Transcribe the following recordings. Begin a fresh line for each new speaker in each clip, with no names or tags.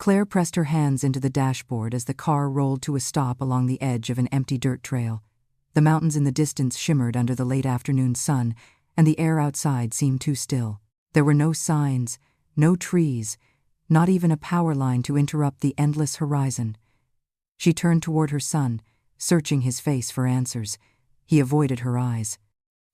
Claire pressed her hands into the dashboard as the car rolled to a stop along the edge of an empty dirt trail. The mountains in the distance shimmered under the late afternoon sun, and the air outside seemed too still. There were no signs, no trees, not even a power line to interrupt the endless horizon. She turned toward her son, searching his face for answers. He avoided her eyes.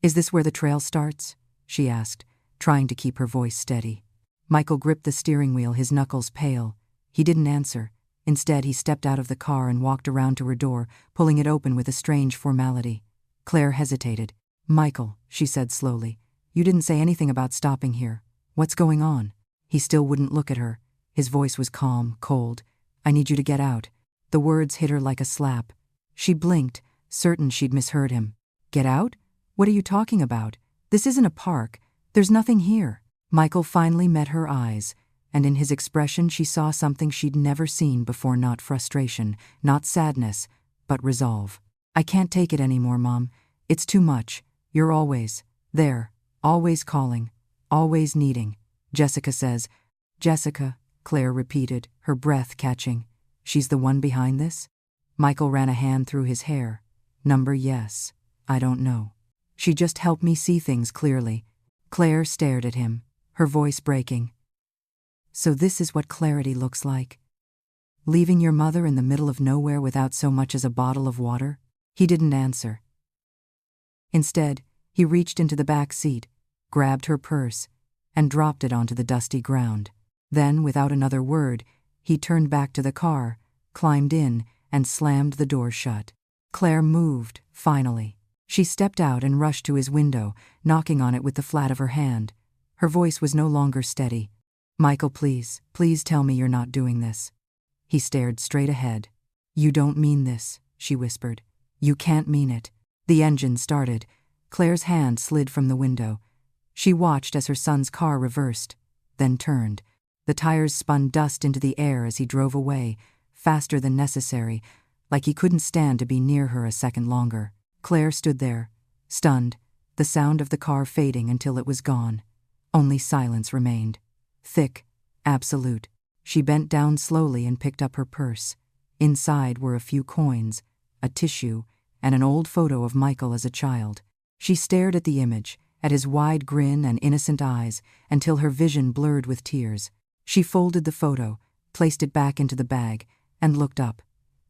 "Is this where the trail starts?" she asked, trying to keep her voice steady. Michael gripped the steering wheel, his knuckles pale. He didn't answer. Instead, he stepped out of the car and walked around to her door, pulling it open with a strange formality. Claire hesitated. "Michael," she said slowly, "you didn't say anything about stopping here. What's going on?" He still wouldn't look at her. His voice was calm, cold. "I need you to get out." The words hit her like a slap. She blinked, certain she'd misheard him. "Get out? What are you talking about? This isn't a park. There's nothing here." Michael finally met her eyes, and in his expression she saw something she'd never seen before. Not frustration, not sadness, but resolve. "I can't take it anymore, Mom. It's too much. You're always there, always calling, always needing. Jessica says." "Jessica," Claire repeated, her breath catching. "She's the one behind this?" Michael ran a hand through his hair. Yes. I don't know. She just helped me see things clearly." Claire stared at him, her voice breaking. "So this is what clarity looks like? Leaving your mother in the middle of nowhere without so much as a bottle of water?" He didn't answer. Instead, he reached into the back seat, grabbed her purse, and dropped it onto the dusty ground. Then, without another word, he turned back to the car, climbed in, and slammed the door shut. Claire moved, finally. She stepped out and rushed to his window, knocking on it with the flat of her hand. Her voice was no longer steady. "Michael, please tell me you're not doing this." He stared straight ahead. "You don't mean this," she whispered. "You can't mean it." The engine started. Claire's hand slid from the window. She watched as her son's car reversed, then turned. The tires spun dust into the air as he drove away, faster than necessary, like he couldn't stand to be near her a second longer. Claire stood there, stunned, the sound of the car fading until it was gone. Only silence remained. Thick, absolute. She bent down slowly and picked up her purse. Inside were a few coins, a tissue, and an old photo of Michael as a child. She stared at the image, at his wide grin and innocent eyes, until her vision blurred with tears. She folded the photo, placed it back into the bag, and looked up.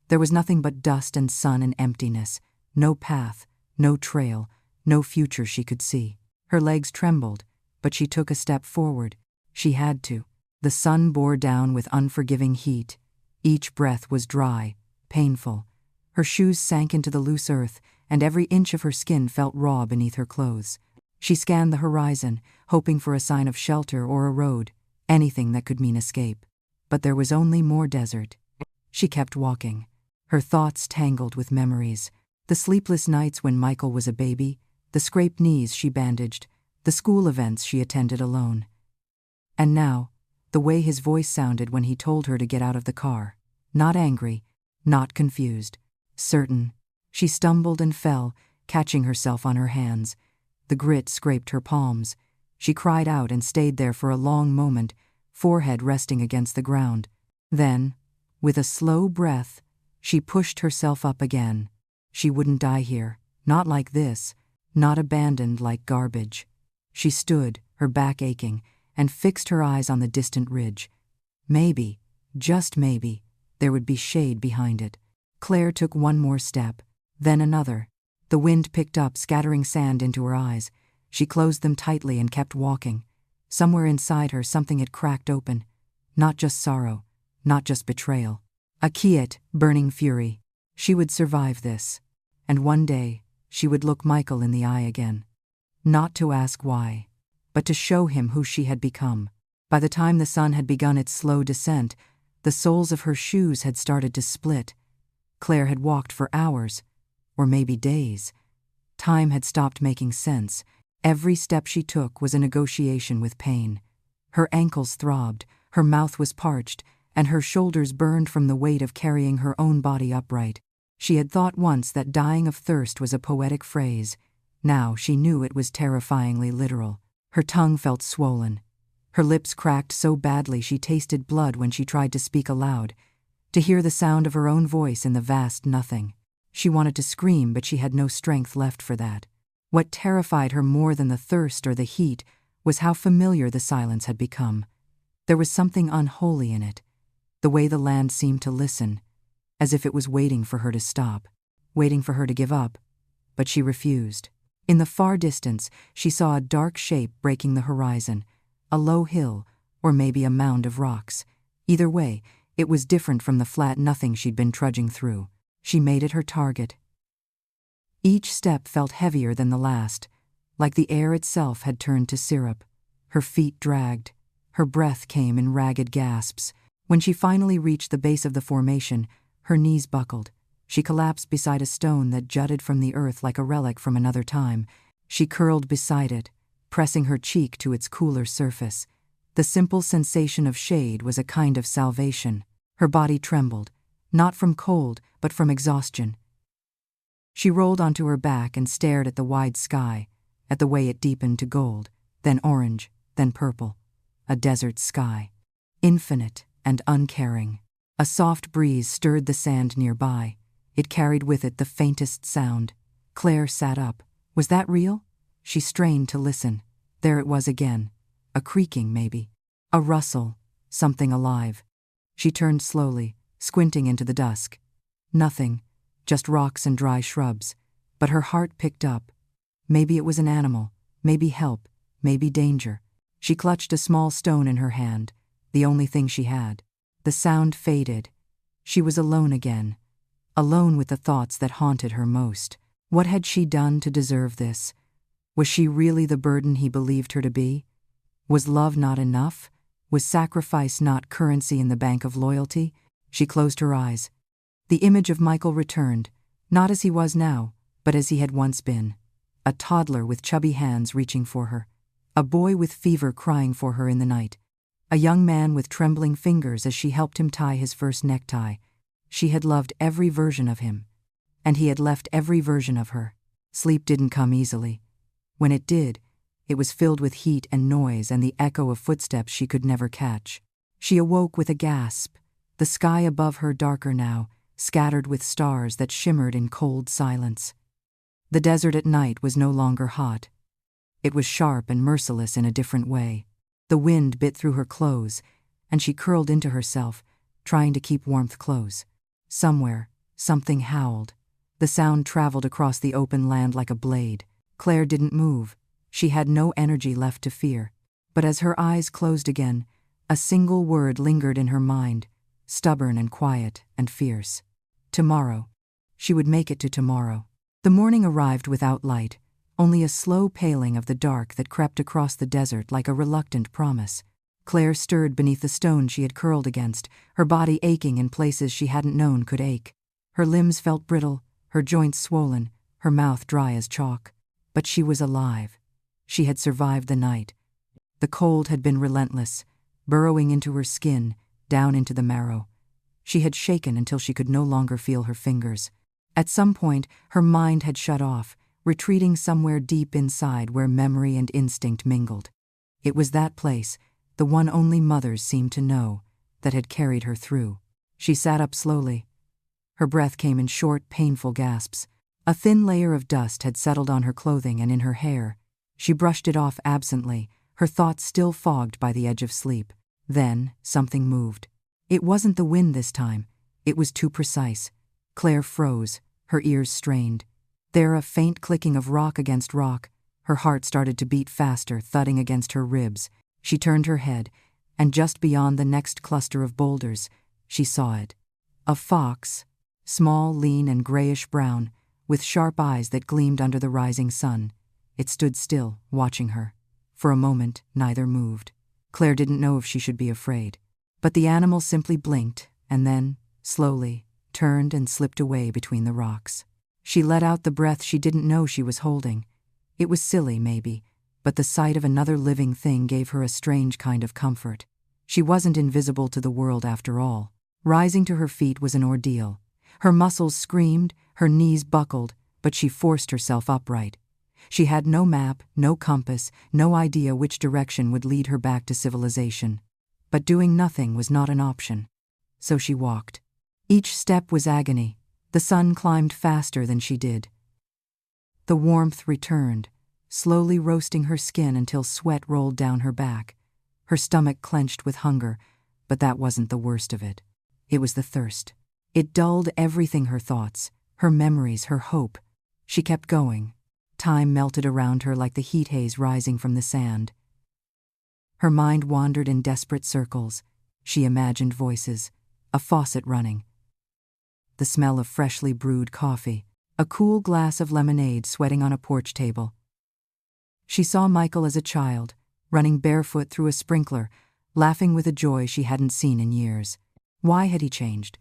There was nothing but dust and sun and emptiness. No path, no trail, no future she could see. Her legs trembled, but she took a step forward. She had to. The sun bore down with unforgiving heat. Each breath was dry, painful. Her shoes sank into the loose earth, and every inch of her skin felt raw beneath her clothes. She scanned the horizon, hoping for a sign of shelter or a road, anything that could mean escape. But there was only more desert. She kept walking, her thoughts tangled with memories. The sleepless nights when Michael was a baby, the scraped knees she bandaged, the school events she attended alone. And now, the way his voice sounded when he told her to get out of the car. Not angry, not confused, certain. She stumbled and fell, catching herself on her hands. The grit scraped her palms. She cried out and stayed there for a long moment, forehead resting against the ground. Then, with a slow breath, she pushed herself up again. She wouldn't die here, not like this, not abandoned like garbage. She stood, her back aching, and fixed her eyes on the distant ridge. Maybe, just maybe, there would be shade behind it. Claire took one more step, then another. The wind picked up, scattering sand into her eyes. She closed them tightly and kept walking. Somewhere inside her, something had cracked open. Not just sorrow, not just betrayal. A quiet, burning fury. She would survive this. And one day, she would look Michael in the eye again. Not to ask why, but to show him who she had become. By the time the sun had begun its slow descent, the soles of her shoes had started to split. Claire had walked for hours, or maybe days. Time had stopped making sense. Every step she took was a negotiation with pain. Her ankles throbbed, her mouth was parched, and her shoulders burned from the weight of carrying her own body upright. She had thought once that dying of thirst was a poetic phrase. Now she knew it was terrifyingly literal. Her tongue felt swollen, Her lips cracked so badly she tasted blood when she tried to speak aloud, to hear the sound of her own voice in the vast nothing. She wanted to scream, but she had no strength left for that. What terrified her more than the thirst or the heat was how familiar the silence had become. There was something unholy in it, the way the land seemed to listen, as if it was waiting for her to stop, waiting for her to give up, but she refused. In the far distance, she saw a dark shape breaking the horizon, a low hill, or maybe a mound of rocks. Either way, it was different from the flat nothing she'd been trudging through. She made it her target. Each step felt heavier than the last, like the air itself had turned to syrup. Her feet dragged. Her breath came in ragged gasps. When she finally reached the base of the formation, her knees buckled. She collapsed beside a stone that jutted from the earth like a relic from another time. She curled beside it, pressing her cheek to its cooler surface. The simple sensation of shade was a kind of salvation. Her body trembled, not from cold, but from exhaustion. She rolled onto her back and stared at the wide sky, at the way it deepened to gold, then orange, then purple. A desert sky. Infinite and uncaring. A soft breeze stirred the sand nearby. It carried with it the faintest sound. Claire sat up. Was that real? She strained to listen. There it was again. A creaking, maybe. A rustle. Something alive. She turned slowly, squinting into the dusk. Nothing. Just rocks and dry shrubs. But her heart picked up. Maybe it was an animal. Maybe help. Maybe danger. She clutched a small stone in her hand, the only thing she had. The sound faded. She was alone again. Alone with the thoughts that haunted her most. What had she done to deserve this? Was she really the burden he believed her to be? Was love not enough? Was sacrifice not currency in the bank of loyalty? She closed her eyes. The image of Michael returned, not as he was now, but as he had once been. A toddler with chubby hands reaching for her. A boy with fever crying for her in the night. A young man with trembling fingers as she helped him tie his first necktie. She had loved every version of him. And he had left every version of her. Sleep didn't come easily. When it did, it was filled with heat and noise and the echo of footsteps she could never catch. She awoke with a gasp, the sky above her darker now, scattered with stars that shimmered in cold silence. The desert at night was no longer hot. It was sharp and merciless in a different way. The wind bit through her clothes, and she curled into herself, trying to keep warmth close. Somewhere, something howled. The sound traveled across the open land like a blade. Claire didn't move. She had no energy left to fear. But as her eyes closed again, a single word lingered in her mind, stubborn and quiet and fierce. Tomorrow. She would make it to tomorrow. The morning arrived without light, only a slow paling of the dark that crept across the desert like a reluctant promise. Claire stirred beneath the stone she had curled against, her body aching in places she hadn't known could ache. Her limbs felt brittle, her joints swollen, her mouth dry as chalk. But she was alive. She had survived the night. The cold had been relentless, burrowing into her skin, down into the marrow. She had shaken until she could no longer feel her fingers. At some point, her mind had shut off, retreating somewhere deep inside where memory and instinct mingled. It was that place, the one only mothers seemed to know, that had carried her through. She sat up slowly. Her breath came in short, painful gasps. A thin layer of dust had settled on her clothing and in her hair. She brushed it off absently, her thoughts still fogged by the edge of sleep. Then, something moved. It wasn't the wind this time. It was too precise. Claire froze, her ears strained. There, a faint clicking of rock against rock. Her heart started to beat faster, thudding against her ribs. She turned her head, and just beyond the next cluster of boulders, she saw it. A fox, small, lean, and grayish-brown, with sharp eyes that gleamed under the rising sun. It stood still, watching her. For a moment, neither moved. Claire didn't know if she should be afraid. But the animal simply blinked, and then, slowly, turned and slipped away between the rocks. She let out the breath she didn't know she was holding. It was silly, maybe, but the sight of another living thing gave her a strange kind of comfort. She wasn't invisible to the world after all. Rising to her feet was an ordeal. Her muscles screamed, her knees buckled, but she forced herself upright. She had no map, no compass, no idea which direction would lead her back to civilization. But doing nothing was not an option. So she walked. Each step was agony. The sun climbed faster than she did. The warmth returned, slowly roasting her skin until sweat rolled down her back. Her stomach clenched with hunger, but that wasn't the worst of it. It was the thirst. It dulled everything: her thoughts, her memories, her hope. She kept going. Time melted around her like the heat haze rising from the sand. Her mind wandered in desperate circles. She imagined voices, a faucet running, the smell of freshly brewed coffee, a cool glass of lemonade sweating on a porch table. She saw Michael as a child, running barefoot through a sprinkler, laughing with a joy she hadn't seen in years. Why had he changed?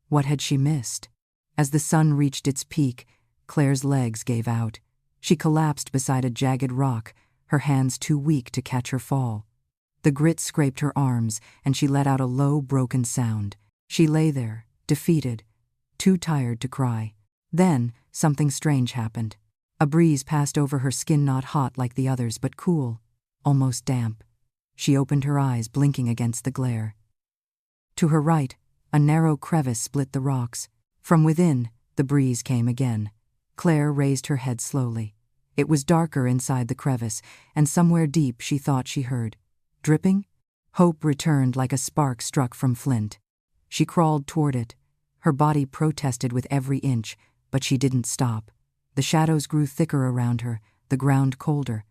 What had she missed? As the sun reached its peak, Claire's legs gave out. She collapsed beside a jagged rock, her hands too weak to catch her fall. The grit scraped her arms, and she let out a low, broken sound. She lay there, defeated, too tired to cry. Then, something strange happened. A breeze passed over her skin, not hot like the others, but cool, almost damp. She opened her eyes, blinking against the glare. To her right, a narrow crevice split the rocks. From within, the breeze came again. Claire raised her head slowly. It was darker inside the crevice, and somewhere deep she thought she heard dripping. Hope returned like a spark struck from flint. She crawled toward it. Her body protested with every inch, but she didn't stop. The shadows grew thicker around her, the ground colder.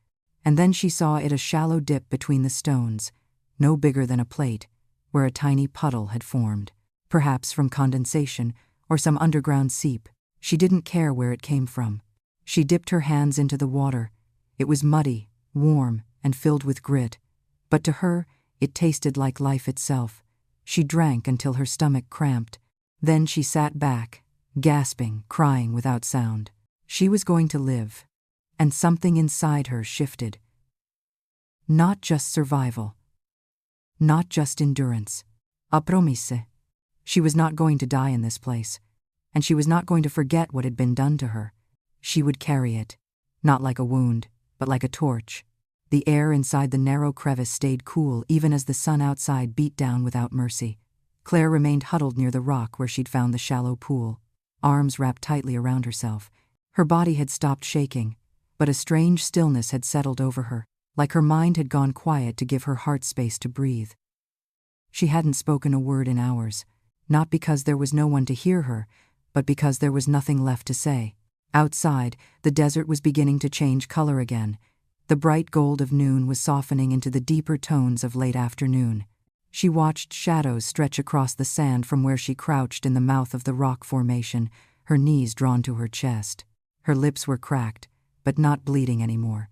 And then she saw it, a shallow dip between the stones, no bigger than a plate, where a tiny puddle had formed, perhaps from condensation or some underground seep. She didn't care where it came from. She dipped her hands into the water. It was muddy, warm, and filled with grit. But to her, it tasted like life itself. She drank until her stomach cramped. Then she sat back, gasping, crying without sound. She was going to live. And something inside her shifted. Not just survival. Not just endurance. A promise. She was not going to die in this place. And she was not going to forget what had been done to her. She would carry it. Not like a wound, but like a torch. The air inside the narrow crevice stayed cool even as the sun outside beat down without mercy. Claire remained huddled near the rock where she'd found the shallow pool, arms wrapped tightly around herself. Her body had stopped shaking, but a strange stillness had settled over her, like her mind had gone quiet to give her heart space to breathe. She hadn't spoken a word in hours, not because there was no one to hear her, but because there was nothing left to say. Outside, the desert was beginning to change color again. The bright gold of noon was softening into the deeper tones of late afternoon. She watched shadows stretch across the sand from where she crouched in the mouth of the rock formation, her knees drawn to her chest. Her lips were cracked, but not bleeding anymore.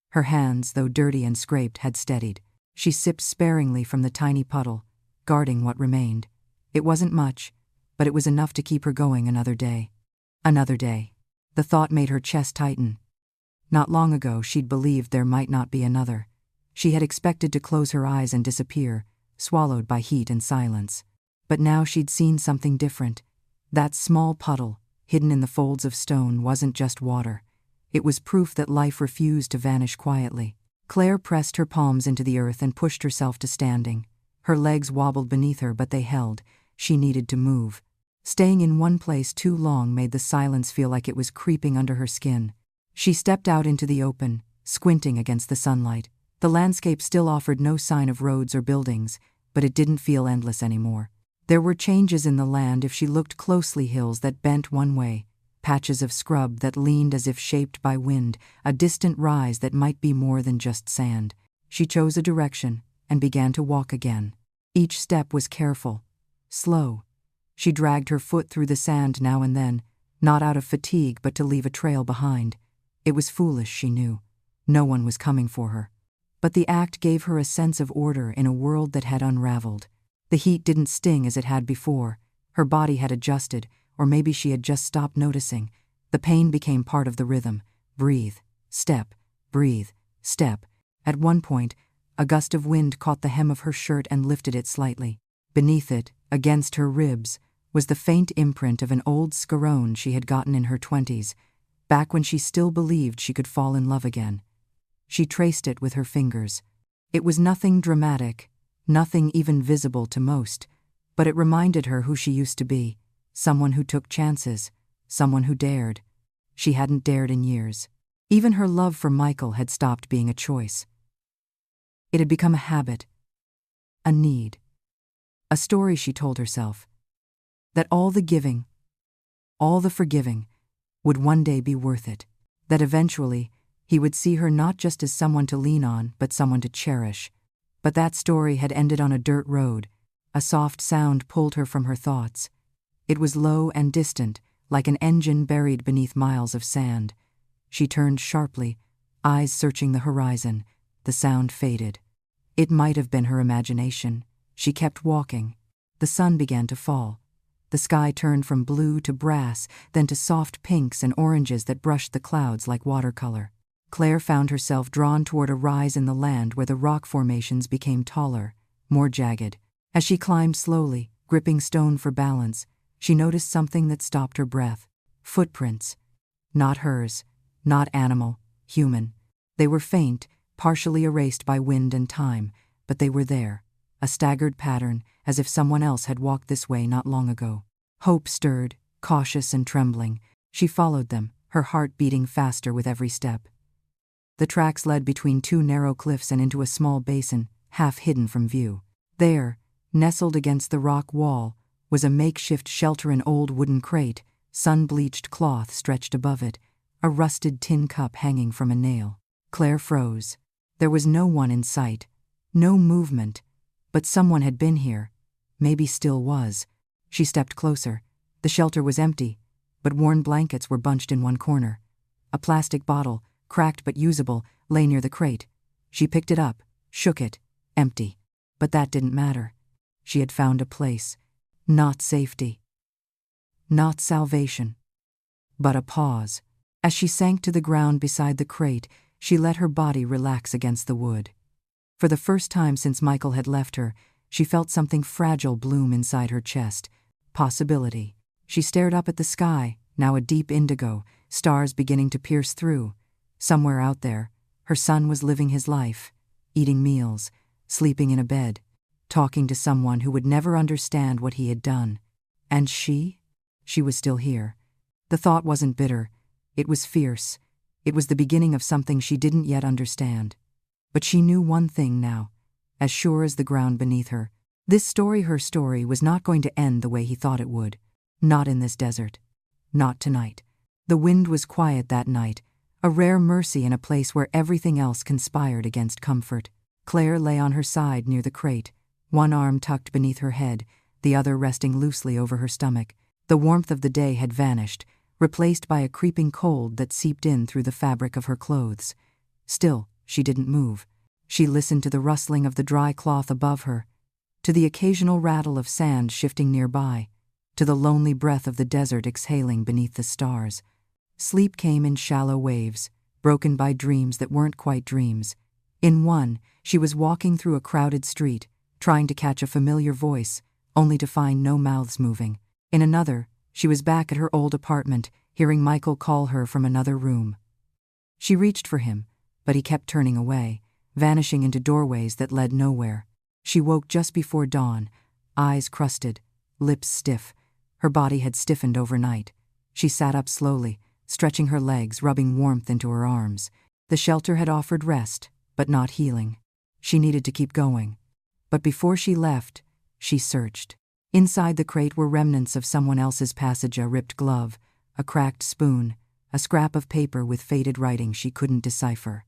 Her hands, though dirty and scraped, had steadied. She sipped sparingly from the tiny puddle, guarding what remained. It wasn't much, but it was enough to keep her going another day. Another day. The thought made her chest tighten. Not long ago, she'd believed there might not be another. She had expected to close her eyes and disappear, swallowed by heat and silence. But now she'd seen something different. That small puddle, hidden in the folds of stone, wasn't just water. It was proof that life refused to vanish quietly. Claire pressed her palms into the earth and pushed herself to standing. Her legs wobbled beneath her, but they held. She needed to move. Staying in one place too long made the silence feel like it was creeping under her skin. She stepped out into the open, squinting against the sunlight. The landscape still offered no sign of roads or buildings, but it didn't feel endless anymore. There were changes in the land if she looked closely: hills that bent one way, patches of scrub that leaned as if shaped by wind, a distant rise that might be more than just sand. She chose a direction and began to walk again. Each step was careful, slow. She dragged her foot through the sand now and then, not out of fatigue but to leave a trail behind. It was foolish, she knew. No one was coming for her. But the act gave her a sense of order in a world that had unraveled. The heat didn't sting as it had before. Her body had adjusted, or maybe she had just stopped noticing. The pain became part of the rhythm. Breathe, step, breathe, step. At one point, a gust of wind caught the hem of her shirt and lifted it slightly. Beneath it, against her ribs, was the faint imprint of an old scarone she had gotten in her 20s. back when she still believed she could fall in love again. She traced it with her fingers. It was nothing dramatic, nothing even visible to most, but it reminded her who she used to be, someone who took chances, someone who dared. She hadn't dared in years. Even her love for Michael had stopped being a choice. It had become a habit, a need, a story she told herself, that all the giving, all the forgiving, would one day be worth it, that eventually he would see her not just as someone to lean on but someone to cherish. But that story had ended on a dirt road. A soft sound pulled her from her thoughts. It was low and distant, like an engine buried beneath miles of sand. She turned sharply, eyes searching the horizon. The sound faded. It might have been her imagination. She kept walking. The sun began to fall. The sky turned from blue to brass, then to soft pinks and oranges that brushed the clouds like watercolor. Claire found herself drawn toward a rise in the land where the rock formations became taller, more jagged. As she climbed slowly, gripping stone for balance, she noticed something that stopped her breath. Footprints. Not hers, not animal, human. They were faint, partially erased by wind and time, but they were there. A staggered pattern, as if someone else had walked this way not long ago. Hope stirred, cautious and trembling. She followed them, her heart beating faster with every step. The tracks led between two narrow cliffs and into a small basin, half hidden from view. There, nestled against the rock wall, was a makeshift shelter, an old wooden crate, sun-bleached cloth stretched above it, a rusted tin cup hanging from a nail. Claire froze. There was no one in sight, no movement, but someone had been here, maybe still was. She stepped closer. The shelter was empty, but worn blankets were bunched in one corner. A plastic bottle, cracked but usable, lay near the crate. She picked it up, shook it, empty. But that didn't matter. She had found a place. Not safety. Not salvation. But a pause. As she sank to the ground beside the crate, she let her body relax against the wood. For the first time since Michael had left her, she felt something fragile bloom inside her chest. Possibility. She stared up at the sky, now a deep indigo, stars beginning to pierce through. Somewhere out there, her son was living his life, eating meals, sleeping in a bed, talking to someone who would never understand what he had done. And she? She was still here. The thought wasn't bitter. It was fierce. It was the beginning of something she didn't yet understand. But she knew one thing now, as sure as the ground beneath her. This story, her story, was not going to end the way he thought it would. Not in this desert. Not tonight. The wind was quiet that night, a rare mercy in a place where everything else conspired against comfort. Claire lay on her side near the crate, one arm tucked beneath her head, the other resting loosely over her stomach. The warmth of the day had vanished, replaced by a creeping cold that seeped in through the fabric of her clothes. Still, she didn't move. She listened to the rustling of the dry cloth above her, to the occasional rattle of sand shifting nearby, to the lonely breath of the desert exhaling beneath the stars. Sleep came in shallow waves, broken by dreams that weren't quite dreams. In one, she was walking through a crowded street, trying to catch a familiar voice, only to find no mouths moving. In another, she was back at her old apartment, hearing Michael call her from another room. She reached for him, but he kept turning away, vanishing into doorways that led nowhere. She woke just before dawn, eyes crusted, lips stiff. Her body had stiffened overnight. She sat up slowly, stretching her legs, rubbing warmth into her arms. The shelter had offered rest, but not healing. She needed to keep going. But before she left, she searched. Inside the crate were remnants of someone else's passage, a ripped glove, a cracked spoon, a scrap of paper with faded writing she couldn't decipher.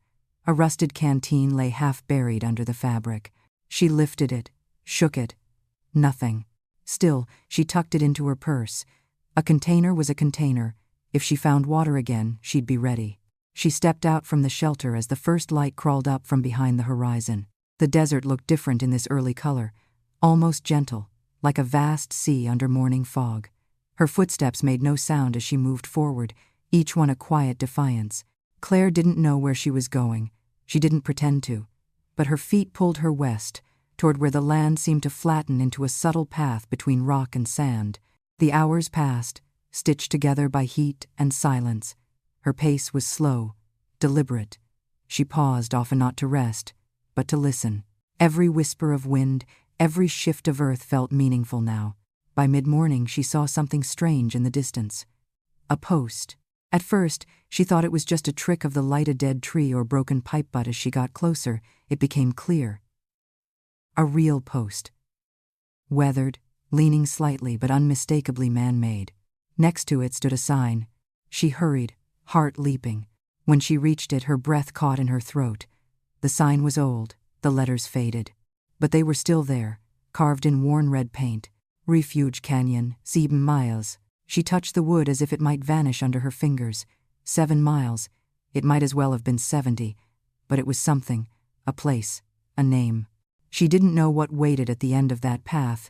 A rusted canteen lay half buried under the fabric. She lifted it, shook it. Nothing. Still, she tucked it into her purse. A container was a container. If she found water again, she'd be ready. She stepped out from the shelter as the first light crawled up from behind the horizon. The desert looked different in this early color, almost gentle, like a vast sea under morning fog. Her footsteps made no sound as she moved forward, each one a quiet defiance. Claire didn't know where she was going. She didn't pretend to. But her feet pulled her west, toward where the land seemed to flatten into a subtle path between rock and sand. The hours passed, stitched together by heat and silence. Her pace was slow, deliberate. She paused, often not to rest, but to listen. Every whisper of wind, every shift of earth felt meaningful now. By mid-morning she saw something strange in the distance. A post. At first, she thought it was just a trick of the light, a dead tree or broken pipe, but as she got closer, it became clear. A real post. Weathered, leaning slightly but unmistakably man-made. Next to it stood a sign. She hurried, heart leaping. When she reached it, her breath caught in her throat. The sign was old, the letters faded. But they were still there, carved in worn red paint. Refuge Canyon, 7 miles. She touched the wood as if it might vanish under her fingers. 7 miles. It might as well have been 70. But it was something, a place, a name. She didn't know what waited at the end of that path,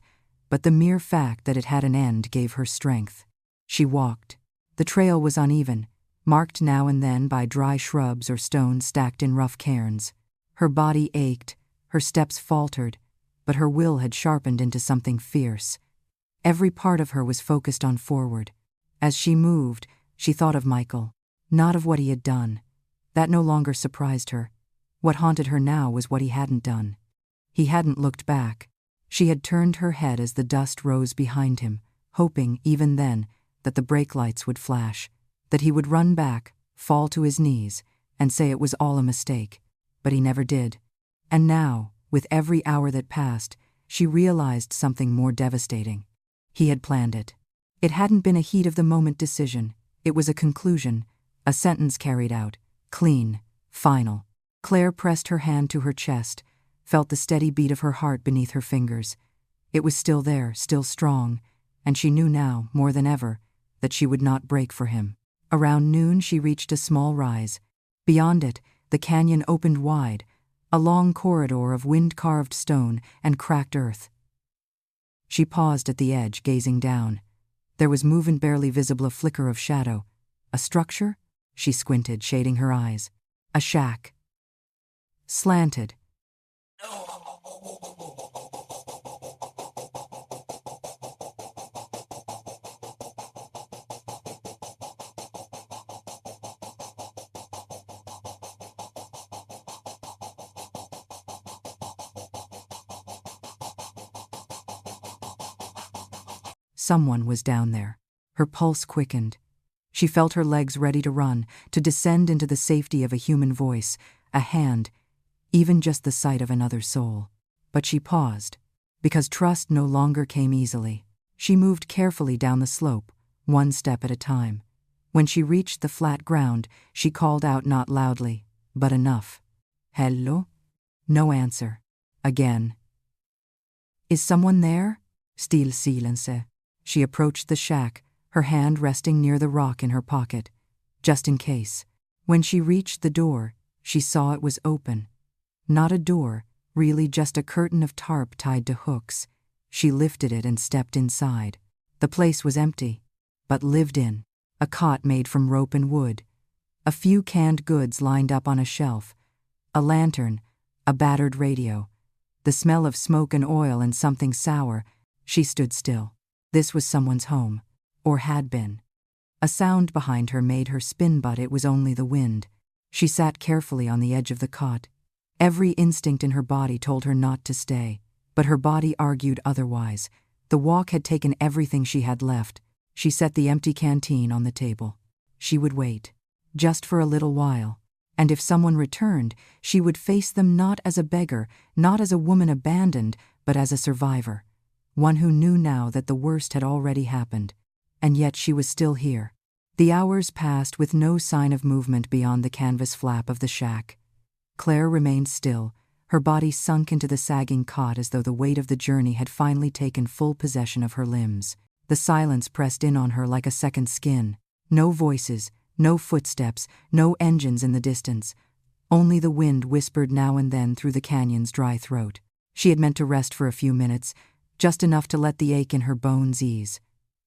but the mere fact that it had an end gave her strength. She walked. The trail was uneven, marked now and then by dry shrubs or stones stacked in rough cairns. Her body ached, her steps faltered, but her will had sharpened into something fierce. Every part of her was focused on forward. As she moved, she thought of Michael, not of what he had done. That no longer surprised her. What haunted her now was what he hadn't done. He hadn't looked back. She had turned her head as the dust rose behind him, hoping, even then, that the brake lights would flash, that he would run back, fall to his knees, and say it was all a mistake. But he never did. And now, with every hour that passed, she realized something more devastating. He had planned it. It hadn't been a heat-of-the-moment decision. It was a conclusion, a sentence carried out, clean, final. Claire pressed her hand to her chest, felt the steady beat of her heart beneath her fingers. It was still there, still strong, and she knew now, more than ever, that she would not break for him. Around noon she reached a small rise. Beyond it, the canyon opened wide, a long corridor of wind-carved stone and cracked earth. She paused at the edge, gazing down. There was movement barely visible, a flicker of shadow. A structure? She squinted, shading her eyes. A shack. Slanted. Someone was down there. Her pulse quickened. She felt her legs ready to run, to descend into the safety of a human voice, a hand, even just the sight of another soul. But she paused, because trust no longer came easily. She moved carefully down the slope, one step at a time. When she reached the flat ground, she called out, not loudly, but enough. Hello? No answer. Again. Is someone there? Still silence. She approached the shack, her hand resting near the rock in her pocket, just in case. When she reached the door, she saw it was open. Not a door, really just a curtain of tarp tied to hooks. She lifted it and stepped inside. The place was empty, but lived in. A cot made from rope and wood. A few canned goods lined up on a shelf. A lantern, a battered radio. The smell of smoke and oil and something sour. She stood still. This was someone's home, or had been. A sound behind her made her spin, but it was only the wind. She sat carefully on the edge of the cot. Every instinct in her body told her not to stay, but her body argued otherwise. The walk had taken everything she had left. She set the empty canteen on the table. She would wait, just for a little while, and if someone returned, she would face them not as a beggar, not as a woman abandoned, but as a survivor. One who knew now that the worst had already happened, and yet she was still here. The hours passed with no sign of movement beyond the canvas flap of the shack. Claire remained still, her body sunk into the sagging cot as though the weight of the journey had finally taken full possession of her limbs. The silence pressed in on her like a second skin. No voices, no footsteps, no engines in the distance. Only the wind whispered now and then through the canyon's dry throat. She had meant to rest for a few minutes, just enough to let the ache in her bones ease.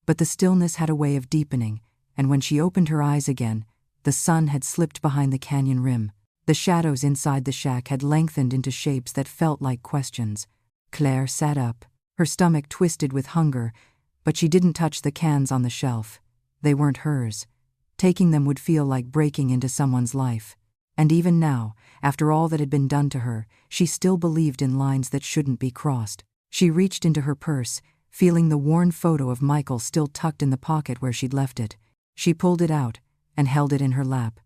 But the stillness had a way of deepening, and when she opened her eyes again, the sun had slipped behind the canyon rim. The shadows inside the shack had lengthened into shapes that felt like questions. Claire sat up, her stomach twisted with hunger, but she didn't touch the cans on the shelf. They weren't hers. Taking them would feel like breaking into someone's life. And even now, after all that had been done to her, she still believed in lines that shouldn't be crossed. She reached into her purse, feeling the worn photo of Michael still tucked in the pocket where she'd left it. She pulled it out and held it in her lap,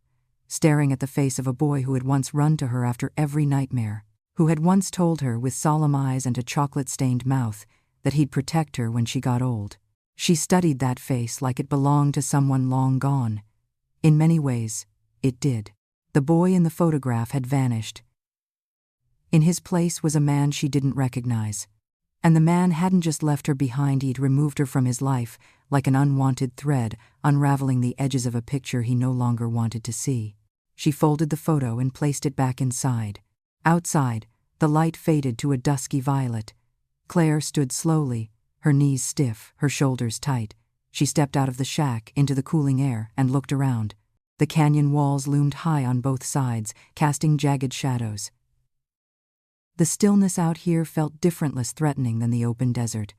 staring at the face of a boy who had once run to her after every nightmare, who had once told her with solemn eyes and a chocolate-stained mouth that he'd protect her when she got old. She studied that face like it belonged to someone long gone. In many ways, it did. The boy in the photograph had vanished. In his place was a man she didn't recognize. And the man hadn't just left her behind, he'd removed her from his life, like an unwanted thread, unraveling the edges of a picture he no longer wanted to see. She folded the photo and placed it back inside. Outside, the light faded to a dusky violet. Claire stood slowly, her knees stiff, her shoulders tight. She stepped out of the shack into the cooling air and looked around. The canyon walls loomed high on both sides, casting jagged shadows. The stillness out here felt different, less threatening than the open desert,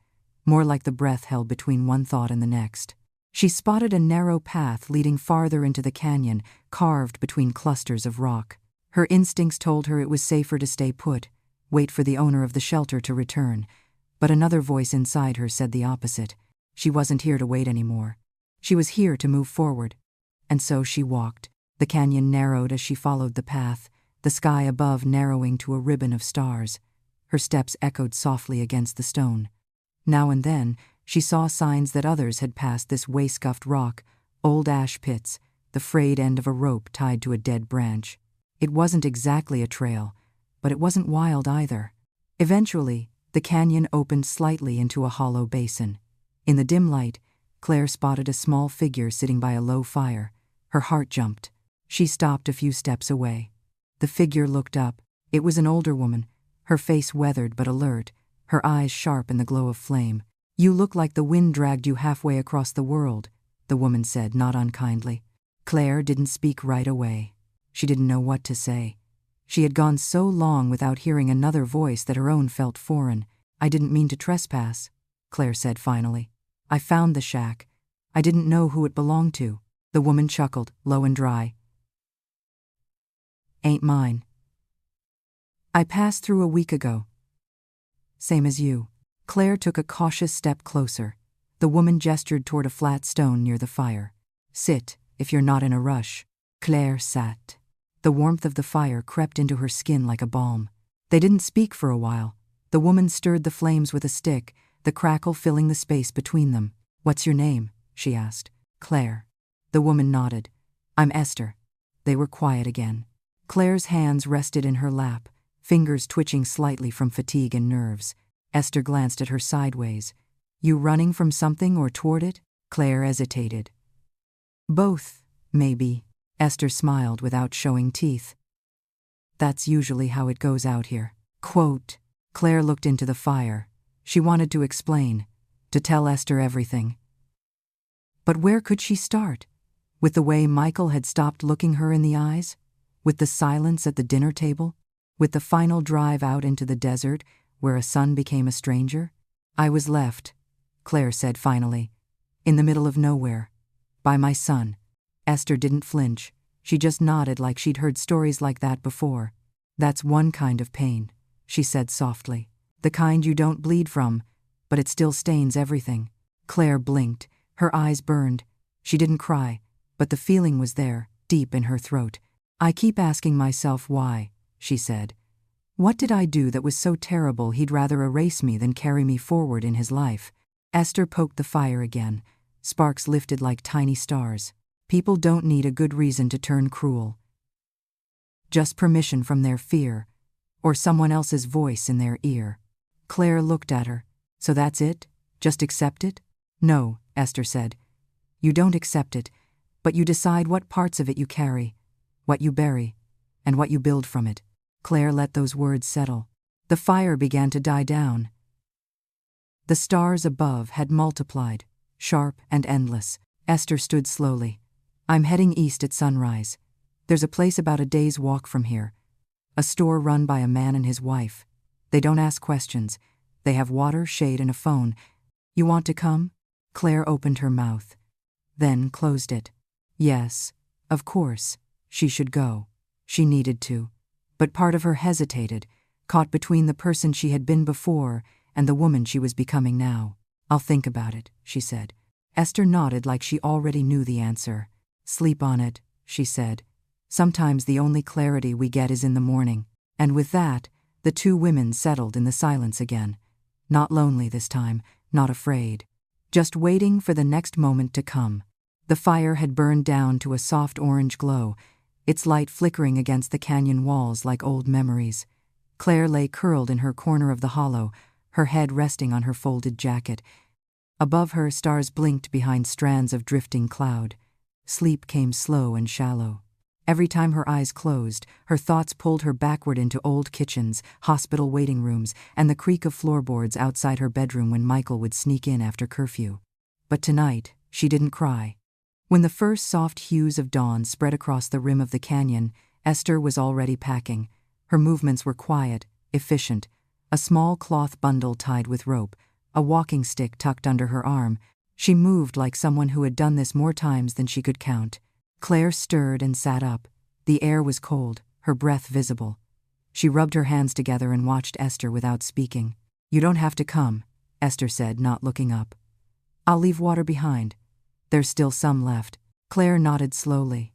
more like the breath held between one thought and the next. She spotted a narrow path leading farther into the canyon, carved between clusters of rock. Her instincts told her it was safer to stay put, wait for the owner of the shelter to return, but another voice inside her said the opposite. She wasn't here to wait anymore. She was here to move forward. And so she walked. The canyon narrowed as she followed the path, the sky above narrowing to a ribbon of stars. Her steps echoed softly against the stone. Now and then, she saw signs that others had passed this way-scuffed rock, old ash pits, the frayed end of a rope tied to a dead branch. It wasn't exactly a trail, but it wasn't wild either. Eventually, the canyon opened slightly into a hollow basin. In the dim light, Claire spotted a small figure sitting by a low fire. Her heart jumped. She stopped a few steps away. The figure looked up. It was an older woman, her face weathered but alert, her eyes sharp in the glow of flame. "You look like the wind dragged you halfway across the world," the woman said, not unkindly. Claire didn't speak right away. She didn't know what to say. She had gone so long without hearing another voice that her own felt foreign. "I didn't mean to trespass," Claire said finally. "I found the shack. I didn't know who it belonged to." The woman chuckled, low and dry. "Ain't mine. I passed through a week ago. Same as you." Claire took a cautious step closer. The woman gestured toward a flat stone near the fire. "Sit, if you're not in a rush." Claire sat. The warmth of the fire crept into her skin like a balm. They didn't speak for a while. The woman stirred the flames with a stick, the crackle filling the space between them. "What's your name?" she asked. "Claire." The woman nodded. "I'm Esther." They were quiet again. Claire's hands rested in her lap, fingers twitching slightly from fatigue and nerves. Esther glanced at her sideways. "You running from something or toward it?" Claire hesitated. "Both, maybe." Esther smiled without showing teeth. "That's usually how it goes out here." Quote. Claire looked into the fire. She wanted to explain, to tell Esther everything. But where could she start? With the way Michael had stopped looking her in the eyes? With the silence at the dinner table? With the final drive out into the desert, where a son became a stranger? "I was left," Claire said finally, "in the middle of nowhere, by my son." Esther didn't flinch. She just nodded like she'd heard stories like that before. "That's one kind of pain," she said softly. "The kind you don't bleed from, but it still stains everything." Claire blinked. Her eyes burned. She didn't cry, but the feeling was there, deep in her throat. "I keep asking myself why," she said. "What did I do that was so terrible he'd rather erase me than carry me forward in his life?" Esther poked the fire again. Sparks lifted like tiny stars. "People don't need a good reason to turn cruel. Just permission from their fear, or someone else's voice in their ear." Claire looked at her. "So that's it? Just accept it?" "No," Esther said. "You don't accept it, but you decide what parts of it you carry, what you bury, and what you build from it." Claire let those words settle. The fire began to die down. The stars above had multiplied, sharp and endless. Esther stood slowly. "I'm heading east at sunrise. There's a place about a day's walk from here. A store run by a man and his wife. They don't ask questions. They have water, shade, and a phone. You want to come?" Claire opened her mouth, then closed it. Yes, of course, she should go. She needed to. But part of her hesitated, caught between the person she had been before and the woman she was becoming now. I'll think about it, she said. Esther nodded like she already knew the answer. Sleep on it, she said. Sometimes the only clarity we get is in the morning. And with that, the two women settled in the silence again. Not lonely this time, not afraid. Just waiting for the next moment to come. The fire had burned down to a soft orange glow, its light flickering against the canyon walls like old memories. Claire lay curled in her corner of the hollow, her head resting on her folded jacket. Above her, stars blinked behind strands of drifting cloud. Sleep came slow and shallow. Every time her eyes closed, her thoughts pulled her backward into old kitchens, hospital waiting rooms, and the creak of floorboards outside her bedroom when Michael would sneak in after curfew. But tonight, she didn't cry. When the first soft hues of dawn spread across the rim of the canyon, Esther was already packing. Her movements were quiet, efficient. A small cloth bundle tied with rope, a walking stick tucked under her arm. She moved like someone who had done this more times than she could count. Claire stirred and sat up. The air was cold, her breath visible. She rubbed her hands together and watched Esther without speaking. You don't have to come, Esther said, not looking up. I'll leave water behind. There's still some left. Claire nodded slowly.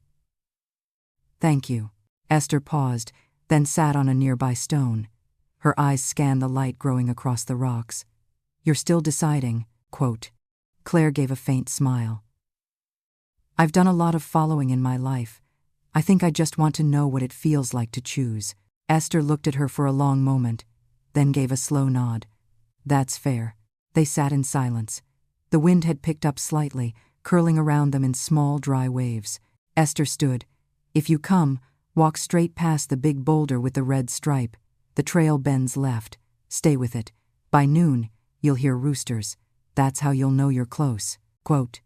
Thank you. Esther paused, then sat on a nearby stone. Her eyes scanned the light growing across the rocks. You're still deciding, quote. Claire gave a faint smile. I've done a lot of following in my life. I think I just want to know what it feels like to choose. Esther looked at her for a long moment, then gave a slow nod. That's fair. They sat in silence. The wind had picked up slightly, curling around them in small, dry waves. Esther stood. If you come, walk straight past the big boulder with the red stripe. The trail bends left. Stay with it. By noon, you'll hear roosters. That's how you'll know you're close. Quote.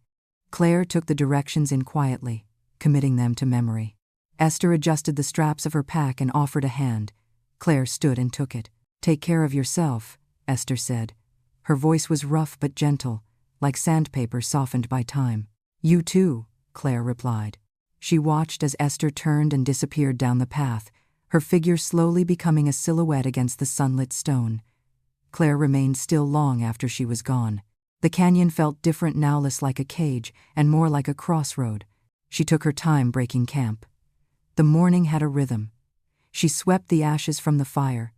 Claire took the directions in quietly, committing them to memory. Esther adjusted the straps of her pack and offered a hand. Claire stood and took it. Take care of yourself, Esther said. Her voice was rough but gentle, like sandpaper softened by time. You too, Claire replied. She watched as Esther turned and disappeared down the path, her figure slowly becoming a silhouette against the sunlit stone. Claire remained still long after she was gone. The canyon felt different now, less like a cage and more like a crossroad. She took her time breaking camp. The morning had a rhythm. She swept the ashes from the fire,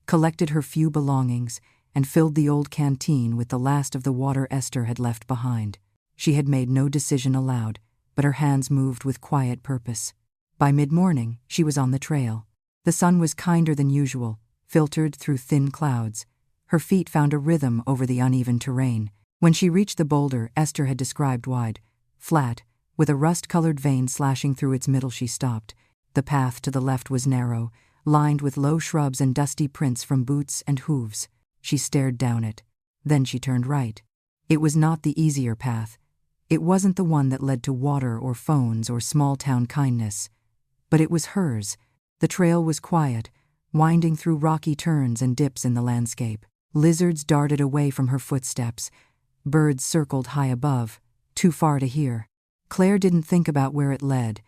collected her few belongings, and filled the old canteen with the last of the water Esther had left behind. She had made no decision aloud, but her hands moved with quiet purpose. By mid-morning, she was on the trail. The sun was kinder than usual, filtered through thin clouds. Her feet found a rhythm over the uneven terrain. When she reached the boulder Esther had described, wide, flat, with a rust-colored vein slashing through its middle, she stopped. The path to the left was narrow, lined with low shrubs and dusty prints from boots and hooves. She stared down it. Then she turned right. It was not the easier path. It wasn't the one that led to water or phones or small-town kindness. But it was hers. The trail was quiet, winding through rocky turns and dips in the landscape. Lizards darted away from her footsteps. Birds circled high above, too far to hear. Claire didn't think about where it led.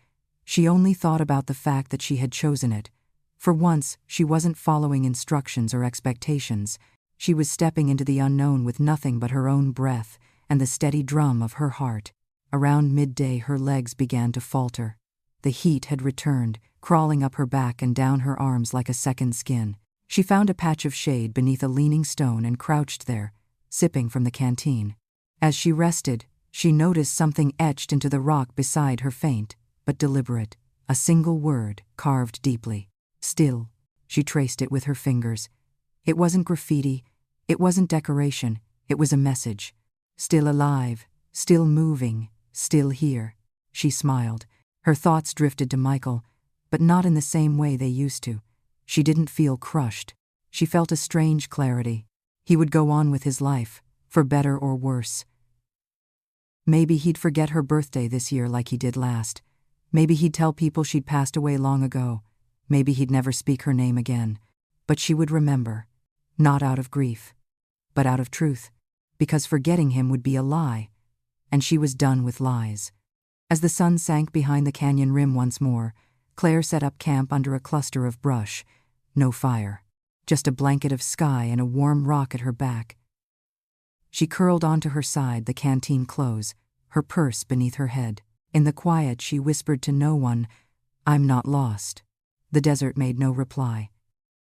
She only thought about the fact that she had chosen it. For once, she wasn't following instructions or expectations. She was stepping into the unknown with nothing but her own breath and the steady drum of her heart. Around midday, her legs began to falter. The heat had returned, crawling up her back and down her arms like a second skin. She found a patch of shade beneath a leaning stone and crouched there, sipping from the canteen. As she rested, she noticed something etched into the rock beside her, faint but deliberate. A single word, carved deeply. Still. She traced it with her fingers. It wasn't graffiti, it wasn't decoration, it was a message. Still alive, still moving, still here. She smiled. Her thoughts drifted to Michael, but not in the same way they used to. She didn't feel crushed. She felt a strange clarity. He would go on with his life, for better or worse. Maybe he'd forget her birthday this year like he did last. Maybe he'd tell people she'd passed away long ago. Maybe he'd never speak her name again. But she would remember. Not out of grief, but out of truth. Because forgetting him would be a lie. And she was done with lies. As the sun sank behind the canyon rim once more, Claire set up camp under a cluster of brush. No fire. Just a blanket of sky and a warm rock at her back. She curled onto her side, the canteen clothes, her purse beneath her head. In the quiet, she whispered to no one, "I'm not lost." The desert made no reply.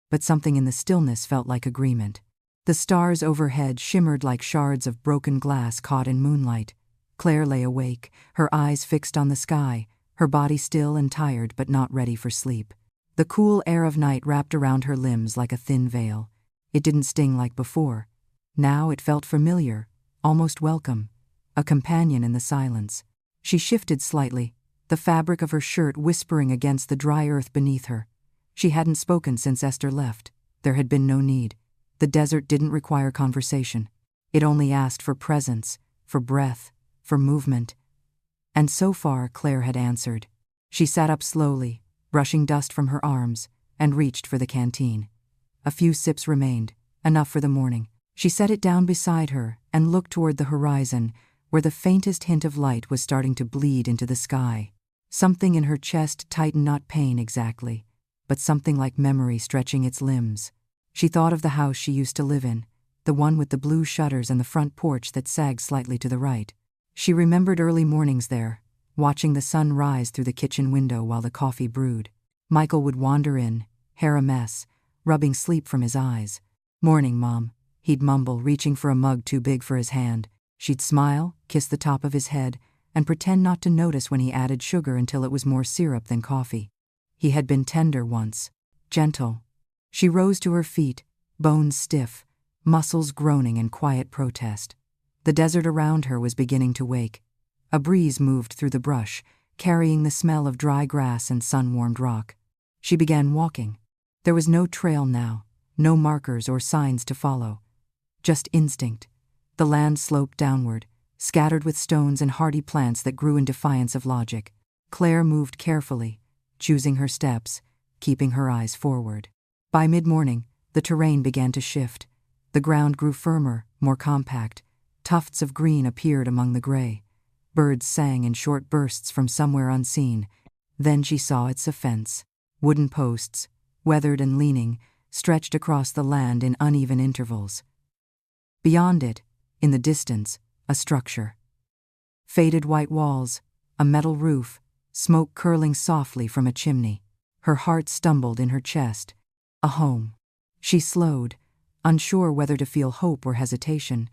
But something in the stillness felt like agreement. The stars overhead shimmered like shards of broken glass caught in moonlight. Claire lay awake, her eyes fixed on the sky, her body still and tired but not ready for sleep. The cool air of night wrapped around her limbs like a thin veil. It didn't sting like before. Now it felt familiar, almost welcome, a companion in the silence. She shifted slightly, the fabric of her shirt whispering against the dry earth beneath her. She hadn't spoken since Esther left. There had been no need. The desert didn't require conversation. It only asked for presence, for breath, for movement. And so far, Claire had answered. She sat up slowly, brushing dust from her arms, and reached for the canteen. A few sips remained, enough for the morning. She set it down beside her and looked toward the horizon, where the faintest hint of light was starting to bleed into the sky. Something in her chest tightened, not pain exactly, but something like memory stretching its limbs. She thought of the house she used to live in, the one with the blue shutters and the front porch that sagged slightly to the right. She remembered early mornings there, watching the sun rise through the kitchen window while the coffee brewed. Michael would wander in, hair a mess, rubbing sleep from his eyes. "Morning, Mom," he'd mumble, reaching for a mug too big for his hand. She'd smile, kiss the top of his head, and pretend not to notice when he added sugar until it was more syrup than coffee. He had been tender once, gentle. She rose to her feet, bones stiff, muscles groaning in quiet protest. The desert around her was beginning to wake. A breeze moved through the brush, carrying the smell of dry grass and sun-warmed rock. She began walking. There was no trail now, no markers or signs to follow. Just instinct. The land sloped downward, scattered with stones and hardy plants that grew in defiance of logic. Claire moved carefully, choosing her steps, keeping her eyes forward. By mid-morning, the terrain began to shift. The ground grew firmer, more compact. Tufts of green appeared among the gray. Birds sang in short bursts from somewhere unseen. Then she saw its fence. Wooden posts, weathered and leaning, stretched across the land in uneven intervals. Beyond it, in the distance, a structure. Faded white walls, a metal roof, smoke curling softly from a chimney. Her heart stumbled in her chest. A home. She slowed, unsure whether to feel hope or hesitation.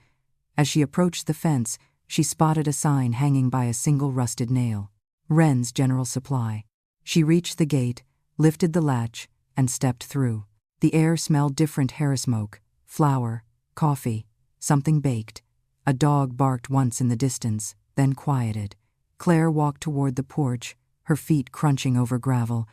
As she approached the fence, she spotted a sign hanging by a single rusted nail. Wren's General Supply. She reached the gate, lifted the latch, and stepped through. The air smelled different: hair smoke, flour, coffee, something baked. A dog barked once in the distance, then quieted. Claire walked toward the porch, her feet crunching over gravel.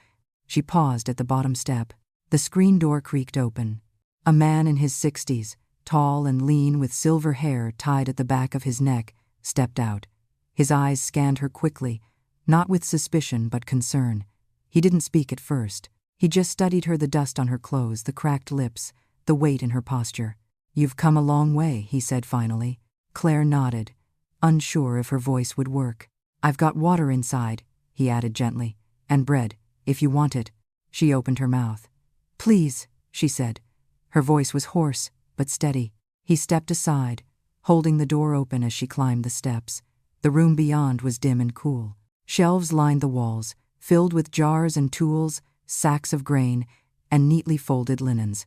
She paused at the bottom step. The screen door creaked open. A man in his 60s, tall and lean with silver hair tied at the back of his neck, stepped out. His eyes scanned her quickly, not with suspicion but concern. He didn't speak at first. He just studied her, the dust on her clothes, the cracked lips, the weight in her posture. "You've come a long way," he said finally. Claire nodded, unsure if her voice would work. "I've got water inside," he added gently, "and bread, if you want it." She opened her mouth. "Please," she said. Her voice was hoarse, but steady. He stepped aside, holding the door open as she climbed the steps. The room beyond was dim and cool. Shelves lined the walls, filled with jars and tools, sacks of grain, and neatly folded linens.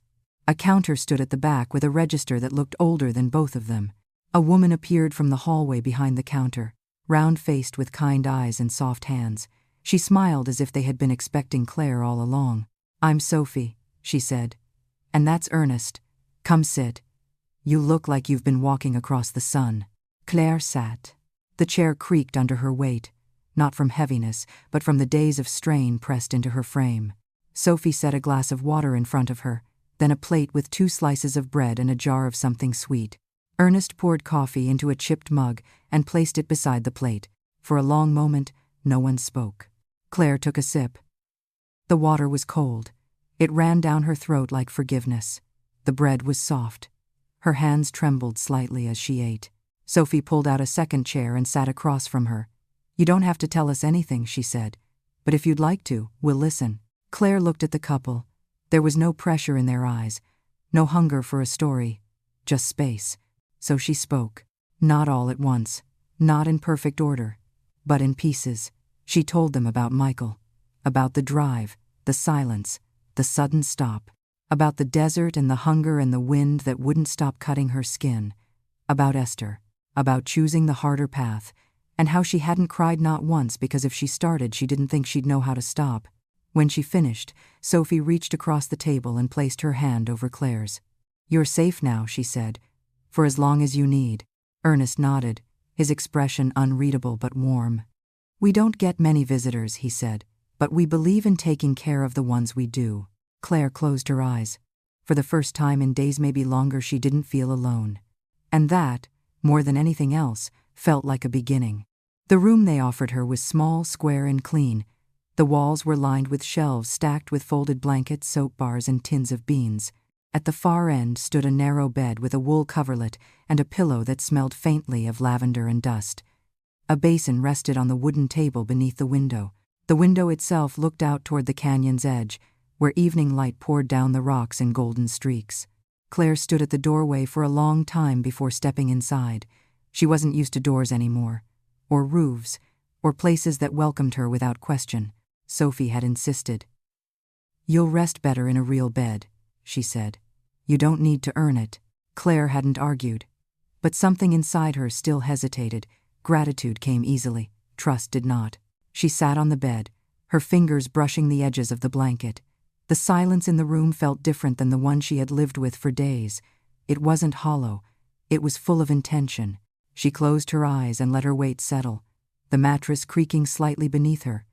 A counter stood at the back with a register that looked older than both of them. A woman appeared from the hallway behind the counter, round-faced with kind eyes and soft hands. She smiled as if they had been expecting Claire all along. "I'm Sophie," she said. "And that's Ernest. Come sit. You look like you've been walking across the sun." Claire sat. The chair creaked under her weight, not from heaviness, but from the days of strain pressed into her frame. Sophie set a glass of water in front of her, then a plate with 2 slices of bread and a jar of something sweet. Ernest poured coffee into a chipped mug and placed it beside the plate. For a long moment, no one spoke. Claire took a sip. The water was cold. It ran down her throat like forgiveness. The bread was soft. Her hands trembled slightly as she ate. Sophie pulled out a second chair and sat across from her. You don't have to tell us anything, she said. But if you'd like to, we'll listen. Claire looked at the couple. There was no pressure in their eyes, no hunger for a story, just space. So she spoke. Not all at once, not in perfect order, but in pieces. She told them about Michael, about the drive, the silence, the sudden stop, about the desert and the hunger and the wind that wouldn't stop cutting her skin, about Esther, about choosing the harder path, and how she hadn't cried not once because if she started she didn't think she'd know how to stop. When she finished, Sophie reached across the table and placed her hand over Claire's. "You're safe now," she said, "for as long as you need." Ernest nodded, his expression unreadable but warm. "We don't get many visitors," he said, "but we believe in taking care of the ones we do." Claire closed her eyes. For the first time in days, maybe longer, she didn't feel alone. And that, more than anything else, felt like a beginning. The room they offered her was small, square, and clean. The walls were lined with shelves stacked with folded blankets, soap bars, and tins of beans. At the far end stood a narrow bed with a wool coverlet and a pillow that smelled faintly of lavender and dust. A basin rested on the wooden table beneath the window. The window itself looked out toward the canyon's edge, where evening light poured down the rocks in golden streaks. Claire stood at the doorway for a long time before stepping inside. She wasn't used to doors anymore, or roofs, or places that welcomed her without question. Sophie had insisted. "You'll rest better in a real bed," she said. "You don't need to earn it." Claire hadn't argued. But something inside her still hesitated. Gratitude came easily. Trust did not. She sat on the bed, her fingers brushing the edges of the blanket. The silence in the room felt different than the one she had lived with for days. It wasn't hollow. It was full of intention. She closed her eyes and let her weight settle, the mattress creaking slightly beneath her.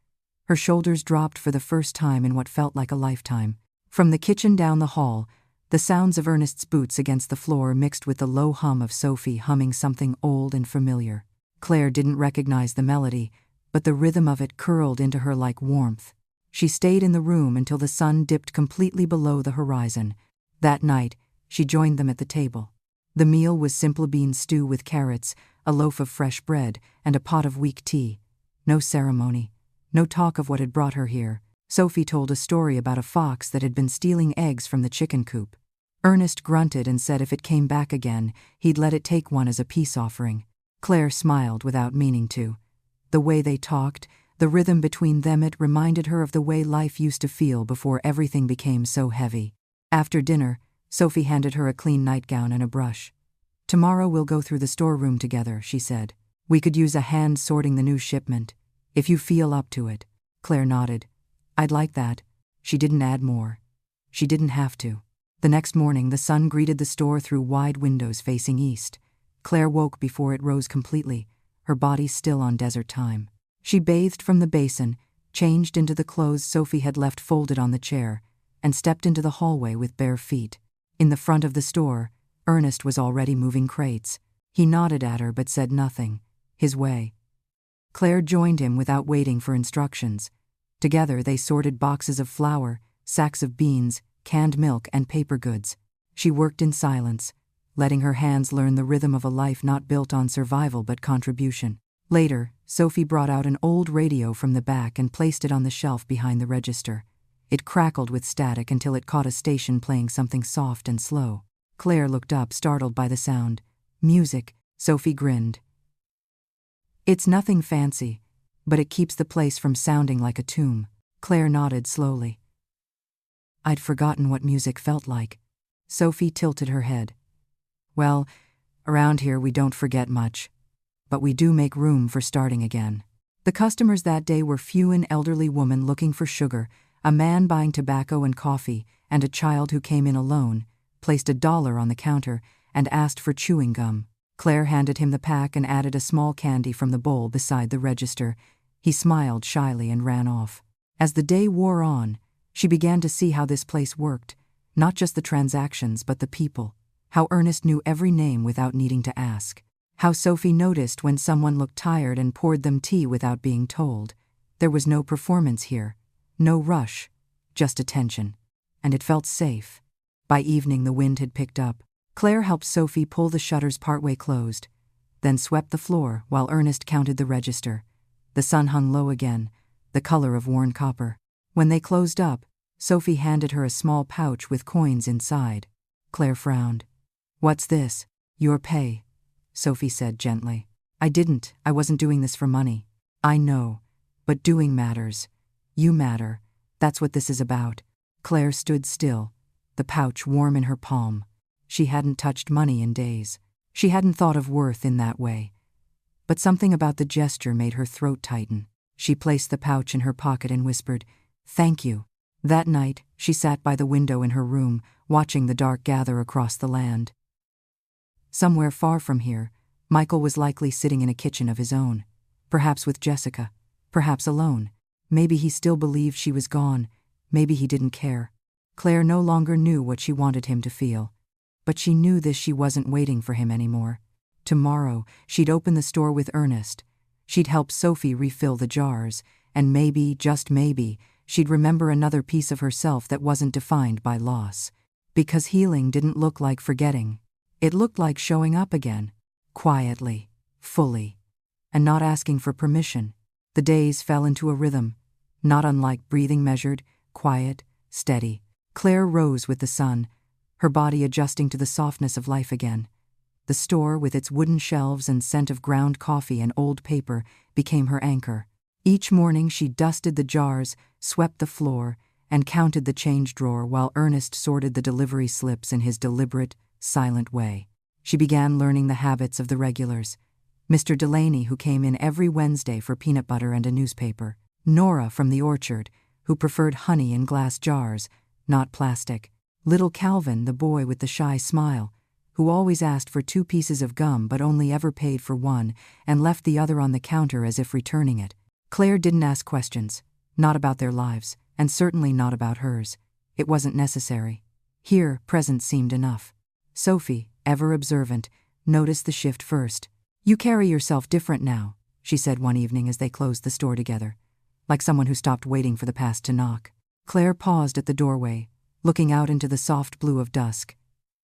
Her shoulders dropped for the first time in what felt like a lifetime. From the kitchen down the hall, the sounds of Ernest's boots against the floor mixed with the low hum of Sophie humming something old and familiar. Claire didn't recognize the melody, but the rhythm of it curled into her like warmth. She stayed in the room until the sun dipped completely below the horizon. That night, she joined them at the table. The meal was simple bean stew with carrots, a loaf of fresh bread, and a pot of weak tea. No ceremony. No talk of what had brought her here. Sophie told a story about a fox that had been stealing eggs from the chicken coop. Ernest grunted and said if it came back again, he'd let it take one as a peace offering. Claire smiled without meaning to. The way they talked, the rhythm between them, it reminded her of the way life used to feel before everything became so heavy. After dinner, Sophie handed her a clean nightgown and a brush. "Tomorrow we'll go through the storeroom together," she said. "We could use a hand sorting the new shipment, if you feel up to it." Claire nodded. "I'd like that." She didn't add more. She didn't have to. The next morning, the sun greeted the store through wide windows facing east. Claire woke before it rose completely, her body still on desert time. She bathed from the basin, changed into the clothes Sophie had left folded on the chair, and stepped into the hallway with bare feet. In the front of the store, Ernest was already moving crates. He nodded at her but said nothing. His way. Claire joined him without waiting for instructions. Together they sorted boxes of flour, sacks of beans, canned milk, and paper goods. She worked in silence, letting her hands learn the rhythm of a life not built on survival but contribution. Later, Sophie brought out an old radio from the back and placed it on the shelf behind the register. It crackled with static until it caught a station playing something soft and slow. Claire looked up, startled by the sound. "Music," Sophie grinned. "It's nothing fancy, but it keeps the place from sounding like a tomb." Claire nodded slowly. "I'd forgotten what music felt like." Sophie tilted her head. "Well, around here we don't forget much, but we do make room for starting again." The customers that day were few: an elderly woman looking for sugar, a man buying tobacco and coffee, and a child who came in alone, placed $1 on the counter, and asked for chewing gum. Claire handed him the pack and added a small candy from the bowl beside the register. He smiled shyly and ran off. As the day wore on, she began to see how this place worked, not just the transactions but the people, how Ernest knew every name without needing to ask, how Sophie noticed when someone looked tired and poured them tea without being told. There was no performance here, no rush, just attention, and it felt safe. By evening the wind had picked up. Claire helped Sophie pull the shutters partway closed, then swept the floor while Ernest counted the register. The sun hung low again, the color of worn copper. When they closed up, Sophie handed her a small pouch with coins inside. Claire frowned. "What's this?" "Your pay," Sophie said gently. I wasn't doing this for money." "I know, but doing matters. You matter. That's what this is about." Claire stood still, the pouch warm in her palm. She hadn't touched money in days. She hadn't thought of worth in that way. But something about the gesture made her throat tighten. She placed the pouch in her pocket and whispered, "Thank you." That night, she sat by the window in her room, watching the dark gather across the land. Somewhere far from here, Michael was likely sitting in a kitchen of his own, perhaps with Jessica, perhaps alone. Maybe he still believed she was gone, maybe he didn't care. Claire no longer knew what she wanted him to feel. But she knew this: she wasn't waiting for him anymore. Tomorrow, she'd open the store with Ernest. She'd help Sophie refill the jars, and maybe, just maybe, she'd remember another piece of herself that wasn't defined by loss. Because healing didn't look like forgetting. It looked like showing up again, quietly, fully, and not asking for permission. The days fell into a rhythm, not unlike breathing, measured, quiet, steady. Claire rose with the sun, her body adjusting to the softness of life again. The store, with its wooden shelves and scent of ground coffee and old paper, became her anchor. Each morning she dusted the jars, swept the floor, and counted the change drawer while Ernest sorted the delivery slips in his deliberate, silent way. She began learning the habits of the regulars. Mr. Delaney, who came in every Wednesday for peanut butter and a newspaper. Nora from the orchard, who preferred honey in glass jars, not plastic. Little Calvin, the boy with the shy smile, who always asked for 2 pieces of gum but only ever paid for one and left the other on the counter as if returning it. Claire didn't ask questions, not about their lives, and certainly not about hers. It wasn't necessary. Here, presence seemed enough. Sophie, ever observant, noticed the shift first. "You carry yourself different now," she said one evening as they closed the store together, like someone who stopped waiting for the past to knock. Claire paused at the doorway, looking out into the soft blue of dusk.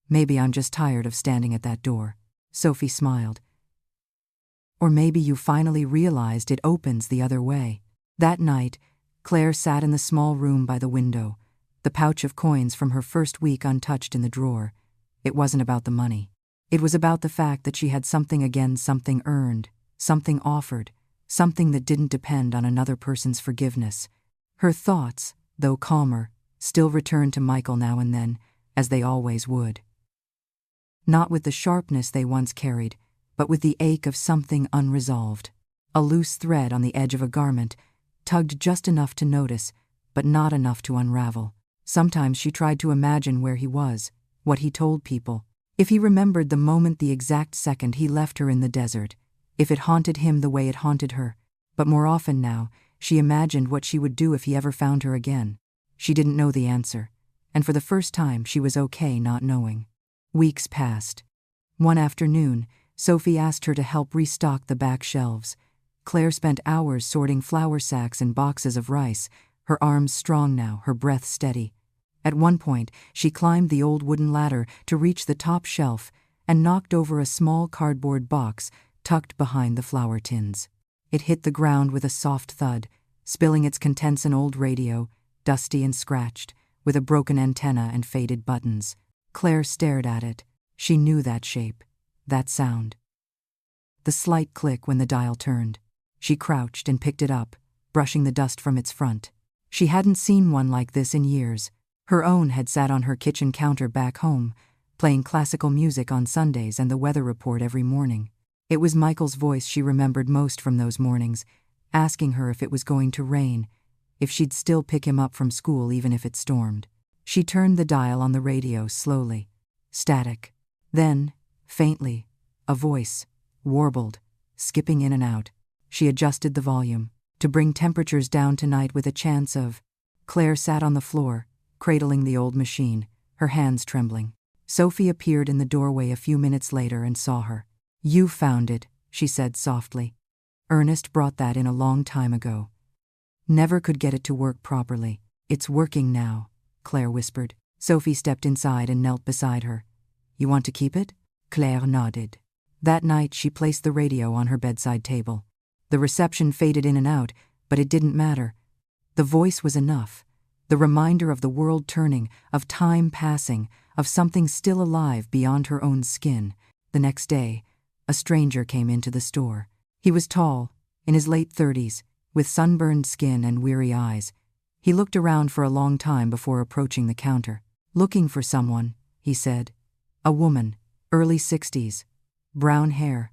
"Maybe I'm just tired of standing at that door." Sophie smiled. "Or maybe you finally realized it opens the other way." That night, Claire sat in the small room by the window, the pouch of coins from her first week untouched in the drawer. It wasn't about the money. It was about the fact that she had something again, something earned, something offered, something that didn't depend on another person's forgiveness. Her thoughts, though calmer, still returned to Michael now and then, as they always would. Not with the sharpness they once carried, but with the ache of something unresolved. A loose thread on the edge of a garment, tugged just enough to notice, but not enough to unravel. Sometimes she tried to imagine where he was, what he told people. If he remembered the moment, the exact second he left her in the desert, if it haunted him the way it haunted her. But more often now, she imagined what she would do if he ever found her again. She didn't know the answer, and for the first time she was okay not knowing. Weeks passed. One afternoon, Sophie asked her to help restock the back shelves. Claire spent hours sorting flour sacks and boxes of rice, her arms strong now, her breath steady. At one point, she climbed the old wooden ladder to reach the top shelf and knocked over a small cardboard box tucked behind the flour tins. It hit the ground with a soft thud, spilling its contents: an old radio, dusty and scratched, with a broken antenna and faded buttons. Claire stared at it. She knew that shape, that sound. The slight click when the dial turned. She crouched and picked it up, brushing the dust from its front. She hadn't seen one like this in years. Her own had sat on her kitchen counter back home, playing classical music on Sundays and the weather report every morning. It was Michael's voice she remembered most from those mornings, asking her if it was going to rain, if she'd still pick him up from school even if it stormed. She turned the dial on the radio slowly. Static. Then, faintly, a voice, warbled, skipping in and out. She adjusted the volume, to bring temperatures down tonight with a chance of. Claire sat on the floor, cradling the old machine, her hands trembling. Sophie appeared in the doorway a few minutes later and saw her. "You found it," she said softly. "Ernest brought that in a long time ago. Never could get it to work properly. It's working now," Claire whispered. Sophie stepped inside and knelt beside her. "You want to keep it?" Claire nodded. That night she placed the radio on her bedside table. The reception faded in and out, but it didn't matter. The voice was enough. The reminder of the world turning, of time passing, of something still alive beyond her own skin. The next day, a stranger came into the store. He was tall, in his late 30s, with sunburned skin and weary eyes. He looked around for a long time before approaching the counter. "Looking for someone," he said. "A woman, early 60s, brown hair,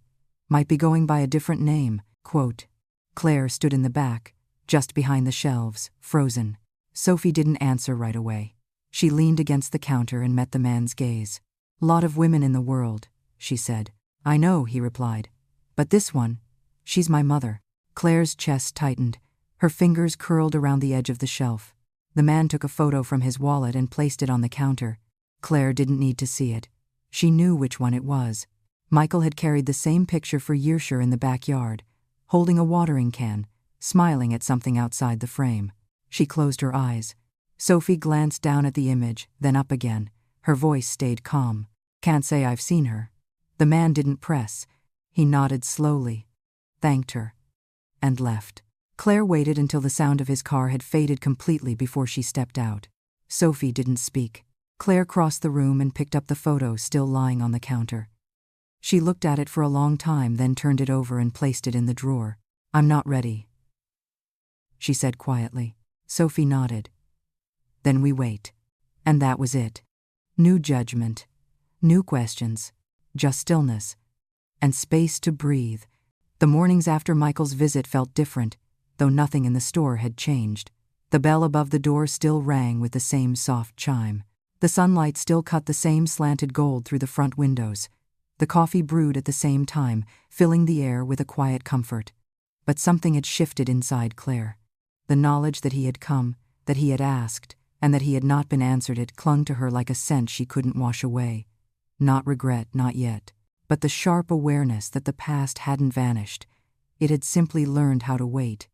might be going by a different name." Quote. Claire stood in the back, just behind the shelves, frozen. Sophie didn't answer right away. She leaned against the counter and met the man's gaze. "Lot of women in the world," she said. "I know," he replied. "But this one, she's my mother." Claire's chest tightened. Her fingers curled around the edge of the shelf. The man took a photo from his wallet and placed it on the counter. Claire didn't need to see it. She knew which one it was. Michael had carried the same picture for years in the backyard, holding a watering can, smiling at something outside the frame. She closed her eyes. Sophie glanced down at the image, then up again. Her voice stayed calm. "Can't say I've seen her." The man didn't press. He nodded slowly, thanked her, and left. Claire waited until the sound of his car had faded completely before she stepped out. Sophie didn't speak. Claire crossed the room and picked up the photo still lying on the counter. She looked at it for a long time, then turned it over and placed it in the drawer. "I'm not ready," she said quietly. Sophie nodded. "Then we wait." And that was it. New judgment, new questions, just stillness, and space to breathe. The mornings after Michael's visit felt different, though nothing in the store had changed. The bell above the door still rang with the same soft chime. The sunlight still cut the same slanted gold through the front windows. The coffee brewed at the same time, filling the air with a quiet comfort. But something had shifted inside Claire. The knowledge that he had come, that he had asked, and that he had not been answered, it clung to her like a scent she couldn't wash away. Not regret, not yet, but the sharp awareness that the past hadn't vanished. It had simply learned how to wait.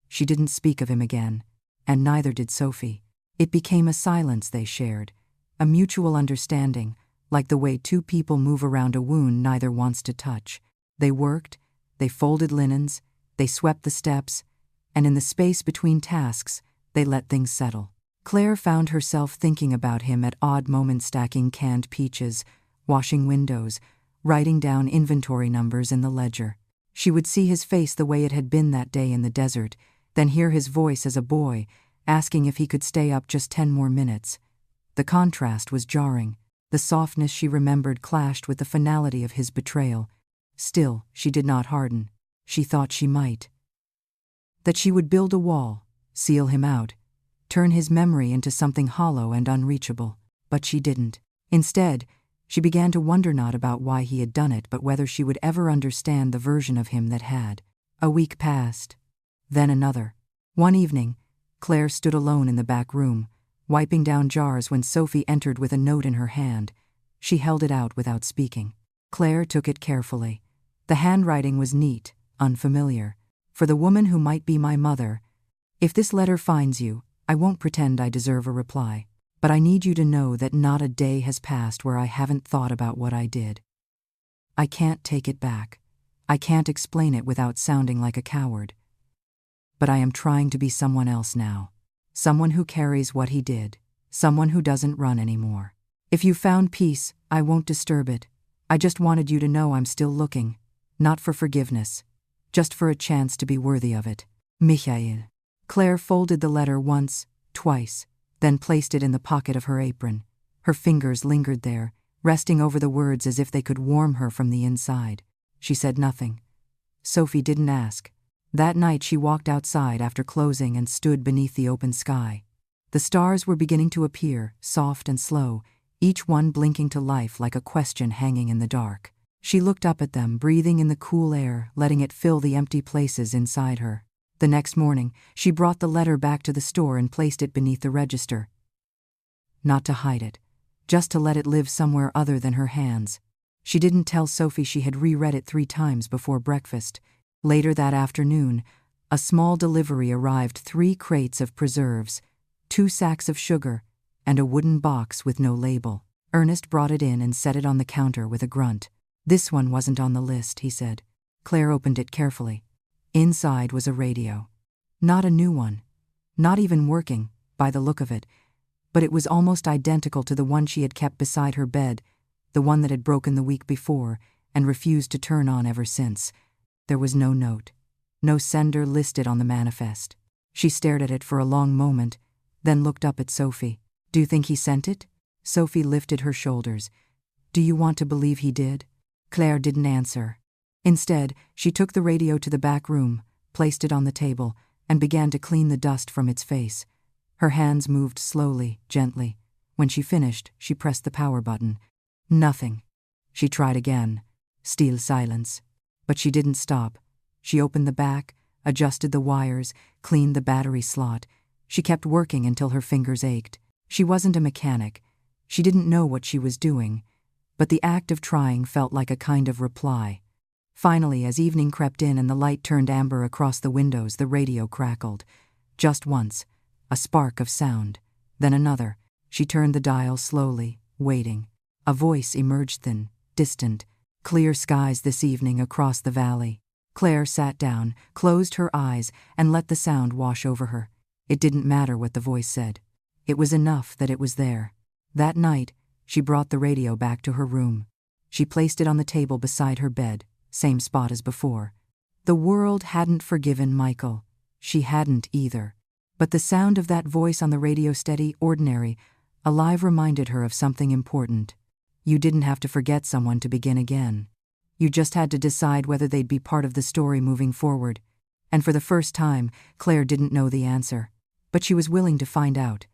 She didn't speak of him again, and neither did Sophie. It became a silence they shared, a mutual understanding, like the way two people move around a wound neither wants to touch. They worked, they folded linens, they swept the steps, and in the space between tasks, they let things settle. Claire found herself thinking about him at odd moments, stacking canned peaches, washing windows, writing down inventory numbers in the ledger. She would see his face the way it had been that day in the desert, then hear his voice as a boy, asking if he could stay up just 10 more minutes. The contrast was jarring. The softness she remembered clashed with the finality of his betrayal. Still, she did not harden. She thought she might. That she would build a wall, seal him out, turn his memory into something hollow and unreachable. But she didn't. Instead, she began to wonder not about why he had done it, but whether she would ever understand the version of him that had. A week passed. Then another. One evening, Claire stood alone in the back room, wiping down jars when Sophie entered with a note in her hand. She held it out without speaking. Claire took it carefully. The handwriting was neat, unfamiliar. "For the woman who might be my mother, if this letter finds you, I won't pretend I deserve a reply. But I need you to know that not a day has passed where I haven't thought about what I did. I can't take it back. I can't explain it without sounding like a coward. But I am trying to be someone else now. Someone who carries what he did. Someone who doesn't run anymore. If you found peace, I won't disturb it. I just wanted you to know I'm still looking. Not for forgiveness. Just for a chance to be worthy of it. Michael." Claire folded the letter once, twice, then placed it in the pocket of her apron. Her fingers lingered there, resting over the words as if they could warm her from the inside. She said nothing. Sophie didn't ask. That night she walked outside after closing and stood beneath the open sky. The stars were beginning to appear, soft and slow, each one blinking to life like a question hanging in the dark. She looked up at them, breathing in the cool air, letting it fill the empty places inside her. The next morning, she brought the letter back to the store and placed it beneath the register. Not to hide it, just to let it live somewhere other than her hands. She didn't tell Sophie she had reread it 3 times before breakfast. Later that afternoon, a small delivery arrived: 3 crates of preserves, 2 sacks of sugar, and a wooden box with no label. Ernest brought it in and set it on the counter with a grunt. "This one wasn't on the list," he said. Claire opened it carefully. Inside was a radio. Not a new one. Not even working, by the look of it. But it was almost identical to the one she had kept beside her bed, the one that had broken the week before and refused to turn on ever since. There was no note. No sender listed on the manifest. She stared at it for a long moment, then looked up at Sophie. "Do you think he sent it?" Sophie lifted her shoulders. "Do you want to believe he did?" Claire didn't answer. Instead, she took the radio to the back room, placed it on the table, and began to clean the dust from its face. Her hands moved slowly, gently. When she finished, she pressed the power button. Nothing. She tried again. Still silence. But she didn't stop. She opened the back, adjusted the wires, cleaned the battery slot. She kept working until her fingers ached. She wasn't a mechanic. She didn't know what she was doing. But the act of trying felt like a kind of reply. Finally, as evening crept in and the light turned amber across the windows, the radio crackled. Just once. A spark of sound. Then another. She turned the dial slowly, waiting. A voice emerged thin, distant. "Clear skies this evening across the valley." Claire sat down, closed her eyes, and let the sound wash over her. It didn't matter what the voice said. It was enough that it was there. That night, she brought the radio back to her room. She placed it on the table beside her bed, same spot as before. The world hadn't forgiven Michael. She hadn't either. But the sound of that voice on the radio, steady, ordinary, alive, reminded her of something important. You didn't have to forget someone to begin again. You just had to decide whether they'd be part of the story moving forward. And for the first time, Claire didn't know the answer. But she was willing to find out.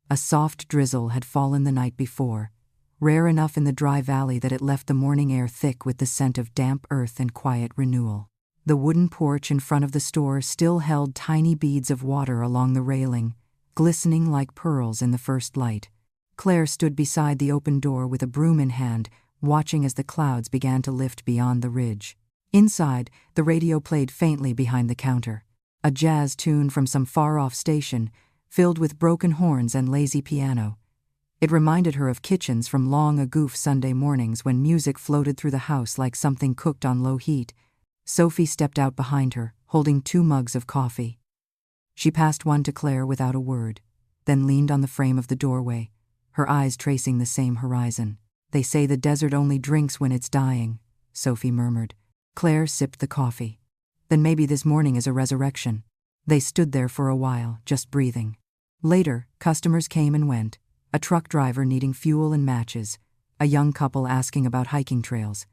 A soft drizzle had fallen the night before, rare enough in the dry valley that it left the morning air thick with the scent of damp earth and quiet renewal. The wooden porch in front of the store still held tiny beads of water along the railing, glistening like pearls in the first light. Claire stood beside the open door with a broom in hand, watching as the clouds began to lift beyond the ridge. Inside, the radio played faintly behind the counter. A jazz tune from some far-off station, filled with broken horns and lazy piano. It reminded her of kitchens from long ago Sunday mornings when music floated through the house like something cooked on low heat. Sophie stepped out behind her, holding 2 mugs of coffee. She passed one to Claire without a word, then leaned on the frame of the doorway, her eyes tracing the same horizon. "They say the desert only drinks when it's dying," Sophie murmured. Claire sipped the coffee. "Then maybe this morning is a resurrection." They stood there for a while, just breathing. Later, customers came and went. A truck driver needing fuel and matches. A young couple asking about hiking trails.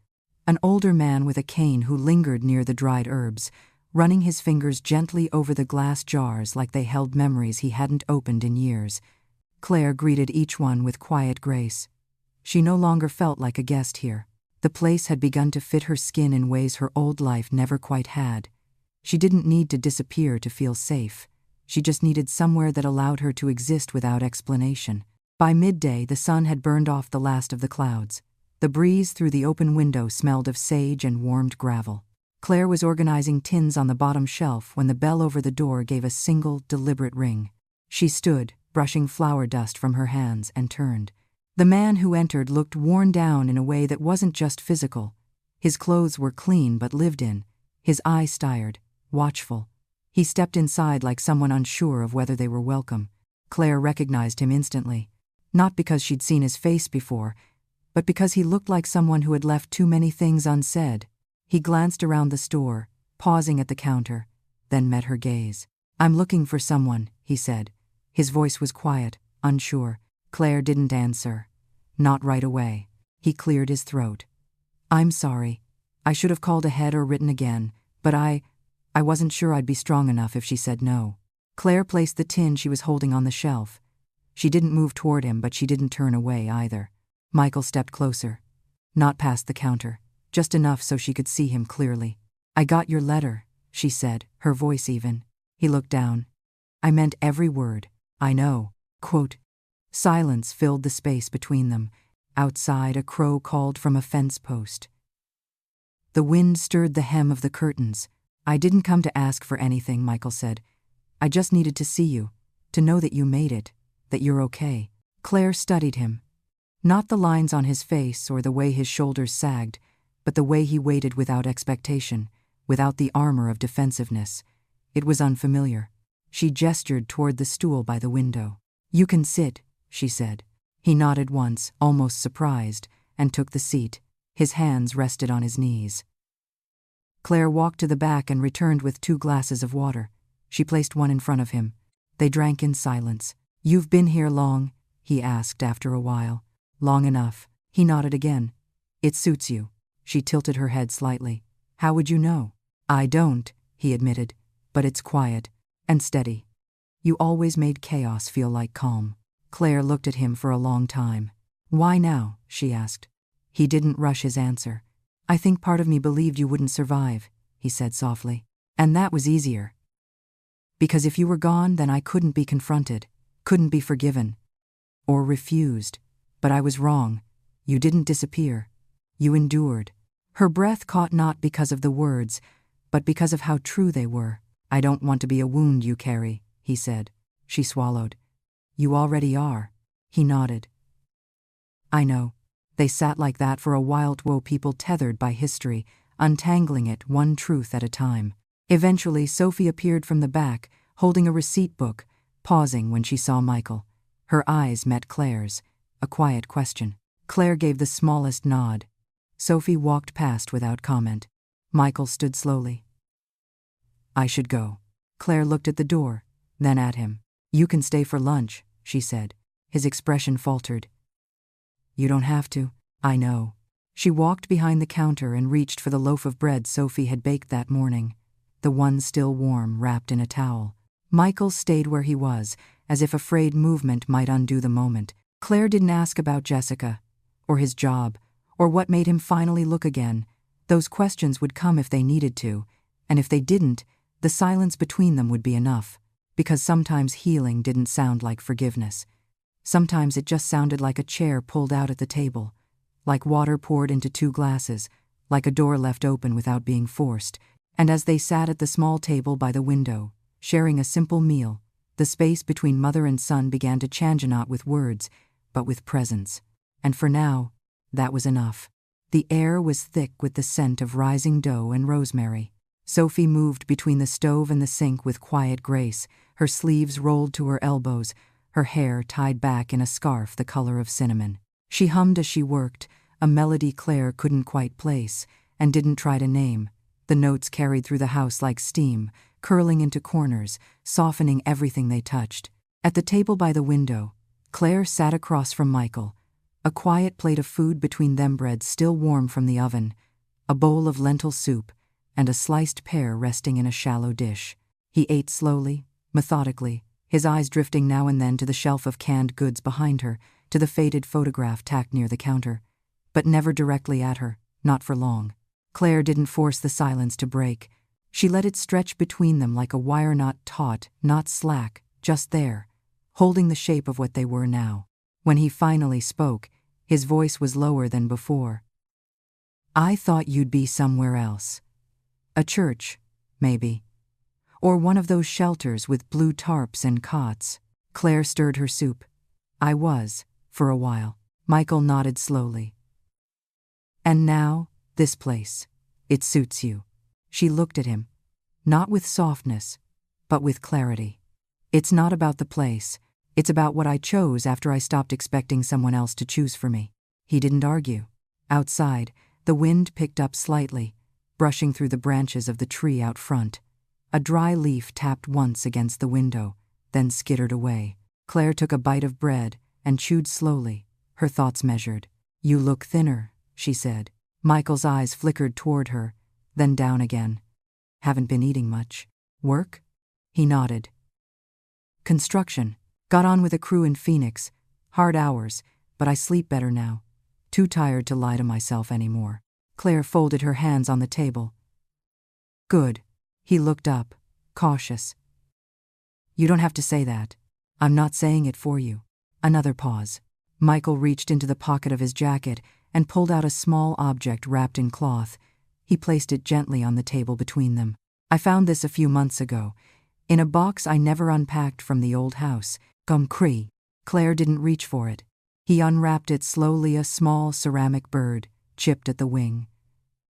An older man with a cane who lingered near the dried herbs, running his fingers gently over the glass jars like they held memories he hadn't opened in years. Claire greeted each one with quiet grace. She no longer felt like a guest here. The place had begun to fit her skin in ways her old life never quite had. She didn't need to disappear to feel safe. She just needed somewhere that allowed her to exist without explanation. By midday, the sun had burned off the last of the clouds. The breeze through the open window smelled of sage and warmed gravel. Claire was organizing tins on the bottom shelf when the bell over the door gave a single, deliberate ring. She stood, brushing flour dust from her hands, and turned. The man who entered looked worn down in a way that wasn't just physical. His clothes were clean but lived in, his eyes tired, watchful. He stepped inside like someone unsure of whether they were welcome. Claire recognized him instantly. Not because she'd seen his face before, but because he looked like someone who had left too many things unsaid. He glanced around the store, pausing at the counter, then met her gaze. "I'm looking for someone," he said. His voice was quiet, unsure. Claire didn't answer. Not right away. He cleared his throat. "I'm sorry. I should have called ahead or written again, but I wasn't sure I'd be strong enough if she said no." Claire placed the tin she was holding on the shelf. She didn't move toward him, but she didn't turn away either. Michael stepped closer. Not past the counter, just enough so she could see him clearly. "I got your letter," she said, her voice even. He looked down. "I meant every word. I know." Quote. Silence filled the space between them. Outside, a crow called from a fence post. The wind stirred the hem of the curtains. "I didn't come to ask for anything," Michael said. "I just needed to see you, to know that you made it, that you're okay." Claire studied him. Not the lines on his face or the way his shoulders sagged, but the way he waited without expectation, without the armor of defensiveness. It was unfamiliar. She gestured toward the stool by the window. "You can sit," she said. He nodded once, almost surprised, and took the seat. His hands rested on his knees. Claire walked to the back and returned with 2 glasses of water. She placed one in front of him. They drank in silence. "You've been here long?" he asked after a while. "Long enough." He nodded again. "It suits you." She tilted her head slightly. "How would you know?" "I don't," he admitted, "but it's quiet and steady. You always made chaos feel like calm." Claire looked at him for a long time. "Why now?" she asked. He didn't rush his answer. "I think part of me believed you wouldn't survive," he said softly. "And that was easier. Because if you were gone, then I couldn't be confronted, couldn't be forgiven. Or refused. But I was wrong. You didn't disappear. You endured." Her breath caught not because of the words, but because of how true they were. "I don't want to be a wound you carry," he said. She swallowed. "You already are." He nodded. "I know." They sat like that for a while, people tethered by history, untangling it one truth at a time. Eventually, Sophie appeared from the back, holding a receipt book, pausing when she saw Michael. Her eyes met Claire's, a quiet question. Claire gave the smallest nod. Sophie walked past without comment. Michael stood slowly. "I should go." Claire looked at the door, then at him. "You can stay for lunch," she said. His expression faltered. "You don't have to." "I know." She walked behind the counter and reached for the loaf of bread Sophie had baked that morning, the one still warm, wrapped in a towel. Michael stayed where he was, as if afraid movement might undo the moment. Claire didn't ask about Jessica, or his job, or what made him finally look again. Those questions would come if they needed to, and if they didn't, the silence between them would be enough, because sometimes healing didn't sound like forgiveness. Sometimes it just sounded like a chair pulled out at the table, like water poured into 2 glasses, like a door left open without being forced. And as they sat at the small table by the window, sharing a simple meal, the space between mother and son began to change, not with words, but with presence. And for now, that was enough. The air was thick with the scent of rising dough and rosemary. Sophie moved between the stove and the sink with quiet grace, her sleeves rolled to her elbows, her hair tied back in a scarf the color of cinnamon. She hummed as she worked, a melody Claire couldn't quite place, and didn't try to name. The notes carried through the house like steam, curling into corners, softening everything they touched. At the table by the window, Claire sat across from Michael, a quiet plate of food between them, bread still warm from the oven, a bowl of lentil soup, and a sliced pear resting in a shallow dish. He ate slowly, methodically, his eyes drifting now and then to the shelf of canned goods behind her, to the faded photograph tacked near the counter. But never directly at her, not for long. Claire didn't force the silence to break. She let it stretch between them like a wire, not taut, not slack, just there, holding the shape of what they were now. When he finally spoke, his voice was lower than before. "I thought you'd be somewhere else. A church, maybe. Or one of those shelters with blue tarps and cots." Claire stirred her soup. "I was, for a while." Michael nodded slowly. "And now, this place. It suits you." She looked at him, not with softness, but with clarity. "It's not about the place. It's about what I chose after I stopped expecting someone else to choose for me." He didn't argue. Outside, the wind picked up slightly, brushing through the branches of the tree out front. A dry leaf tapped once against the window, then skittered away. Claire took a bite of bread and chewed slowly, her thoughts measured. "You look thinner," she said. Michael's eyes flickered toward her, then down again. "Haven't been eating much. Work?" He nodded. "Construction. Got on with a crew in Phoenix. Hard hours, but I sleep better now. Too tired to lie to myself anymore." Claire folded her hands on the table. "Good." He looked up, cautious. "You don't have to say that. I'm not saying it for you." Another pause. Michael reached into the pocket of his jacket and pulled out a small object wrapped in cloth. He placed it gently on the table between them. "I found this a few months ago, in a box I never unpacked from the old house. Concrete." Claire didn't reach for it. He unwrapped it slowly, a small ceramic bird, chipped at the wing.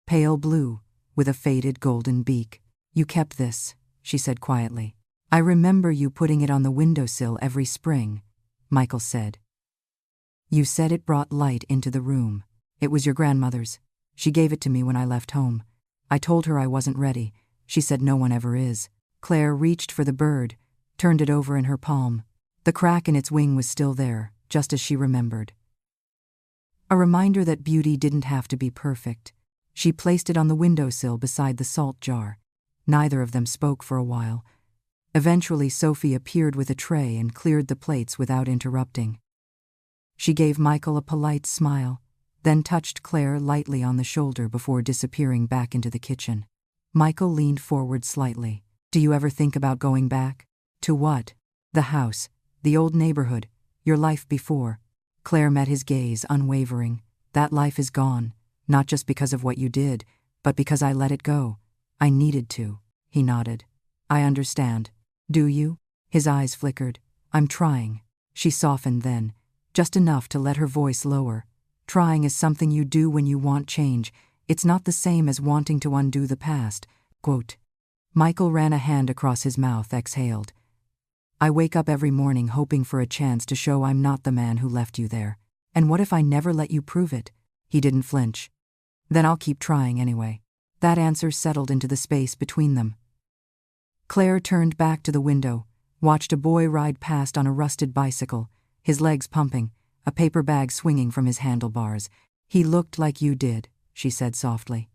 Pale blue, with a faded golden beak. "You kept this," she said quietly. "I remember you putting it on the windowsill every spring," Michael said. "You said it brought light into the room. It was your grandmother's. She gave it to me when I left home. I told her I wasn't ready. She said no one ever is." Claire reached for the bird, turned it over in her palm. The crack in its wing was still there, just as she remembered. A reminder that beauty didn't have to be perfect. She placed it on the windowsill beside the salt jar. Neither of them spoke for a while. Eventually, Sophie appeared with a tray and cleared the plates without interrupting. She gave Michael a polite smile, then touched Claire lightly on the shoulder before disappearing back into the kitchen. Michael leaned forward slightly. "Do you ever think about going back?" "To what?" "The house, the old neighborhood, your life before." Claire met his gaze, unwavering. "That life is gone, not just because of what you did, but because I let it go. I needed to." He nodded. "I understand." "Do you?" His eyes flickered. "I'm trying." She softened then, just enough to let her voice lower. "Trying is something you do when you want change. It's not the same as wanting to undo the past." Quote. Michael ran a hand across his mouth, exhaled. "I wake up every morning hoping for a chance to show I'm not the man who left you there. And what if I never let you prove it?" He didn't flinch. "Then I'll keep trying anyway." That answer settled into the space between them. Claire turned back to the window, watched a boy ride past on a rusted bicycle, his legs pumping, a paper bag swinging from his handlebars. "He looked like you did," she said softly.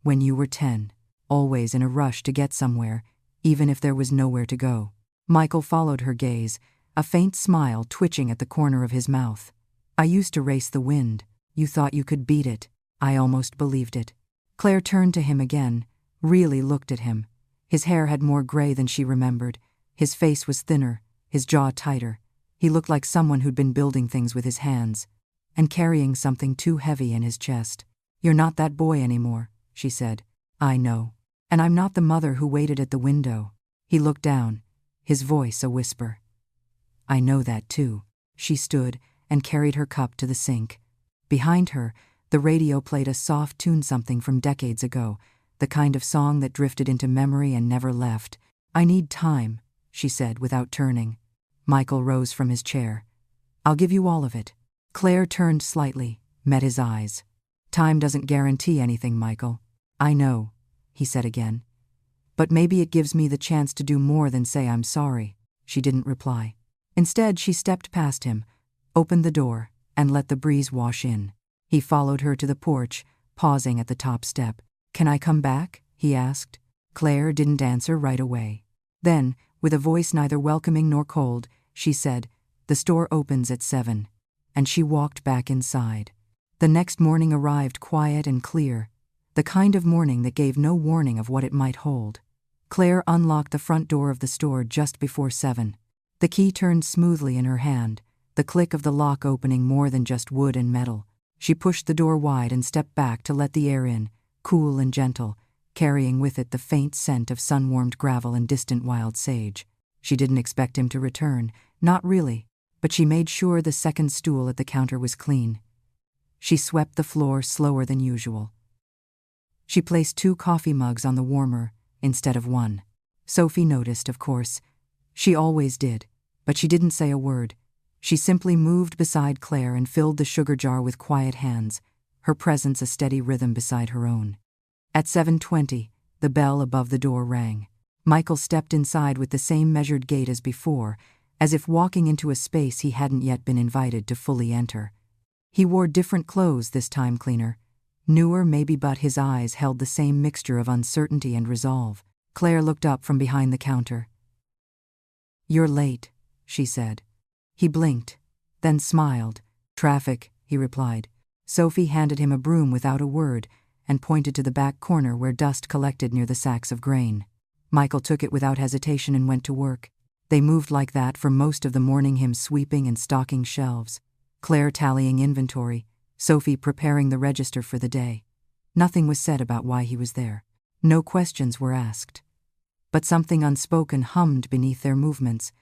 "When you were 10, always in a rush to get somewhere, even if there was nowhere to go." Michael followed her gaze, a faint smile twitching at the corner of his mouth. "I used to race the wind. You thought you could beat it. I almost believed it." Claire turned to him again, really looked at him. His hair had more gray than she remembered. His face was thinner, his jaw tighter. He looked like someone who'd been building things with his hands, and carrying something too heavy in his chest. "You're not that boy anymore," she said. "I know. And I'm not the mother who waited at the window." He looked down, his voice a whisper. "I know that too." She stood and carried her cup to the sink. Behind her, the radio played a soft tune, something from decades ago, the kind of song that drifted into memory and never left. "I need time," she said without turning. Michael rose from his chair. "I'll give you all of it." Claire turned slightly, met his eyes. "Time doesn't guarantee anything, Michael." "I know," he said again. "But maybe it gives me the chance to do more than say I'm sorry." She didn't reply. Instead, she stepped past him, opened the door, and let the breeze wash in. He followed her to the porch, pausing at the top step. "Can I come back?" he asked. Claire didn't answer right away. Then, with a voice neither welcoming nor cold, she said, "The store opens at 7. And she walked back inside. The next morning arrived quiet and clear, the kind of morning that gave no warning of what it might hold. Claire unlocked the front door of the store just before 7. The key turned smoothly in her hand, the click of the lock opening more than just wood and metal. She pushed the door wide and stepped back to let the air in, cool and gentle, carrying with it the faint scent of sun-warmed gravel and distant wild sage. She didn't expect him to return, not really, but she made sure the second stool at the counter was clean. She swept the floor slower than usual. She placed 2 coffee mugs on the warmer instead of 1. Sophie noticed, of course. She always did, but she didn't say a word. She simply moved beside Claire and filled the sugar jar with quiet hands, her presence a steady rhythm beside her own. At 7:20, the bell above the door rang. Michael stepped inside with the same measured gait as before, as if walking into a space he hadn't yet been invited to fully enter. He wore different clothes this time, cleaner. Newer maybe, but his eyes held the same mixture of uncertainty and resolve. Claire looked up from behind the counter. "You're late," she said. He blinked, then smiled. "Traffic," he replied. Sophie handed him a broom without a word and pointed to the back corner where dust collected near the sacks of grain. Michael took it without hesitation and went to work. They moved like that for most of the morning, him sweeping and stocking shelves, Claire tallying inventory, Sophie preparing the register for the day. Nothing was said about why he was there. No questions were asked. But something unspoken hummed beneath their movements,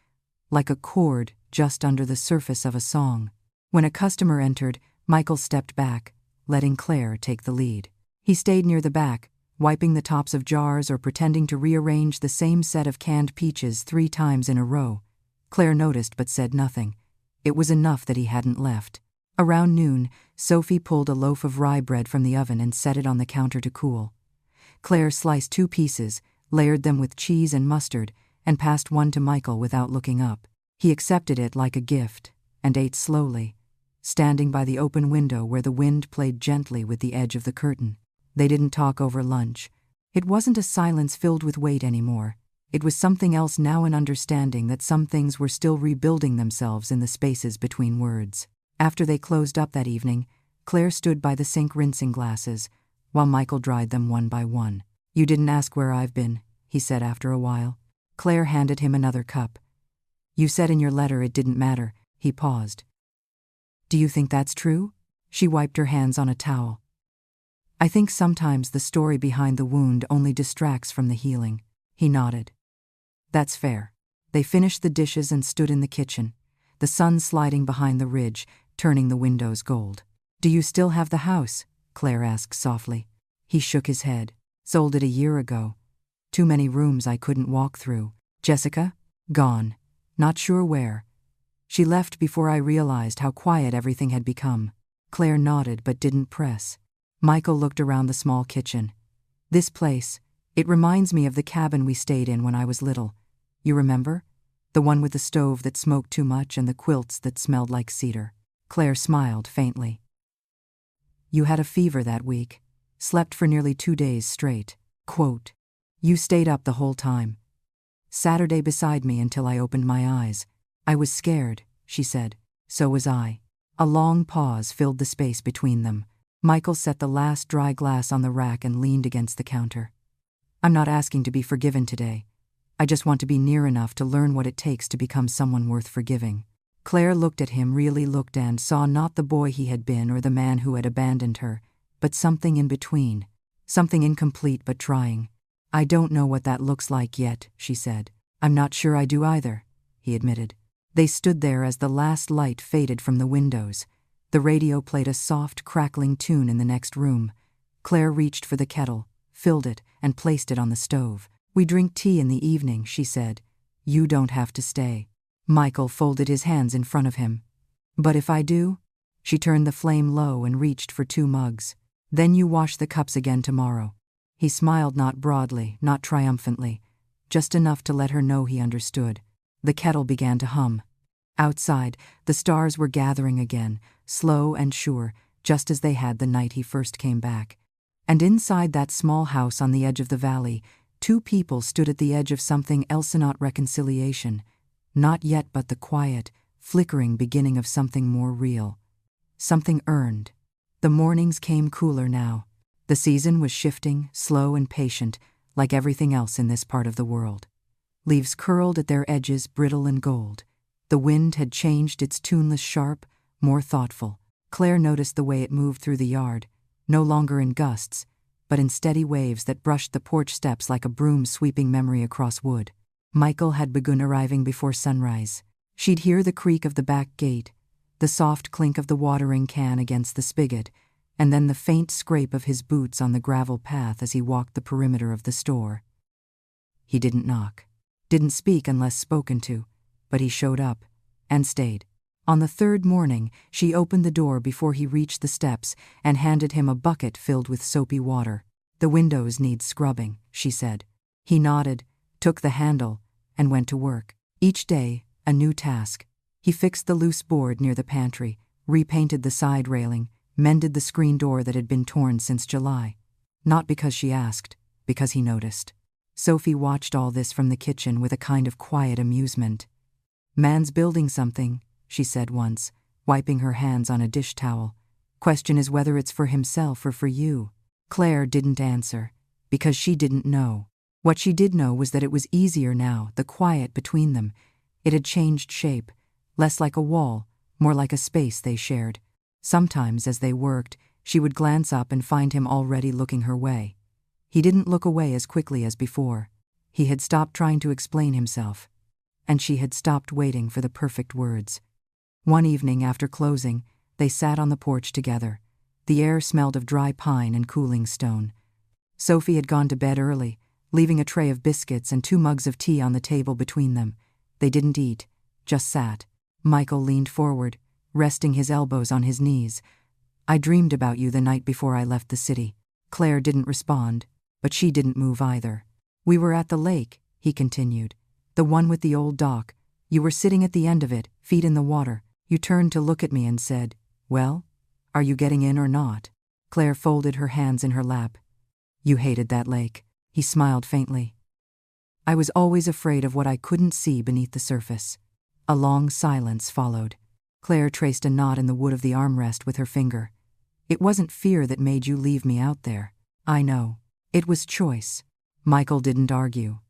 like a chord just under the surface of a song. When a customer entered, Michael stepped back, letting Claire take the lead. He stayed near the back, wiping the tops of jars or pretending to rearrange the same set of canned peaches 3 times in a row. Claire noticed but said nothing. It was enough that he hadn't left. Around noon, Sophie pulled a loaf of rye bread from the oven and set it on the counter to cool. Claire sliced 2 pieces, layered them with cheese and mustard, and passed one to Michael without looking up. He accepted it like a gift, and ate slowly, standing by the open window where the wind played gently with the edge of the curtain. They didn't talk over lunch. It wasn't a silence filled with weight anymore. It was something else now, an understanding that some things were still rebuilding themselves in the spaces between words. After they closed up that evening, Claire stood by the sink rinsing glasses, while Michael dried them one by one. "You didn't ask where I've been," he said after a while. Claire handed him another cup. "You said in your letter it didn't matter." He paused. "Do you think that's true?" She wiped her hands on a towel. "I think sometimes the story behind the wound only distracts from the healing." He nodded. "That's fair." They finished the dishes and stood in the kitchen, the sun sliding behind the ridge, turning the windows gold. "Do you still have the house?" Claire asked softly. He shook his head. "Sold it a year ago. Too many rooms I couldn't walk through." "Jessica?" "Gone. Not sure where. She left before I realized how quiet everything had become." Claire nodded but didn't press. Michael looked around the small kitchen. "This place, it reminds me of the cabin we stayed in when I was little. You remember? The one with the stove that smoked too much and the quilts that smelled like cedar." Claire smiled faintly. "You had a fever that week. Slept for nearly 2 days straight. Quote, you stayed up the whole time. Saturday beside me until I opened my eyes. I was scared," she said. "So was I." A long pause filled the space between them. Michael set the last dry glass on the rack and leaned against the counter. "I'm not asking to be forgiven today. I just want to be near enough to learn what it takes to become someone worth forgiving." Claire looked at him, really looked, and saw not the boy he had been or the man who had abandoned her, but something in between, something incomplete but trying. "I don't know what that looks like yet," she said. "I'm not sure I do either," he admitted. They stood there as the last light faded from the windows. The radio played a soft, crackling tune in the next room. Claire reached for the kettle, filled it, and placed it on the stove. "We drink tea in the evening," she said. "You don't have to stay." Michael folded his hands in front of him. "But if I do?" She turned the flame low and reached for 2 mugs. "Then you wash the cups again tomorrow." He smiled, not broadly, not triumphantly, just enough to let her know he understood. The kettle began to hum. Outside, the stars were gathering again, slow and sure, just as they had the night he first came back. And inside that small house on the edge of the valley, 2 people stood at the edge of something else, not reconciliation. Not yet, but the quiet, flickering beginning of something more real. Something earned. The mornings came cooler now. The season was shifting, slow and patient, like everything else in this part of the world. Leaves curled at their edges, brittle and gold. The wind had changed, its tuneless sharp, more thoughtful. Claire noticed the way it moved through the yard, no longer in gusts, but in steady waves that brushed the porch steps like a broom sweeping memory across wood. Michael had begun arriving before sunrise. She'd hear the creak of the back gate, the soft clink of the watering can against the spigot, and then the faint scrape of his boots on the gravel path as he walked the perimeter of the store. He didn't knock, didn't speak unless spoken to, but he showed up, and stayed. On the 3rd morning, she opened the door before he reached the steps and handed him a bucket filled with soapy water. "The windows need scrubbing," she said. He nodded, took the handle, and went to work. Each day, a new task. He fixed the loose board near the pantry, repainted the side railing, mended the screen door that had been torn since July. Not because she asked, because he noticed. Sophie watched all this from the kitchen with a kind of quiet amusement. "Man's building something," she said once, wiping her hands on a dish towel. "Question is whether it's for himself or for you." Claire didn't answer, because she didn't know. What she did know was that it was easier now, the quiet between them. It had changed shape, less like a wall, more like a space they shared. Sometimes, as they worked, she would glance up and find him already looking her way. He didn't look away as quickly as before. He had stopped trying to explain himself, and she had stopped waiting for the perfect words. One evening after closing, they sat on the porch together. The air smelled of dry pine and cooling stone. Sophie had gone to bed early, leaving a tray of biscuits and 2 mugs of tea on the table between them. They didn't eat, just sat. Michael leaned forward, resting his elbows on his knees. I dreamed about you the night before I left the city. Claire didn't respond, but she didn't move either. We were at the lake, he continued. The one with the old dock. You were sitting at the end of it, feet in the water. You turned to look at me and said, "Well, are you getting in or not?" Claire folded her hands in her lap. You hated that lake. He smiled faintly. I was always afraid of what I couldn't see beneath the surface. A long silence followed. Claire traced a knot in the wood of the armrest with her finger. It wasn't fear that made you leave me out there. I know. It was choice. Michael didn't argue.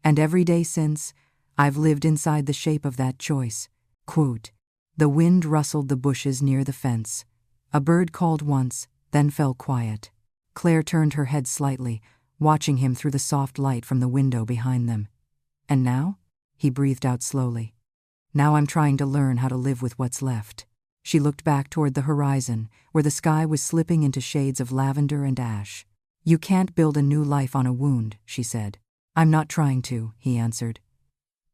And every day since, I've lived inside the shape of that choice. Quote. The wind rustled the bushes near the fence. A bird called once, then fell quiet. Claire turned her head slightly, watching him through the soft light from the window behind them. And now? He breathed out slowly. Now I'm trying to learn how to live with what's left. She looked back toward the horizon, where the sky was slipping into shades of lavender and ash. You can't build a new life on a wound, she said. I'm not trying to, he answered.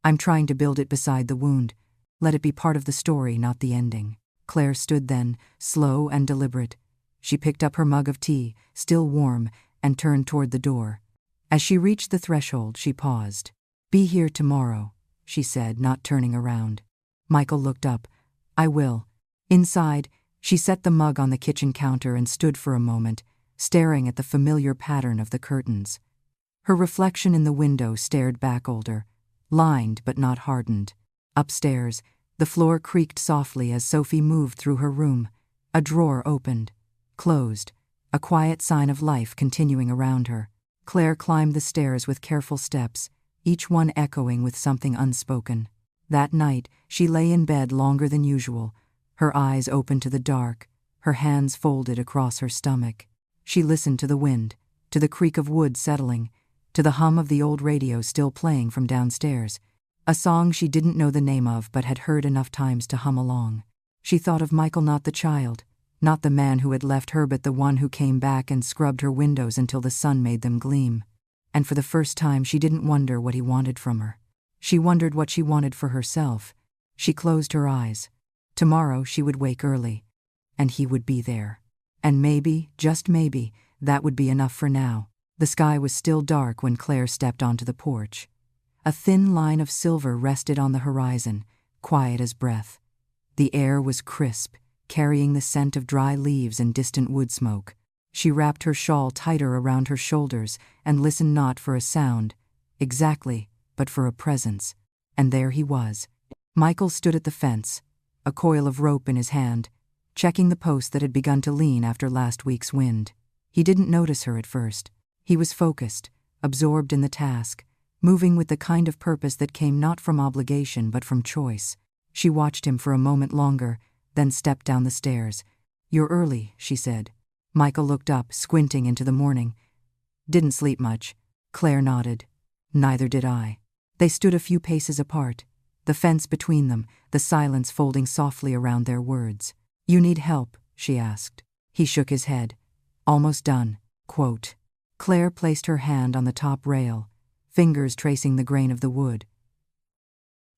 I'm trying to build it beside the wound. Let it be part of the story, not the ending. Claire stood then, slow and deliberate. She picked up her mug of tea, still warm, and turned toward the door. As she reached the threshold, she paused. Be here tomorrow, she said, not turning around. Michael looked up. I will. Inside, she set the mug on the kitchen counter and stood for a moment, staring at the familiar pattern of the curtains. Her reflection in the window stared back older, lined but not hardened. Upstairs, the floor creaked softly as Sophie moved through her room. A drawer opened, closed, a quiet sign of life continuing around her. Claire climbed the stairs with careful steps, each one echoing with something unspoken. That night, she lay in bed longer than usual, her eyes open to the dark, her hands folded across her stomach. She listened to the wind, to the creak of wood settling, to the hum of the old radio still playing from downstairs, a song she didn't know the name of but had heard enough times to hum along. She thought of Michael, not the child, not the man who had left her, but the one who came back and scrubbed her windows until the sun made them gleam. And for the first time, she didn't wonder what he wanted from her. She wondered what she wanted for herself. She closed her eyes. Tomorrow she would wake early, and he would be there. And maybe, just maybe, that would be enough for now. The sky was still dark when Claire stepped onto the porch. A thin line of silver rested on the horizon, quiet as breath. The air was crisp, carrying the scent of dry leaves and distant wood smoke. She wrapped her shawl tighter around her shoulders and listened, not for a sound, exactly, but for a presence. And there he was. Michael stood at the fence, a coil of rope in his hand, checking the post that had begun to lean after last week's wind. He didn't notice her at first. He was focused, absorbed in the task, moving with the kind of purpose that came not from obligation but from choice. She watched him for a moment longer, then stepped down the stairs. You're early, she said. Michael looked up, squinting into the morning. Didn't sleep much. Claire nodded. Neither did I. They stood a few paces apart, the fence between them, the silence folding softly around their words. You need help, she asked. He shook his head. Almost done. Quote. Claire placed her hand on the top rail, fingers tracing the grain of the wood.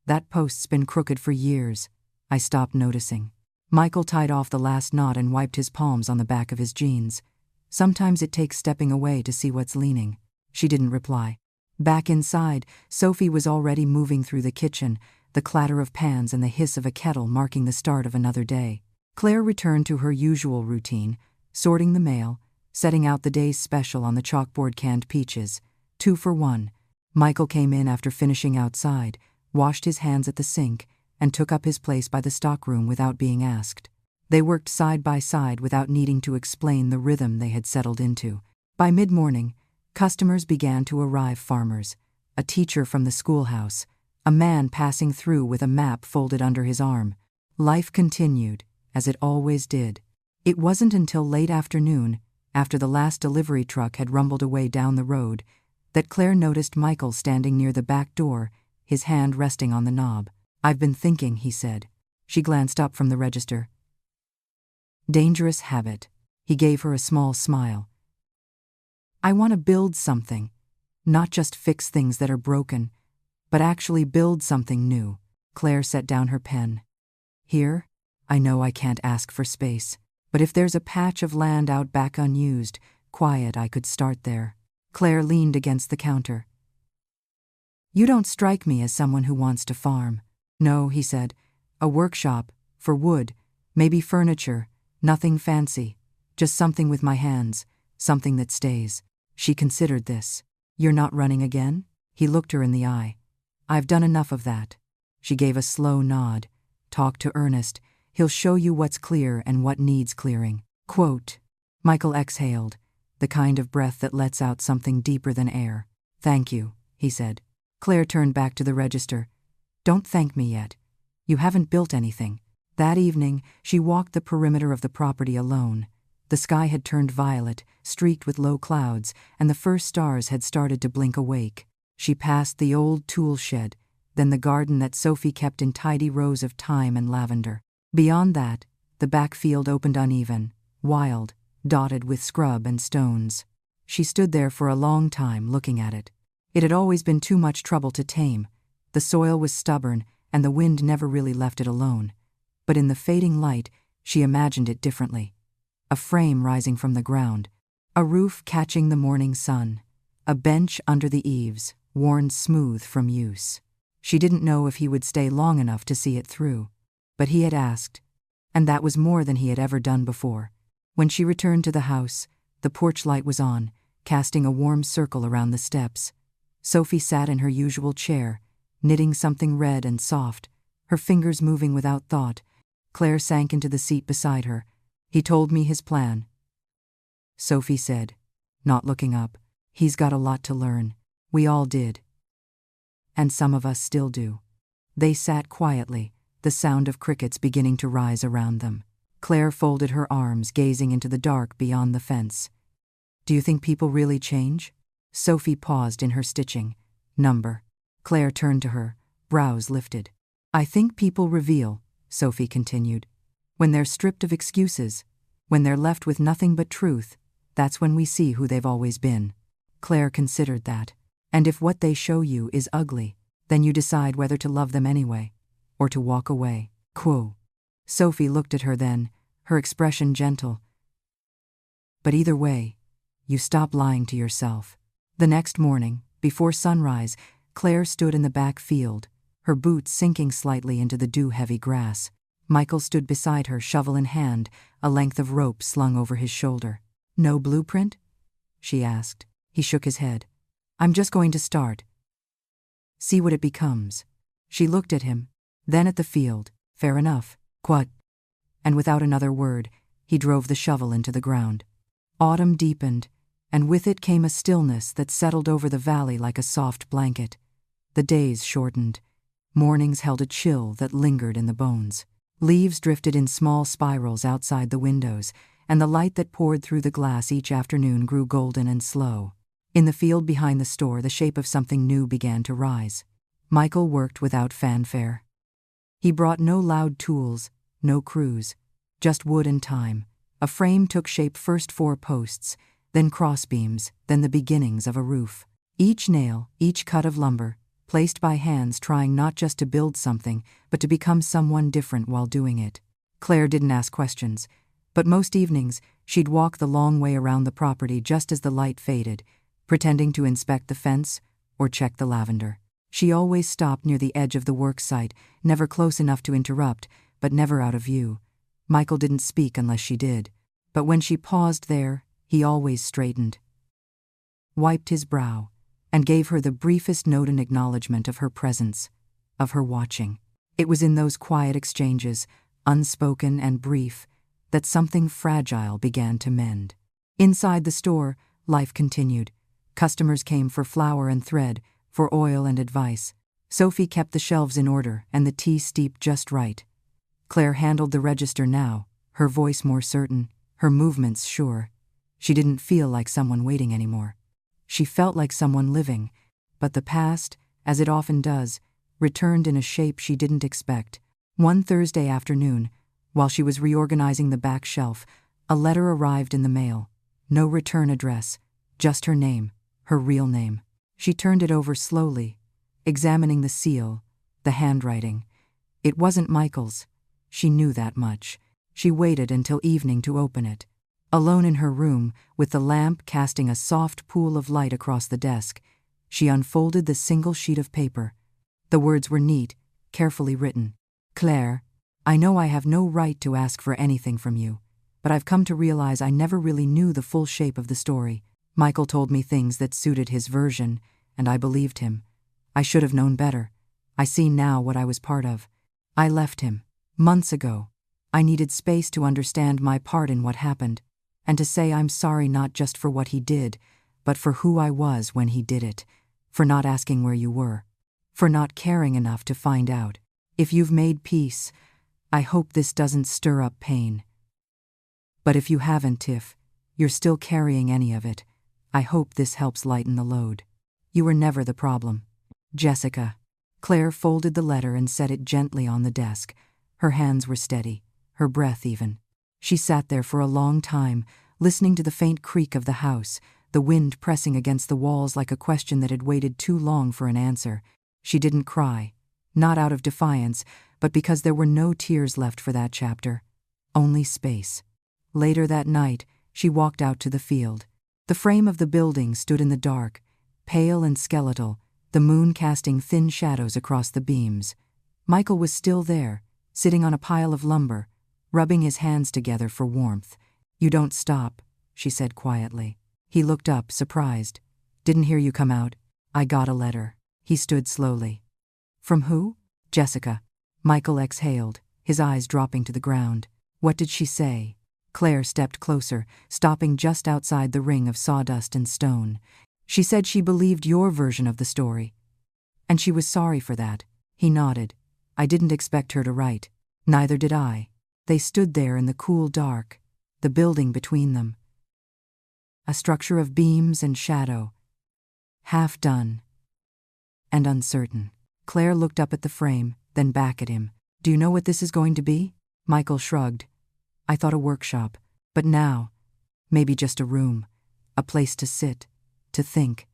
That post's been crooked for years. I stopped noticing. Michael tied off the last knot and wiped his palms on the back of his jeans. Sometimes it takes stepping away to see what's leaning. She didn't reply. Back inside, Sophie was already moving through the kitchen, the clatter of pans and the hiss of a kettle marking the start of another day. Claire returned to her usual routine, sorting the mail, setting out the day's special on the chalkboard: canned peaches, 2 for 1. Michael came in after finishing outside, washed his hands at the sink, and took up his place by the stockroom without being asked. They worked side by side without needing to explain the rhythm they had settled into. By mid-morning, customers began to arrive: farmers, a teacher from the schoolhouse, a man passing through with a map folded under his arm. Life continued, as it always did. It wasn't until late afternoon, after the last delivery truck had rumbled away down the road, that Claire noticed Michael standing near the back door, his hand resting on the knob. I've been thinking, he said. She glanced up from the register. Dangerous habit. He gave her a small smile. I want to build something, not just fix things that are broken, but actually build something new. Claire set down her pen. Here, I know I can't ask for space, but if there's a patch of land out back unused, quiet, I could start there. Claire leaned against the counter. You don't strike me as someone who wants to farm. No, he said. A workshop, for wood, maybe furniture, nothing fancy, just something with my hands, something that stays. She considered this. You're not running again? He looked her in the eye. I've done enough of that. She gave a slow nod. Talk to Ernest. He'll show you what's clear and what needs clearing. Quote. Michael exhaled, the kind of breath that lets out something deeper than air. Thank you, he said. Claire turned back to the register. Don't thank me yet. You haven't built anything. That evening, she walked the perimeter of the property alone. The sky had turned violet, streaked with low clouds, and the first stars had started to blink awake. She passed the old tool shed, then the garden that Sophie kept in tidy rows of thyme and lavender. Beyond that, the backfield opened uneven, wild, dotted with scrub and stones. She stood there for a long time looking at it. It had always been too much trouble to tame. The soil was stubborn, and the wind never really left it alone. But in the fading light, she imagined it differently. A frame rising from the ground, a roof catching the morning sun, a bench under the eaves, worn smooth from use. She didn't know if he would stay long enough to see it through, but he had asked, and that was more than he had ever done before. When she returned to the house, the porch light was on, casting a warm circle around the steps. Sophie sat in her usual chair, knitting something red and soft, her fingers moving without thought. Claire sank into the seat beside her. He told me his plan, Sophie said, not looking up. He's got a lot to learn. We all did. And some of us still do. They sat quietly, the sound of crickets beginning to rise around them. Claire folded her arms, gazing into the dark beyond the fence. Do you think people really change? Sophie paused in her stitching. Number. Claire turned to her, brows lifted. I think people reveal, Sophie continued. When they're stripped of excuses, when they're left with nothing but truth, that's when we see who they've always been. Claire considered that. And if what they show you is ugly, then you decide whether to love them anyway, or to walk away. Quo. Sophie looked at her then, her expression gentle. But either way, you stop lying to yourself. The next morning, before sunrise, Claire stood in the back field, her boots sinking slightly into the dew-heavy grass. Michael stood beside her, shovel in hand, a length of rope slung over his shoulder. No blueprint? She asked. He shook his head. I'm just going to start. See what it becomes. She looked at him, then at the field. Fair enough. Quat. And without another word, he drove the shovel into the ground. Autumn deepened, and with it came a stillness that settled over the valley like a soft blanket. The days shortened. Mornings held a chill that lingered in the bones. Leaves drifted in small spirals outside the windows, and the light that poured through the glass each afternoon grew golden and slow. In the field behind the store, the shape of something new began to rise. Michael worked without fanfare. He brought no loud tools, no crews, just wood and time. A frame took shape, first 4 posts, then crossbeams, then the beginnings of a roof. Each nail, each cut of lumber, placed by hands trying not just to build something, but to become someone different while doing it. Claire didn't ask questions, but most evenings she'd walk the long way around the property just as the light faded, pretending to inspect the fence or check the lavender. She always stopped near the edge of the work site, never close enough to interrupt, but never out of view. Michael didn't speak unless she did, but when she paused there, he always straightened, wiped his brow, and gave her the briefest note in acknowledgement of her presence, of her watching. It was in those quiet exchanges, unspoken and brief, that something fragile began to mend. Inside the store, life continued. Customers came for flour and thread, for oil and advice. Sophie kept the shelves in order and the tea steeped just right. Claire handled the register now, her voice more certain, her movements sure. She didn't feel like someone waiting anymore. She felt like someone living, but the past, as it often does, returned in a shape she didn't expect. One Thursday afternoon, while she was reorganizing the back shelf, a letter arrived in the mail. No return address, Just her name, her real name. She turned it over slowly, examining the seal, the handwriting. It wasn't Michael's. She knew that much. She waited until evening to open it. Alone in her room, with the lamp casting a soft pool of light across the desk, she unfolded the single sheet of paper. The words were neat, carefully written. Claire, I know I have no right to ask for anything from you, but I've come to realize I never really knew the full shape of the story. Michael told me things that suited his version, and I believed him. I should have known better. I see now what I was part of. I left him, months ago. I needed space to understand my part in what happened, and to say I'm sorry not just for what he did, but for who I was when he did it, for not asking where you were, for not caring enough to find out. If you've made peace, I hope this doesn't stir up pain. But if you haven't, Tiff, you're still carrying any of it, I hope this helps lighten the load. You were never the problem. Jessica. Claire folded the letter and set it gently on the desk. Her hands were steady, her breath even. She sat there for a long time, listening to the faint creak of the house, the wind pressing against the walls like a question that had waited too long for an answer. She didn't cry, not out of defiance, but because there were no tears left for that chapter. Only space. Later that night, she walked out to the field. The frame of the building stood in the dark, pale and skeletal, the moon casting thin shadows across the beams. Michael was still there, sitting on a pile of lumber, rubbing his hands together for warmth. You don't stop, she said quietly. He looked up, surprised. Didn't hear you come out. I got a letter. He stood slowly. From who? Jessica. Michael exhaled, his eyes dropping to the ground. What did she say? Claire stepped closer, stopping just outside the ring of sawdust and stone. She said she believed your version of the story. And she was sorry for that. He nodded. I didn't expect her to write. Neither did I. They stood there in the cool dark, the building between them. A structure of beams and shadow. Half done. And uncertain. Claire looked up at the frame, then back at him. Do you know what this is going to be? Michael shrugged. I thought a workshop, but now, maybe just a room, a place to sit, to think,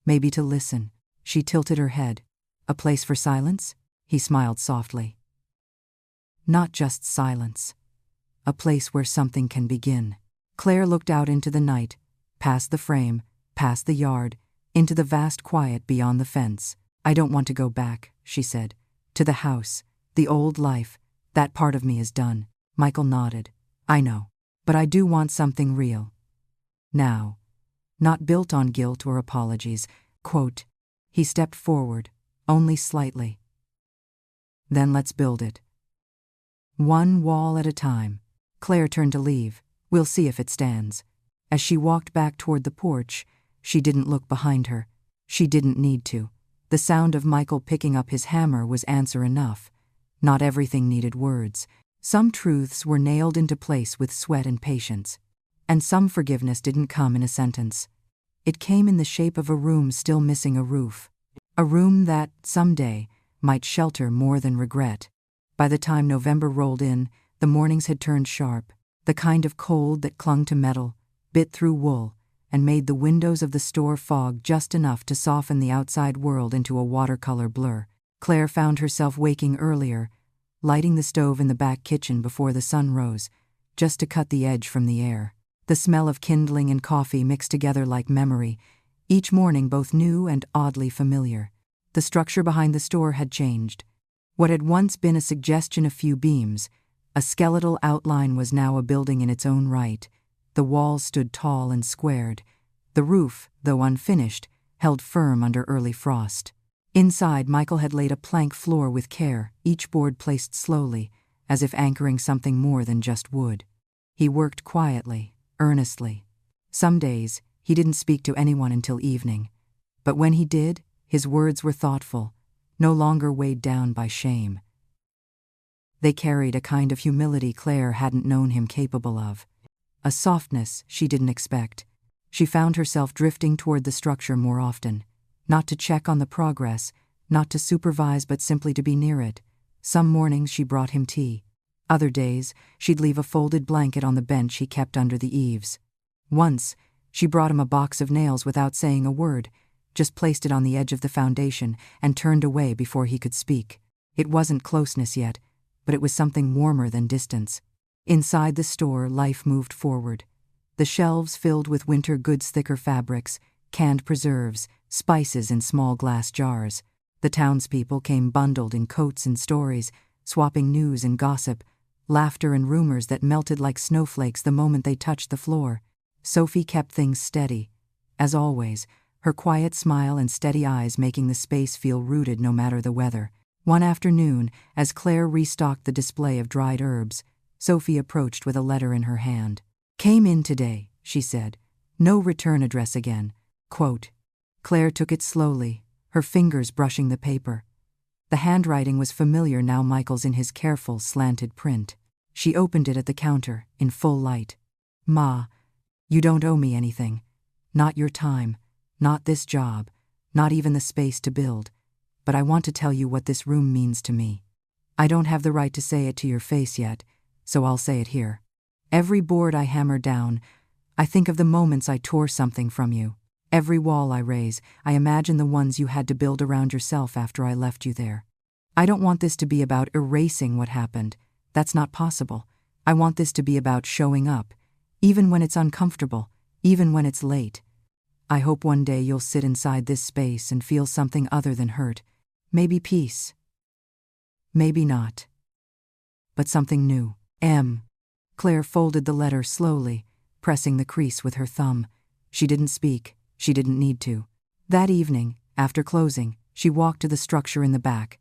maybe to listen. She tilted her head. A place for silence? He smiled softly. Not just silence. A place where something can begin. Claire looked out into the night, past the frame, past the yard, into the vast quiet beyond the fence. I don't want to go back, she said. To the house, the old life. That part of me is done. Michael nodded. I know. But I do want something real. Now. Not built on guilt or apologies. Quote. He stepped forward, only slightly. Then let's build it. One wall at a time. Claire turned to leave. We'll see if it stands. As she walked back toward the porch, she didn't look behind her. She didn't need to. The sound of Michael picking up his hammer was answer enough. Not everything needed words. Some truths were nailed into place with sweat and patience. And some forgiveness didn't come in a sentence. It came in the shape of a room still missing a roof. A room that, someday, might shelter more than regret. By the time November rolled in, the mornings had turned sharp, the kind of cold that clung to metal, bit through wool, and made the windows of the store fog just enough to soften the outside world into a watercolor blur. Claire found herself waking earlier, lighting the stove in the back kitchen before the sun rose, just to cut the edge from the air. The smell of kindling and coffee mixed together like memory, each morning both new and oddly familiar. The structure behind the store had changed. What had once been a suggestion of few beams, a skeletal outline, was now a building in its own right. The walls stood tall and squared. The roof, though unfinished, held firm under early frost. Inside, Michael had laid a plank floor with care, each board placed slowly, as if anchoring something more than just wood. He worked quietly, earnestly. Some days, he didn't speak to anyone until evening. But when he did, his words were thoughtful, no longer weighed down by shame. They carried a kind of humility Claire hadn't known him capable of. A softness she didn't expect. She found herself drifting toward the structure more often, not to check on the progress, not to supervise, but simply to be near it. Some mornings she brought him tea. Other days, she'd leave a folded blanket on the bench he kept under the eaves. Once, She brought him a box of nails without saying a word, just placed it on the edge of the foundation and turned away before he could speak. It wasn't closeness yet, but it was something warmer than distance. Inside the store, life moved forward. The shelves filled with winter goods, thicker fabrics, canned preserves, spices in small glass jars. The townspeople came bundled in coats and stories, swapping news and gossip, laughter and rumors that melted like snowflakes the moment they touched the floor. Sophie kept things steady, as always, her quiet smile and steady eyes making the space feel rooted no matter the weather. One afternoon, as Claire restocked the display of dried herbs, Sophie approached with a letter in her hand. "Came in today," she said. "No return address again." Quote. Claire took it slowly, her fingers brushing the paper. The handwriting was familiar now, Michael's in his careful, slanted print. She opened it at the counter, in full light. "Ma, you don't owe me anything. Not your time, not this job, not even the space to build. But I want to tell you what this room means to me. I don't have the right to say it to your face yet, so I'll say it here. Every board I hammer down, I think of the moments I tore something from you. Every wall I raise, I imagine the ones you had to build around yourself after I left you there. I don't want this to be about erasing what happened. That's not possible. I want this to be about showing up, even when it's uncomfortable, even when it's late. I hope one day you'll sit inside this space and feel something other than hurt. Maybe peace. Maybe not. But something new. M." Claire folded the letter slowly, pressing the crease with her thumb. She didn't speak. She didn't need to. That evening, after closing, she walked to the structure in the back.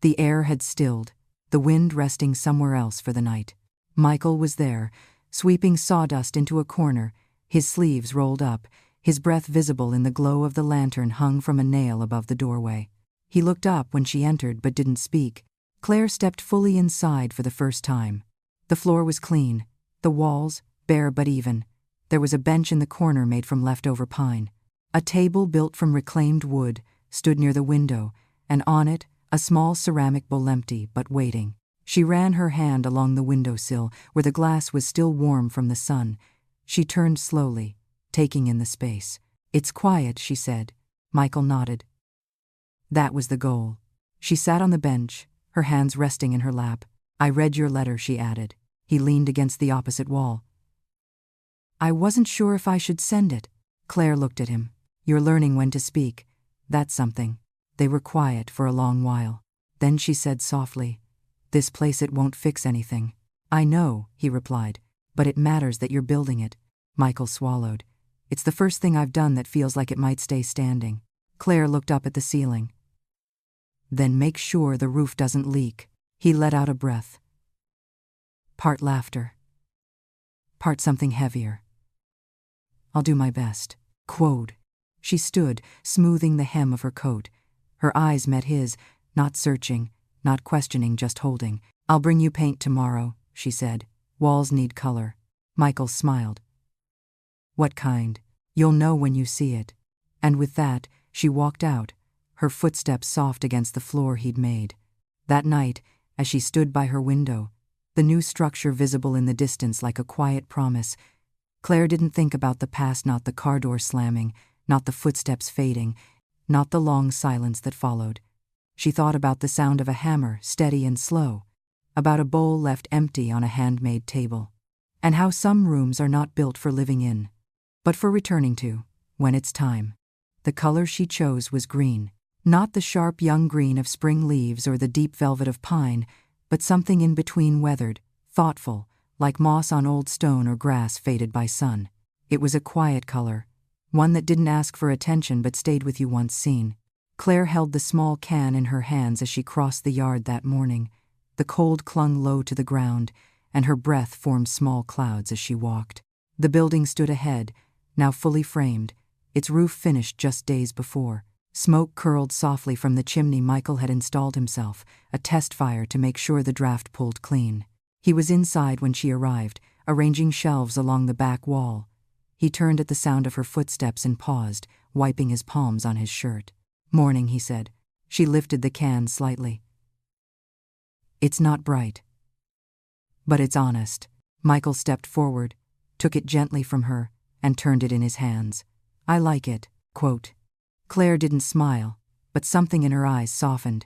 The air had stilled, the wind resting somewhere else for the night. Michael was there, sweeping sawdust into a corner, his sleeves rolled up, his breath visible in the glow of the lantern hung from a nail above the doorway. He looked up when she entered but didn't speak. Claire stepped fully inside for the first time. The floor was clean, the walls bare but even. There was a bench in the corner made from leftover pine. A table built from reclaimed wood stood near the window, and on it, a small ceramic bowl empty but waiting. She ran her hand along the windowsill, where the glass was still warm from the sun. She turned slowly, taking in the space. "It's quiet," she said. Michael nodded. That was the goal. She sat on the bench, her hands resting in her lap. "I read your letter," she added. He leaned against the opposite wall. "I wasn't sure if I should send it." Claire looked at him. "You're learning when to speak. That's something." They were quiet for a long while. Then she said softly, "This place, it won't fix anything." "I know," he replied, "but it matters that you're building it." Michael swallowed. "It's the first thing I've done that feels like it might stay standing." Claire looked up at the ceiling. "Then make sure the roof doesn't leak." He let out a breath. Part laughter. Part something heavier. "I'll do my best." Quote. She stood, smoothing the hem of her coat. Her eyes met his, not searching, not questioning, just holding. "I'll bring you paint tomorrow," she said. "Walls need color." Michael smiled. "What kind? You'll know when you see it." And with that, she walked out, her footsteps soft against the floor he'd made. That night, as she stood by her window, the new structure visible in the distance like a quiet promise, Claire didn't think about the past, not the car door slamming, not the footsteps fading, not the long silence that followed. She thought about the sound of a hammer, steady and slow, about a bowl left empty on a handmade table, and how some rooms are not built for living in, but for returning to, when it's time. The color she chose was green, not the sharp young green of spring leaves or the deep velvet of pine, but something in between, weathered, thoughtful, like moss on old stone or grass faded by sun. It was a quiet color, one that didn't ask for attention but stayed with you once seen. Claire held the small can in her hands as she crossed the yard that morning. The cold clung low to the ground, and her breath formed small clouds as she walked. The building stood ahead, now fully framed, its roof finished just days before. Smoke curled softly from the chimney Michael had installed himself, a test fire to make sure the draft pulled clean. He was inside when she arrived, arranging shelves along the back wall. He turned at the sound of her footsteps and paused, wiping his palms on his shirt. "Morning," he said. She lifted the can slightly. "It's not bright. But it's honest." Michael stepped forward, took it gently from her, and turned it in his hands. "I like it." Quote. Claire didn't smile, but something in her eyes softened.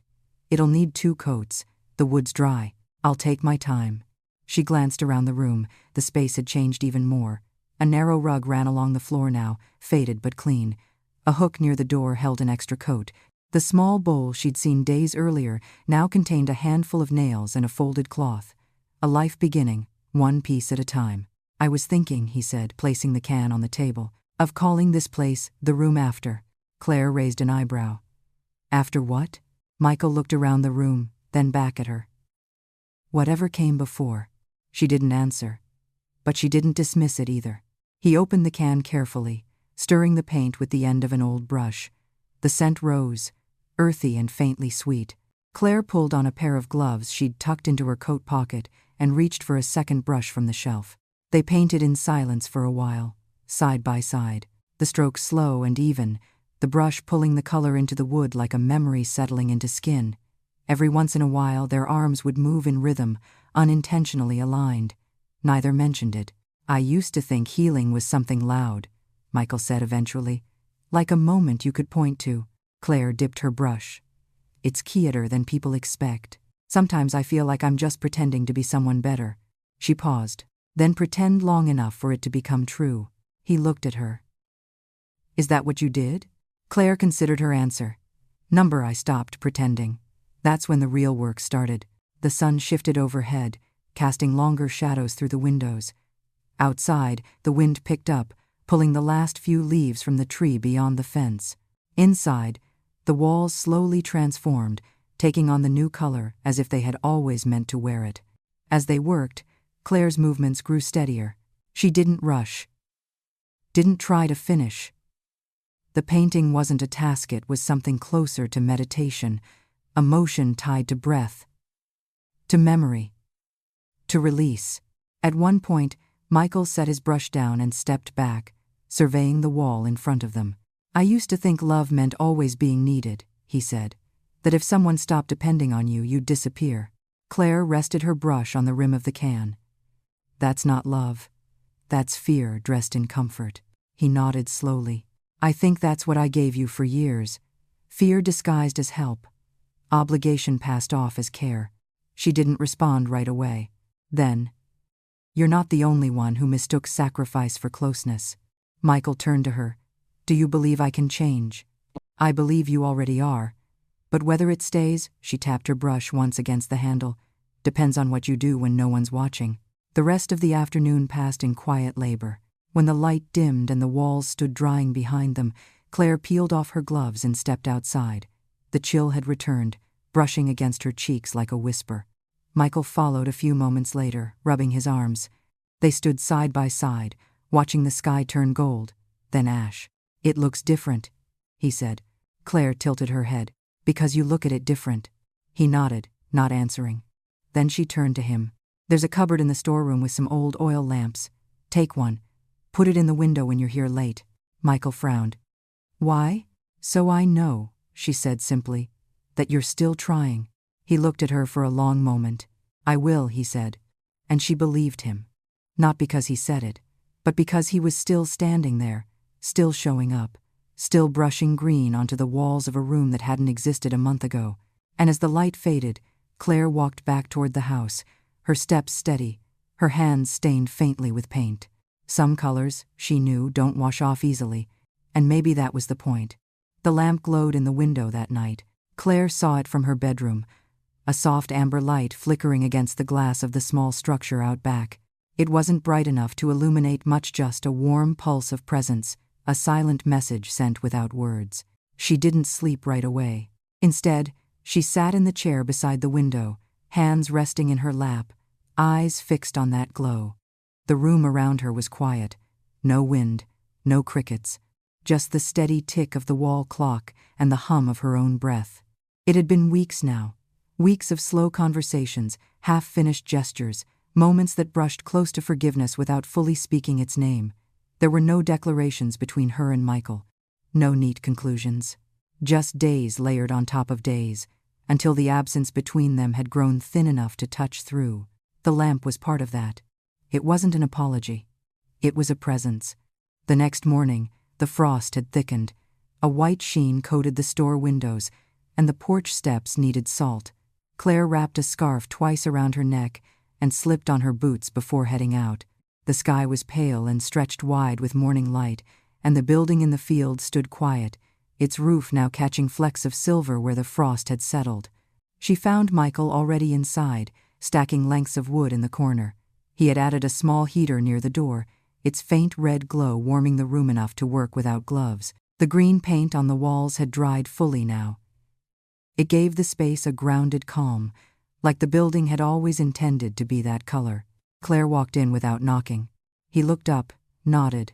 "It'll need 2 coats. The wood's dry. I'll take my time." She glanced around the room. The space had changed even more. A narrow rug ran along the floor now, faded but clean. A hook near the door held an extra coat. The small bowl she'd seen days earlier now contained a handful of nails and a folded cloth. A life beginning, one piece at a time. "I was thinking," he said, placing the can on the table, "of calling this place the room after." Claire raised an eyebrow. "After what?" Michael looked around the room, then back at her. "Whatever came before." She didn't answer. But she didn't dismiss it either. He opened the can carefully, stirring the paint with the end of an old brush. The scent rose, earthy and faintly sweet. Claire pulled on a pair of gloves she'd tucked into her coat pocket and reached for a second brush from the shelf. They painted in silence for a while, side by side, the strokes slow and even, the brush pulling the color into the wood like a memory settling into skin. Every once in a while their arms would move in rhythm, unintentionally aligned. Neither mentioned it. "I used to think healing was something loud," Michael said eventually. "Like a moment you could point to." Claire dipped her brush. "It's quieter than people expect. Sometimes I feel like I'm just pretending to be someone better." She paused. "Then pretend long enough for it to become true." He looked at her. "Is that what you did?" Claire considered her answer. "I stopped pretending. That's when the real work started." The sun shifted overhead, casting longer shadows through the windows. Outside, the wind picked up, pulling the last few leaves from the tree beyond the fence. Inside, the walls slowly transformed, taking on the new color as if they had always meant to wear it. As they worked, Claire's movements grew steadier. She didn't rush, didn't try to finish. The painting wasn't a task, it was something closer to meditation, a motion tied to breath, to memory, to release. At one point, Michael set his brush down and stepped back, surveying the wall in front of them. "I used to think love meant always being needed," he said. "That if someone stopped depending on you, you'd disappear." Claire rested her brush on the rim of the can. "That's not love. That's fear dressed in comfort." He nodded slowly. "I think that's what I gave you for years. Fear disguised as help. Obligation passed off as care." She didn't respond right away. Then, "You're not the only one who mistook sacrifice for closeness." Michael turned to her. "Do you believe I can change?" "I believe you already are. But whether it stays," she tapped her brush once against the handle, "depends on what you do when no one's watching." The rest of the afternoon passed in quiet labor. When the light dimmed and the walls stood drying behind them, Claire peeled off her gloves and stepped outside. The chill had returned, brushing against her cheeks like a whisper. Michael followed a few moments later, rubbing his arms. They stood side by side, watching the sky turn gold, then ash. "It looks different," he said. Claire tilted her head. "Because you look at it different." He nodded, not answering. Then she turned to him. "There's a cupboard in the storeroom with some old oil lamps. Take one. Put it in the window when you're here late." Michael frowned. "Why?" "So I know," she said simply, "that you're still trying." He looked at her for a long moment. "I will," he said. And she believed him. Not because he said it, but because he was still standing there, still showing up, still brushing green onto the walls of a room that hadn't existed a month ago. And as the light faded, Claire walked back toward the house, her steps steady, her hands stained faintly with paint. Some colors, she knew, don't wash off easily, and maybe that was the point. The lamp glowed in the window that night. Claire saw it from her bedroom, a soft amber light flickering against the glass of the small structure out back. It wasn't bright enough to illuminate much, just a warm pulse of presence, a silent message sent without words. She didn't sleep right away. Instead, she sat in the chair beside the window, hands resting in her lap, eyes fixed on that glow. The room around her was quiet. No wind, no crickets, just the steady tick of the wall clock and the hum of her own breath. It had been weeks now, weeks of slow conversations, half-finished gestures, moments that brushed close to forgiveness without fully speaking its name. There were no declarations between her and Michael, no neat conclusions. Just days layered on top of days, until the absence between them had grown thin enough to touch through. The lamp was part of that. It wasn't an apology. It was a presence. The next morning, the frost had thickened. A white sheen coated the store windows, and the porch steps needed salt. Claire wrapped a scarf twice around her neck and slipped on her boots before heading out. The sky was pale and stretched wide with morning light, and the building in the field stood quiet, its roof now catching flecks of silver where the frost had settled. She found Michael already inside, stacking lengths of wood in the corner. He had added a small heater near the door, its faint red glow warming the room enough to work without gloves. The green paint on the walls had dried fully now. It gave the space a grounded calm, like the building had always intended to be that color. Claire walked in without knocking. He looked up, nodded.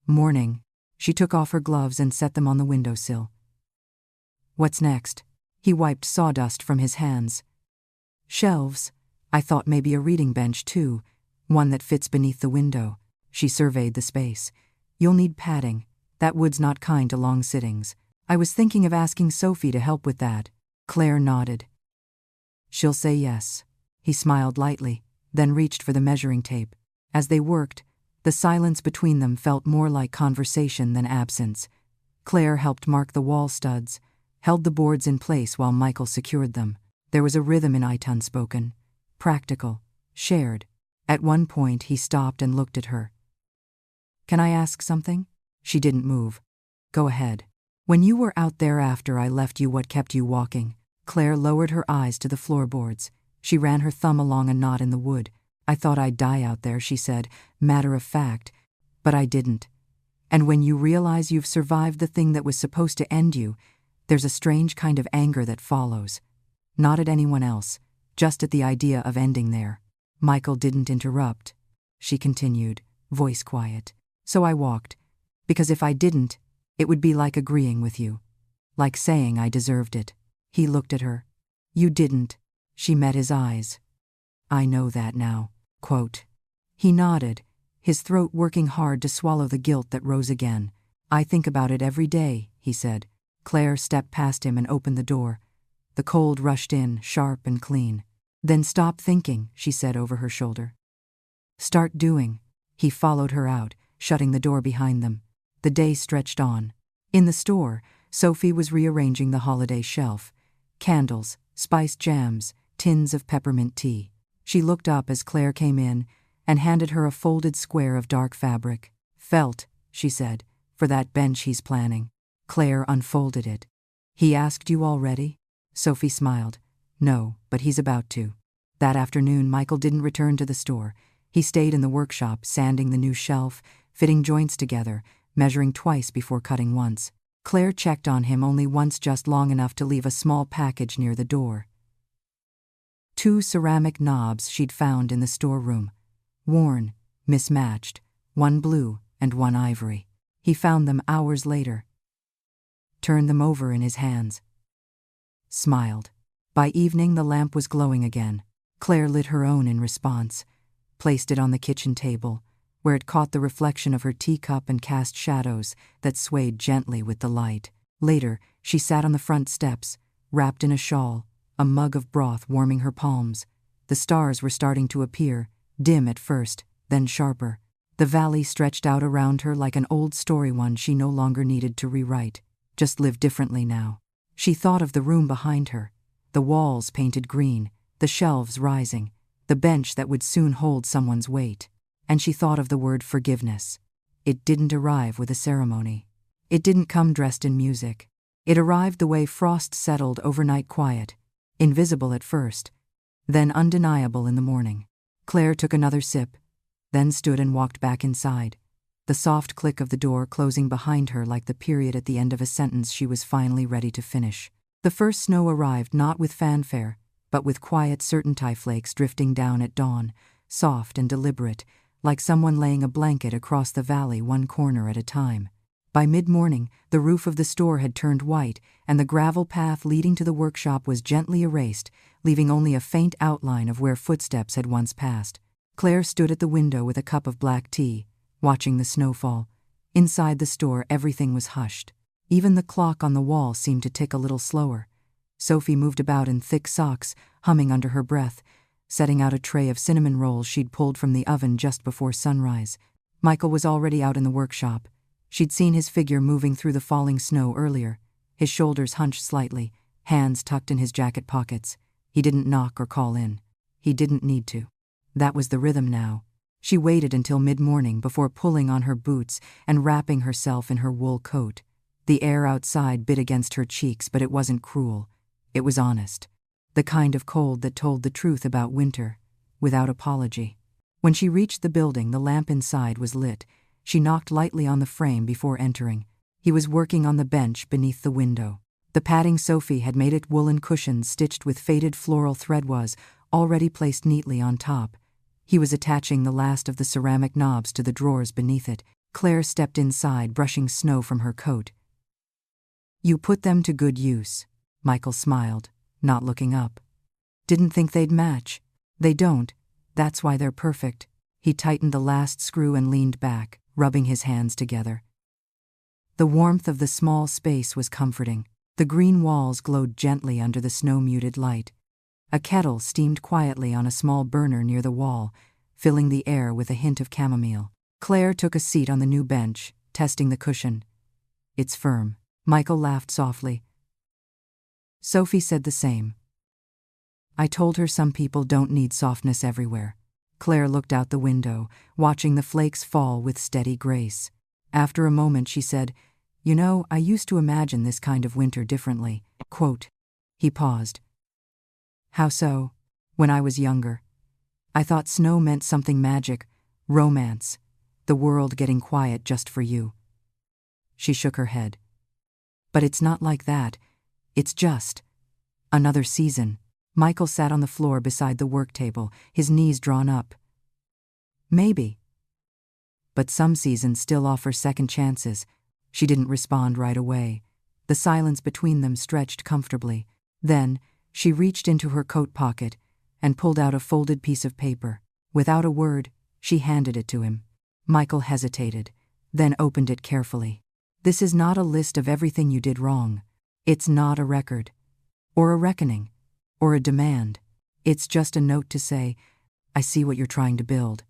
Morning. She took off her gloves and set them on the windowsill. What's next? He wiped sawdust from his hands. Shelves. I thought maybe a reading bench too, one that fits beneath the window. She surveyed the space. You'll need padding. That wood's not kind to long sittings. I was thinking of asking Sophie to help with that. Claire nodded. She'll say yes. He smiled lightly, then reached for the measuring tape. As they worked, the silence between them felt more like conversation than absence. Claire helped mark the wall studs, held the boards in place while Michael secured them. There was a rhythm in it unspoken, practical, shared. At one point he stopped and looked at her. Can I ask something? She didn't move. Go ahead. When you were out there after I left you, what kept you walking? Claire lowered her eyes to the floorboards. She ran her thumb along a knot in the wood. I thought I'd die out there, she said, matter of fact. But I didn't. And when you realize you've survived the thing that was supposed to end you, there's a strange kind of anger that follows. Not at anyone else, just at the idea of ending there. Michael didn't interrupt. She continued, voice quiet. So I walked. Because if I didn't, it would be like agreeing with you. Like saying I deserved it. He looked at her. You didn't. She met his eyes. I know that now. Quote. He nodded, his throat working hard to swallow the guilt that rose again. I think about it every day, he said. Claire stepped past him and opened the door. The cold rushed in, sharp and clean. Then stop thinking, she said over her shoulder. Start doing. He followed her out, shutting the door behind them. The day stretched on. In the store, Sophie was rearranging the holiday shelf. Candles, spiced jams, tins of peppermint tea. She looked up as Claire came in and handed her a folded square of dark fabric. Felt, she said, for that bench he's planning. Claire unfolded it. He asked you already? Sophie smiled. No, but he's about to. That afternoon, Michael didn't return to the store. He stayed in the workshop, sanding the new shelf, fitting joints together, measuring twice before cutting once. Claire checked on him only once, just long enough to leave a small package near the door. 2 ceramic knobs she'd found in the storeroom. Worn, mismatched, one blue and one ivory. He found them hours later. Turned them over in his hands. Smiled. By evening the lamp was glowing again. Claire lit her own in response, placed it on the kitchen table, where it caught the reflection of her teacup and cast shadows that swayed gently with the light. Later, she sat on the front steps, wrapped in a shawl, a mug of broth warming her palms. The stars were starting to appear, dim at first, then sharper. The valley stretched out around her like an old story, one she no longer needed to rewrite, just lived differently now. She thought of the room behind her, the walls painted green, the shelves rising, the bench that would soon hold someone's weight. And she thought of the word forgiveness. It didn't arrive with a ceremony. It didn't come dressed in music. It arrived the way frost settled, overnight quiet, invisible at first, then undeniable in the morning. Claire took another sip, then stood and walked back inside, the soft click of the door closing behind her like the period at the end of a sentence she was finally ready to finish. The first snow arrived not with fanfare, but with quiet certainty, flakes drifting down at dawn, soft and deliberate, like someone laying a blanket across the valley one corner at a time. By mid-morning, the roof of the store had turned white, and the gravel path leading to the workshop was gently erased, leaving only a faint outline of where footsteps had once passed. Claire stood at the window with a cup of black tea, watching the snowfall. Inside the store, everything was hushed. Even the clock on the wall seemed to tick a little slower. Sophie moved about in thick socks, humming under her breath, setting out a tray of cinnamon rolls she'd pulled from the oven just before sunrise. Michael was already out in the workshop. She'd seen his figure moving through the falling snow earlier, his shoulders hunched slightly, hands tucked in his jacket pockets. He didn't knock or call in. He didn't need to. That was the rhythm now. She waited until mid-morning before pulling on her boots and wrapping herself in her wool coat. The air outside bit against her cheeks, but it wasn't cruel. It was honest. The kind of cold that told the truth about winter, without apology. When she reached the building, the lamp inside was lit. She knocked lightly on the frame before entering. He was working on the bench beneath the window. The padding Sophie had made it woolen cushions stitched with faded floral thread was already placed neatly on top. He was attaching the last of the ceramic knobs to the drawers beneath it. Claire stepped inside, brushing snow from her coat. "You put them to good use," Michael smiled, not looking up. "Didn't think they'd match. They don't. That's why they're perfect." He tightened the last screw and leaned back, rubbing his hands together. The warmth of the small space was comforting. The green walls glowed gently under the snow-muted light. A kettle steamed quietly on a small burner near the wall, filling the air with a hint of chamomile. Claire took a seat on the new bench, testing the cushion. "It's firm." Michael laughed softly. Sophie said the same. "I told her some people don't need softness everywhere." Claire looked out the window, watching the flakes fall with steady grace. After a moment she said, "You know, I used to imagine this kind of winter differently." Quote. He paused. "How so?" "When I was younger. I thought snow meant something magic, romance, the world getting quiet just for you." She shook her head. "But it's not like that. It's just another season." Michael sat on the floor beside the work table, his knees drawn up. "Maybe. But some seasons still offer second chances." She didn't respond right away. The silence between them stretched comfortably. Then, she reached into her coat pocket and pulled out a folded piece of paper. Without a word, she handed it to him. Michael hesitated, then opened it carefully. "This is not a list of everything you did wrong. It's not a record, or a reckoning, or a demand. It's just a note to say, I see what you're trying to build,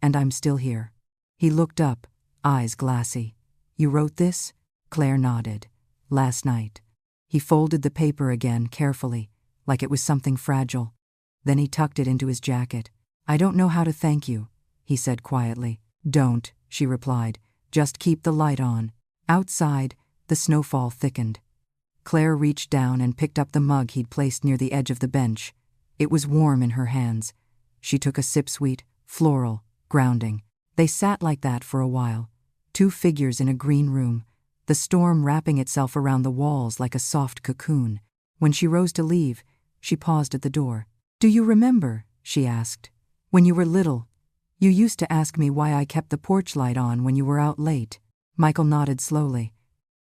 and I'm still here." He looked up, eyes glassy. "You wrote this?" Claire nodded. "Last night." He folded the paper again carefully, like it was something fragile. Then he tucked it into his jacket. "I don't know how to thank you," he said quietly. "Don't," she replied. "Just keep the light on." Outside, the snowfall thickened. Claire reached down and picked up the mug he'd placed near the edge of the bench. It was warm in her hands. She took a sip, sweet, floral, grounding. They sat like that for a while, two figures in a green room, the storm wrapping itself around the walls like a soft cocoon. When she rose to leave, she paused at the door. "Do you remember," she asked, "when you were little, you used to ask me why I kept the porch light on when you were out late?" Michael nodded slowly.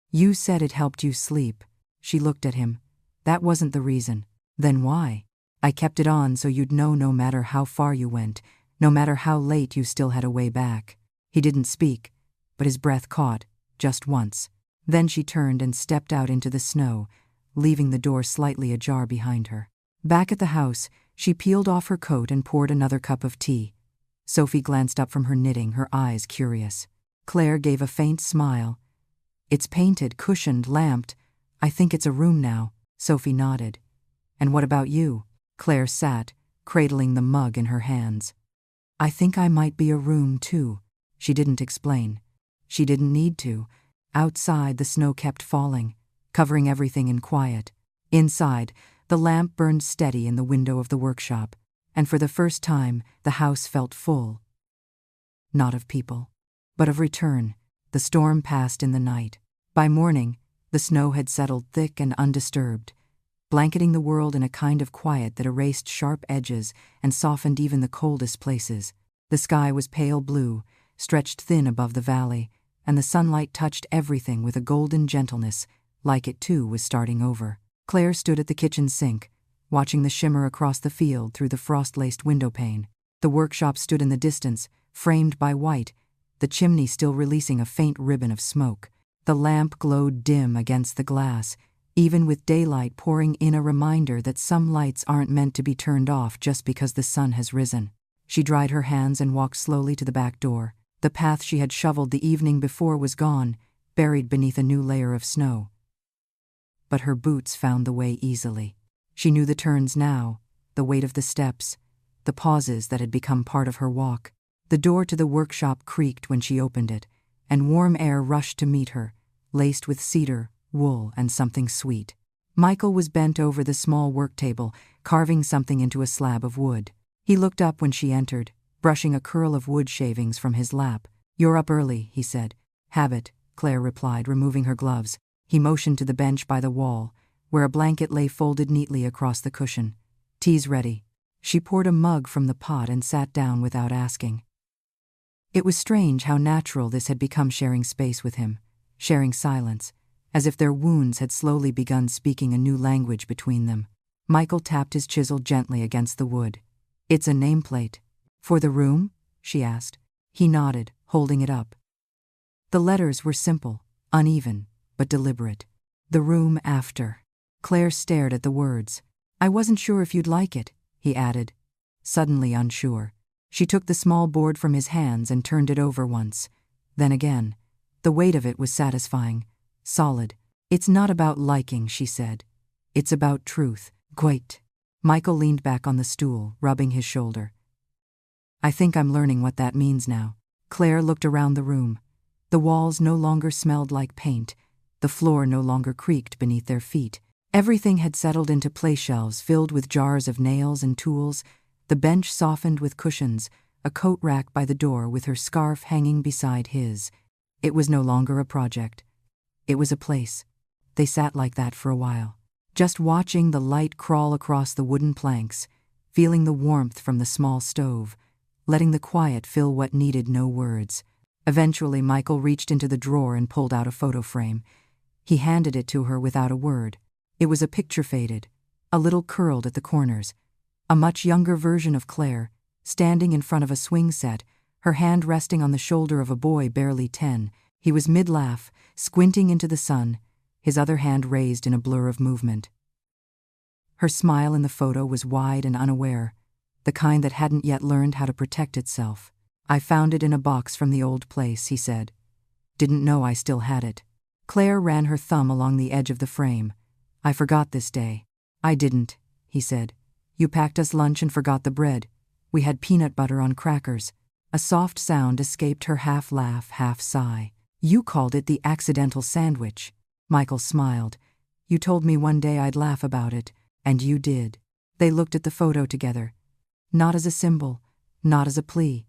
"You said it helped you sleep." She looked at him. "That wasn't the reason." "Then why?" "I kept it on so you'd know no matter how far you went, no matter how late you still had a way back." He didn't speak, but his breath caught, just once. Then she turned and stepped out into the snow, leaving the door slightly ajar behind her. Back at the house, she peeled off her coat and poured another cup of tea. Sophie glanced up from her knitting, her eyes curious. Claire gave a faint smile. "It's painted, cushioned, lamped. I think it's a room now." Sophie nodded. "And what about you?" Claire sat, cradling the mug in her hands. "I think I might be a room, too." She didn't explain. She didn't need to. Outside, the snow kept falling, covering everything in quiet. Inside, the lamp burned steady in the window of the workshop, and for the first time, the house felt full. Not of people, but of return. The storm passed in the night. By morning, the snow had settled thick and undisturbed, blanketing the world in a kind of quiet that erased sharp edges and softened even the coldest places. The sky was pale blue, stretched thin above the valley, and the sunlight touched everything with a golden gentleness, like it too was starting over. Claire stood at the kitchen sink, watching the shimmer across the field through the frost-laced windowpane. The workshop stood in the distance, framed by white, the chimney still releasing a faint ribbon of smoke. The lamp glowed dim against the glass, even with daylight pouring in, a reminder that some lights aren't meant to be turned off just because the sun has risen. She dried her hands and walked slowly to the back door. The path she had shoveled the evening before was gone, buried beneath a new layer of snow. But her boots found the way easily. She knew the turns now, the weight of the steps, the pauses that had become part of her walk. The door to the workshop creaked when she opened it, and warm air rushed to meet her, laced with cedar, wool, and something sweet. Michael was bent over the small work table, carving something into a slab of wood. He looked up when she entered, brushing a curl of wood shavings from his lap. "You're up early," he said. "Habit," Claire replied, removing her gloves. He motioned to the bench by the wall, where a blanket lay folded neatly across the cushion. "Tea's ready." She poured a mug from the pot and sat down without asking. It was strange how natural this had become, sharing space with him, sharing silence, as if their wounds had slowly begun speaking a new language between them. Michael tapped his chisel gently against the wood. "It's a nameplate." "For the room?" she asked. He nodded, holding it up. The letters were simple, uneven, but deliberate. "The room after." Claire stared at the words. "I wasn't sure if you'd like it," he added, suddenly unsure. She took the small board from his hands and turned it over once, then again. The weight of it was satisfying, solid. "It's not about liking," she said. "It's about truth." "Quite." Michael leaned back on the stool, rubbing his shoulder. "I think I'm learning what that means now." Claire looked around the room. The walls no longer smelled like paint. The floor no longer creaked beneath their feet. Everything had settled into place, shelves filled with jars of nails and tools, the bench softened with cushions, a coat rack by the door with her scarf hanging beside his. It was no longer a project. It was a place. They sat like that for a while, just watching the light crawl across the wooden planks, feeling the warmth from the small stove, letting the quiet fill what needed no words. Eventually, Michael reached into the drawer and pulled out a photo frame. He handed it to her without a word. It was a picture, faded, a little curled at the corners. A much younger version of Claire, standing in front of a swing set, her hand resting on the shoulder of a boy barely 10. He was mid-laugh, squinting into the sun, his other hand raised in a blur of movement. Her smile in the photo was wide and unaware, the kind that hadn't yet learned how to protect itself. "I found it in a box from the old place," he said. "Didn't know I still had it." Claire ran her thumb along the edge of the frame. "I forgot this day." "I didn't," he said. "You packed us lunch and forgot the bread. We had peanut butter on crackers." A soft sound escaped her, half laugh, half sigh. "You called it the accidental sandwich." Michael smiled. "You told me one day I'd laugh about it, and you did." They looked at the photo together, not as a symbol, not as a plea,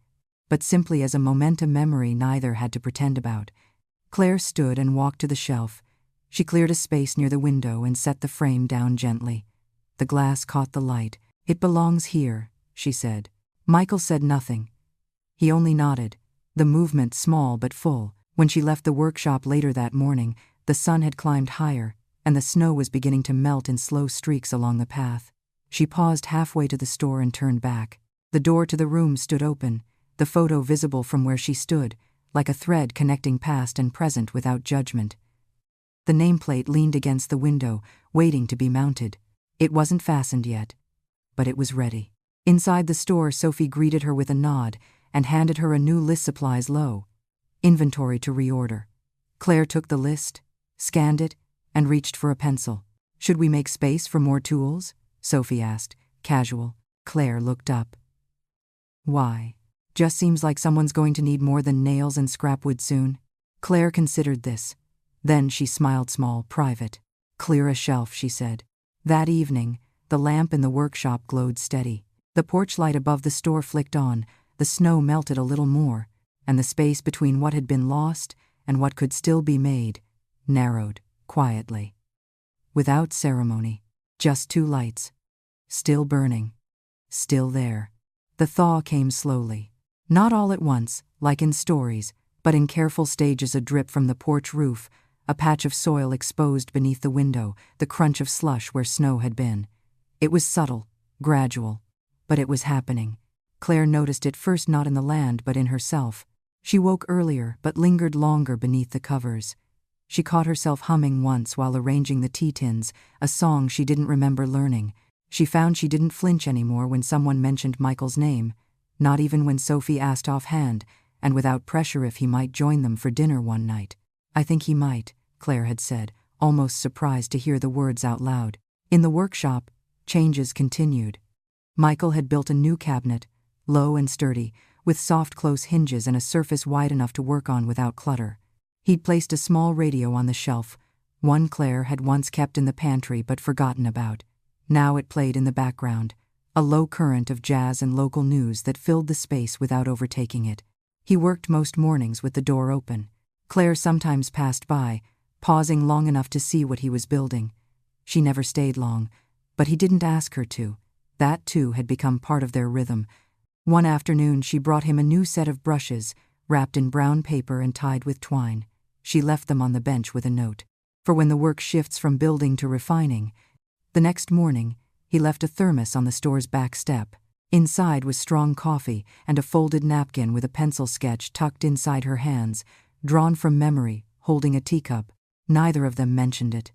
but simply as a momentum memory neither had to pretend about. Claire stood and walked to the shelf. She cleared a space near the window and set the frame down gently. The glass caught the light. "It belongs here," she said. Michael said nothing. He only nodded, the movement small but full. When she left the workshop later that morning, the sun had climbed higher, and the snow was beginning to melt in slow streaks along the path. She paused halfway to the store and turned back. The door to the room stood open, the photo visible from where she stood, like a thread connecting past and present without judgment. The nameplate leaned against the window, waiting to be mounted. It wasn't fastened yet, but it was ready. Inside the store, Sophie greeted her with a nod and handed her a new list, supplies low. Inventory to reorder. Claire took the list, scanned it, and reached for a pencil. "Should we make space for more tools?" Sophie asked, casual. Claire looked up. "Why? Just seems like someone's going to need more than nails and scrap wood soon." Claire considered this. Then she smiled, small, private. "Clear a shelf," she said. That evening, the lamp in the workshop glowed steady. The porch light above the store flicked on, the snow melted a little more, and the space between what had been lost and what could still be made narrowed, quietly. Without ceremony, just two lights. Still burning. Still there. The thaw came slowly. Not all at once, like in stories, but in careful stages, a drip from the porch roof, a patch of soil exposed beneath the window, the crunch of slush where snow had been. It was subtle, gradual, but it was happening. Claire noticed it first not in the land but in herself. She woke earlier but lingered longer beneath the covers. She caught herself humming once while arranging the tea tins, a song she didn't remember learning. She found she didn't flinch anymore when someone mentioned Michael's name, not even when Sophie asked offhand, and without pressure if he might join them for dinner one night. "I think he might," Claire had said, almost surprised to hear the words out loud. In the workshop, changes continued. Michael had built a new cabinet, low and sturdy, with soft close hinges and a surface wide enough to work on without clutter. He'd placed a small radio on the shelf, one Claire had once kept in the pantry but forgotten about. Now it played in the background, a low current of jazz and local news that filled the space without overtaking it. He worked most mornings with the door open. Claire sometimes passed by, pausing long enough to see what he was building. She never stayed long, but he didn't ask her to. That, too, had become part of their rhythm. One afternoon she brought him a new set of brushes, wrapped in brown paper and tied with twine. She left them on the bench with a note. For when the work shifts from building to refining. The next morning, he left a thermos on the store's back step. Inside was strong coffee and a folded napkin with a pencil sketch tucked inside her hands, drawn from memory, holding a teacup. Neither of them mentioned it.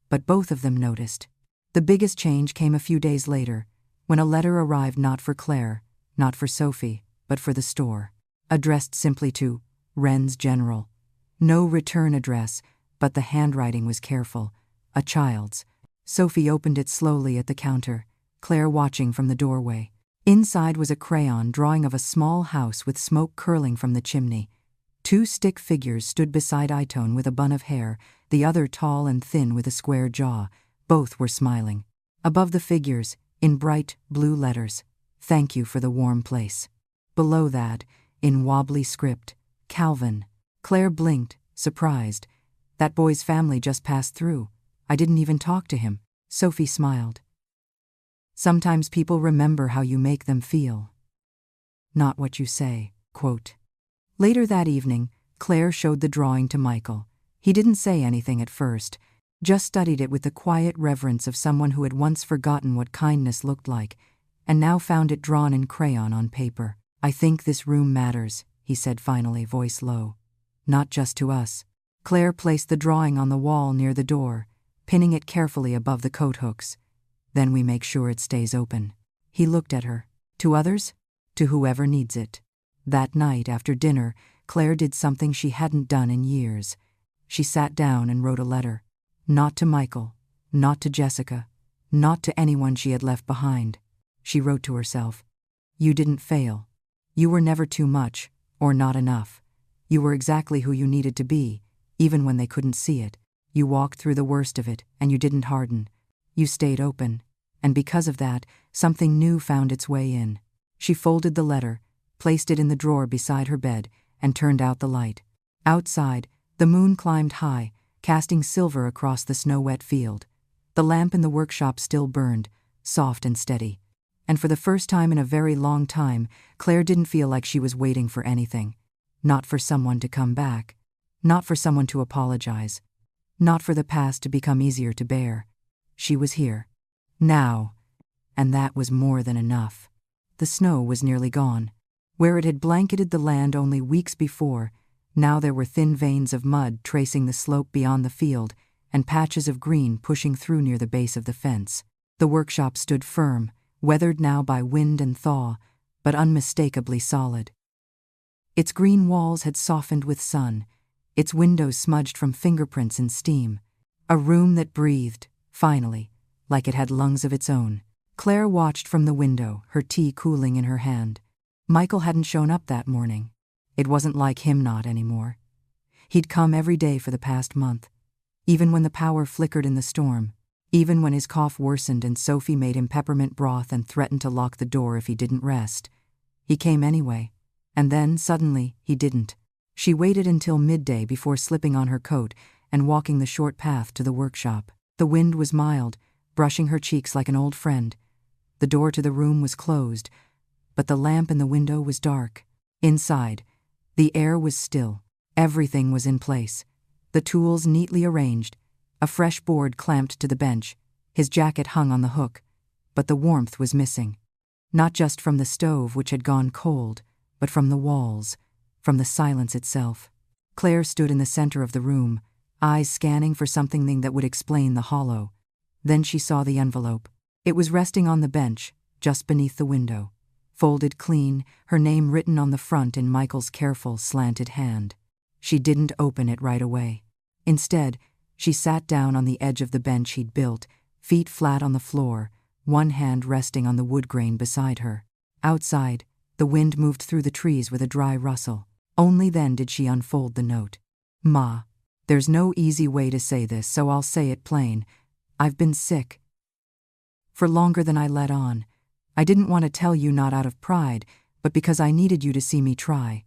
But both of them noticed. The biggest change came a few days later, when a letter arrived not for Claire, not for Sophie, but for the store. Addressed simply to Wren's General. No return address, but the handwriting was careful, a child's. Sophie opened it slowly at the counter, Claire watching from the doorway. Inside was a crayon drawing of a small house with smoke curling from the chimney. Two stick figures stood beside Itone with a bun of hair, the other tall and thin with a square jaw. Both were smiling. Above the figures, in bright blue letters, "Thank you for the warm place." Below that, in wobbly script, "Calvin." Claire blinked, surprised. "That boy's family just passed through. I didn't even talk to him." Sophie smiled. "Sometimes people remember how you make them feel, not what you say." Quote. Later that evening, Claire showed the drawing to Michael. He didn't say anything at first, just studied it with the quiet reverence of someone who had once forgotten what kindness looked like, and now found it drawn in crayon on paper. "I think this room matters," he said finally, voice low. "Not just to us." Claire placed the drawing on the wall near the door, pinning it carefully above the coat hooks. "Then we make sure it stays open." He looked at her. "To others? To whoever needs it." That night, after dinner, Claire did something she hadn't done in years. She sat down and wrote a letter. Not to Michael, not to Jessica, not to anyone she had left behind. She wrote to herself, "You didn't fail. You were never too much, or not enough. You were exactly who you needed to be, even when they couldn't see it. You walked through the worst of it, and you didn't harden. You stayed open, and because of that, something new found its way in." She folded the letter, placed it in the drawer beside her bed, and turned out the light. Outside, the moon climbed high, casting silver across the snow-wet field. The lamp in the workshop still burned, soft and steady. And for the first time in a very long time, Claire didn't feel like she was waiting for anything. Not for someone to come back. Not for someone to apologize. Not for the past to become easier to bear. She was here. Now. And that was more than enough. The snow was nearly gone. Where it had blanketed the land only weeks before, now there were thin veins of mud tracing the slope beyond the field, and patches of green pushing through near the base of the fence. The workshop stood firm, weathered now by wind and thaw, but unmistakably solid. Its green walls had softened with sun, its windows smudged from fingerprints and steam. A room that breathed, finally, like it had lungs of its own. Claire watched from the window, her tea cooling in her hand. Michael hadn't shown up that morning. It wasn't like him not anymore. He'd come every day for the past month, even when the power flickered in the storm, even when his cough worsened and Sophie made him peppermint broth and threatened to lock the door if he didn't rest. He came anyway, and then, suddenly, he didn't. She waited until midday before slipping on her coat and walking the short path to the workshop. The wind was mild, brushing her cheeks like an old friend. The door to the room was closed, but the lamp in the window was dark. Inside, the air was still. Everything was in place. The tools neatly arranged, a fresh board clamped to the bench, his jacket hung on the hook, but the warmth was missing. Not just from the stove, which had gone cold, but from the walls, from the silence itself. Claire stood in the center of the room, eyes scanning for something that would explain the hollow. Then she saw the envelope. It was resting on the bench, just beneath the window. folded clean, her name written on the front in Michael's careful, slanted hand. She didn't open it right away. Instead, she sat down on the edge of the bench he'd built, feet flat on the floor, one hand resting on the wood grain beside her. Outside, the wind moved through the trees with a dry rustle. Only then did she unfold the note. Ma, there's no easy way to say this, so I'll say it plain. I've been sick. For longer than I let on. I didn't want to tell you, not out of pride, but because I needed you to see me try.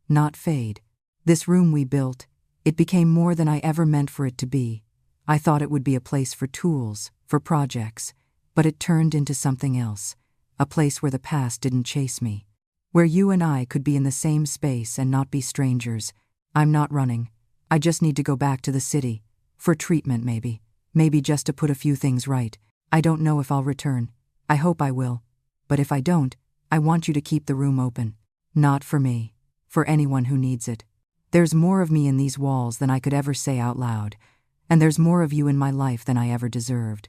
Not fade. This room we built, it became more than I ever meant for it to be. I thought it would be a place for tools, for projects, but it turned into something else. A place where the past didn't chase me. Where you and I could be in the same space and not be strangers. I'm not running. I just need to go back to the city. For treatment, maybe. Maybe just to put a few things right. I don't know if I'll return. I hope I will. But if I don't, I want you to keep the room open. Not for me. For anyone who needs it. There's more of me in these walls than I could ever say out loud. And there's more of you in my life than I ever deserved.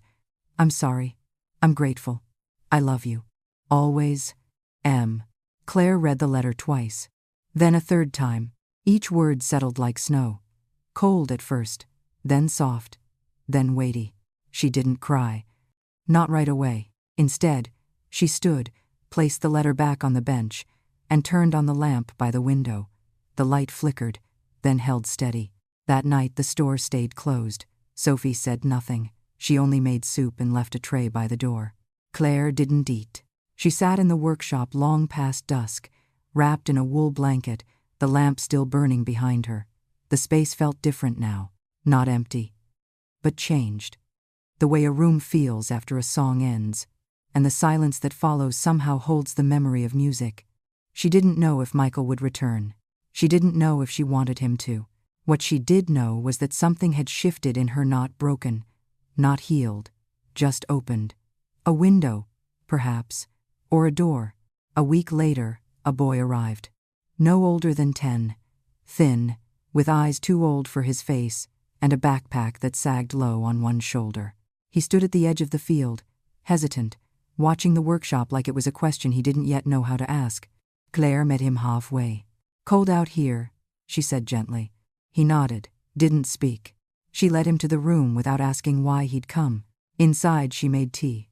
I'm sorry. I'm grateful. I love you. Always. M. Claire read the letter twice. Then a third time. Each word settled like snow. Cold at first. Then soft. Then weighty. She didn't cry. Not right away. Instead, she stood, placed the letter back on the bench, and turned on the lamp by the window. The light flickered, then held steady. That night the store stayed closed. Sophie said nothing. She only made soup and left a tray by the door. Claire didn't eat. She sat in the workshop long past dusk, wrapped in a wool blanket, the lamp still burning behind her. The space felt different now, not empty, but changed. The way a room feels after a song ends, and the silence that follows somehow holds the memory of music. She didn't know if Michael would return. She didn't know if she wanted him to. What she did know was that something had shifted in her, not broken, not healed, just opened. A window, perhaps, or a door. A week later, a boy arrived. No older than 10, thin, with eyes too old for his face, and a backpack that sagged low on one shoulder. He stood at the edge of the field, hesitant, watching the workshop like it was a question he didn't yet know how to ask. Claire met him halfway. "Cold out here," she said gently. He nodded, didn't speak. She led him to the room without asking why he'd come. Inside, she made tea.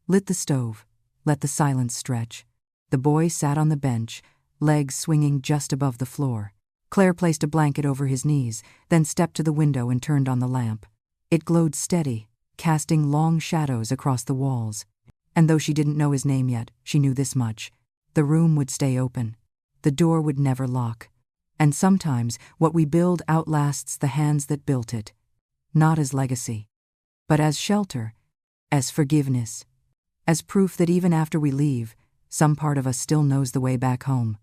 Lit the stove, let the silence stretch. The boy sat on the bench, legs swinging just above the floor. Claire placed a blanket over his knees, then stepped to the window and turned on the lamp. It glowed steady, casting long shadows across the walls. And though she didn't know his name yet, she knew this much. The room would stay open. The door would never lock. And sometimes what we build outlasts the hands that built it. Not as legacy, but as shelter, as forgiveness, as proof that even after we leave, some part of us still knows the way back home.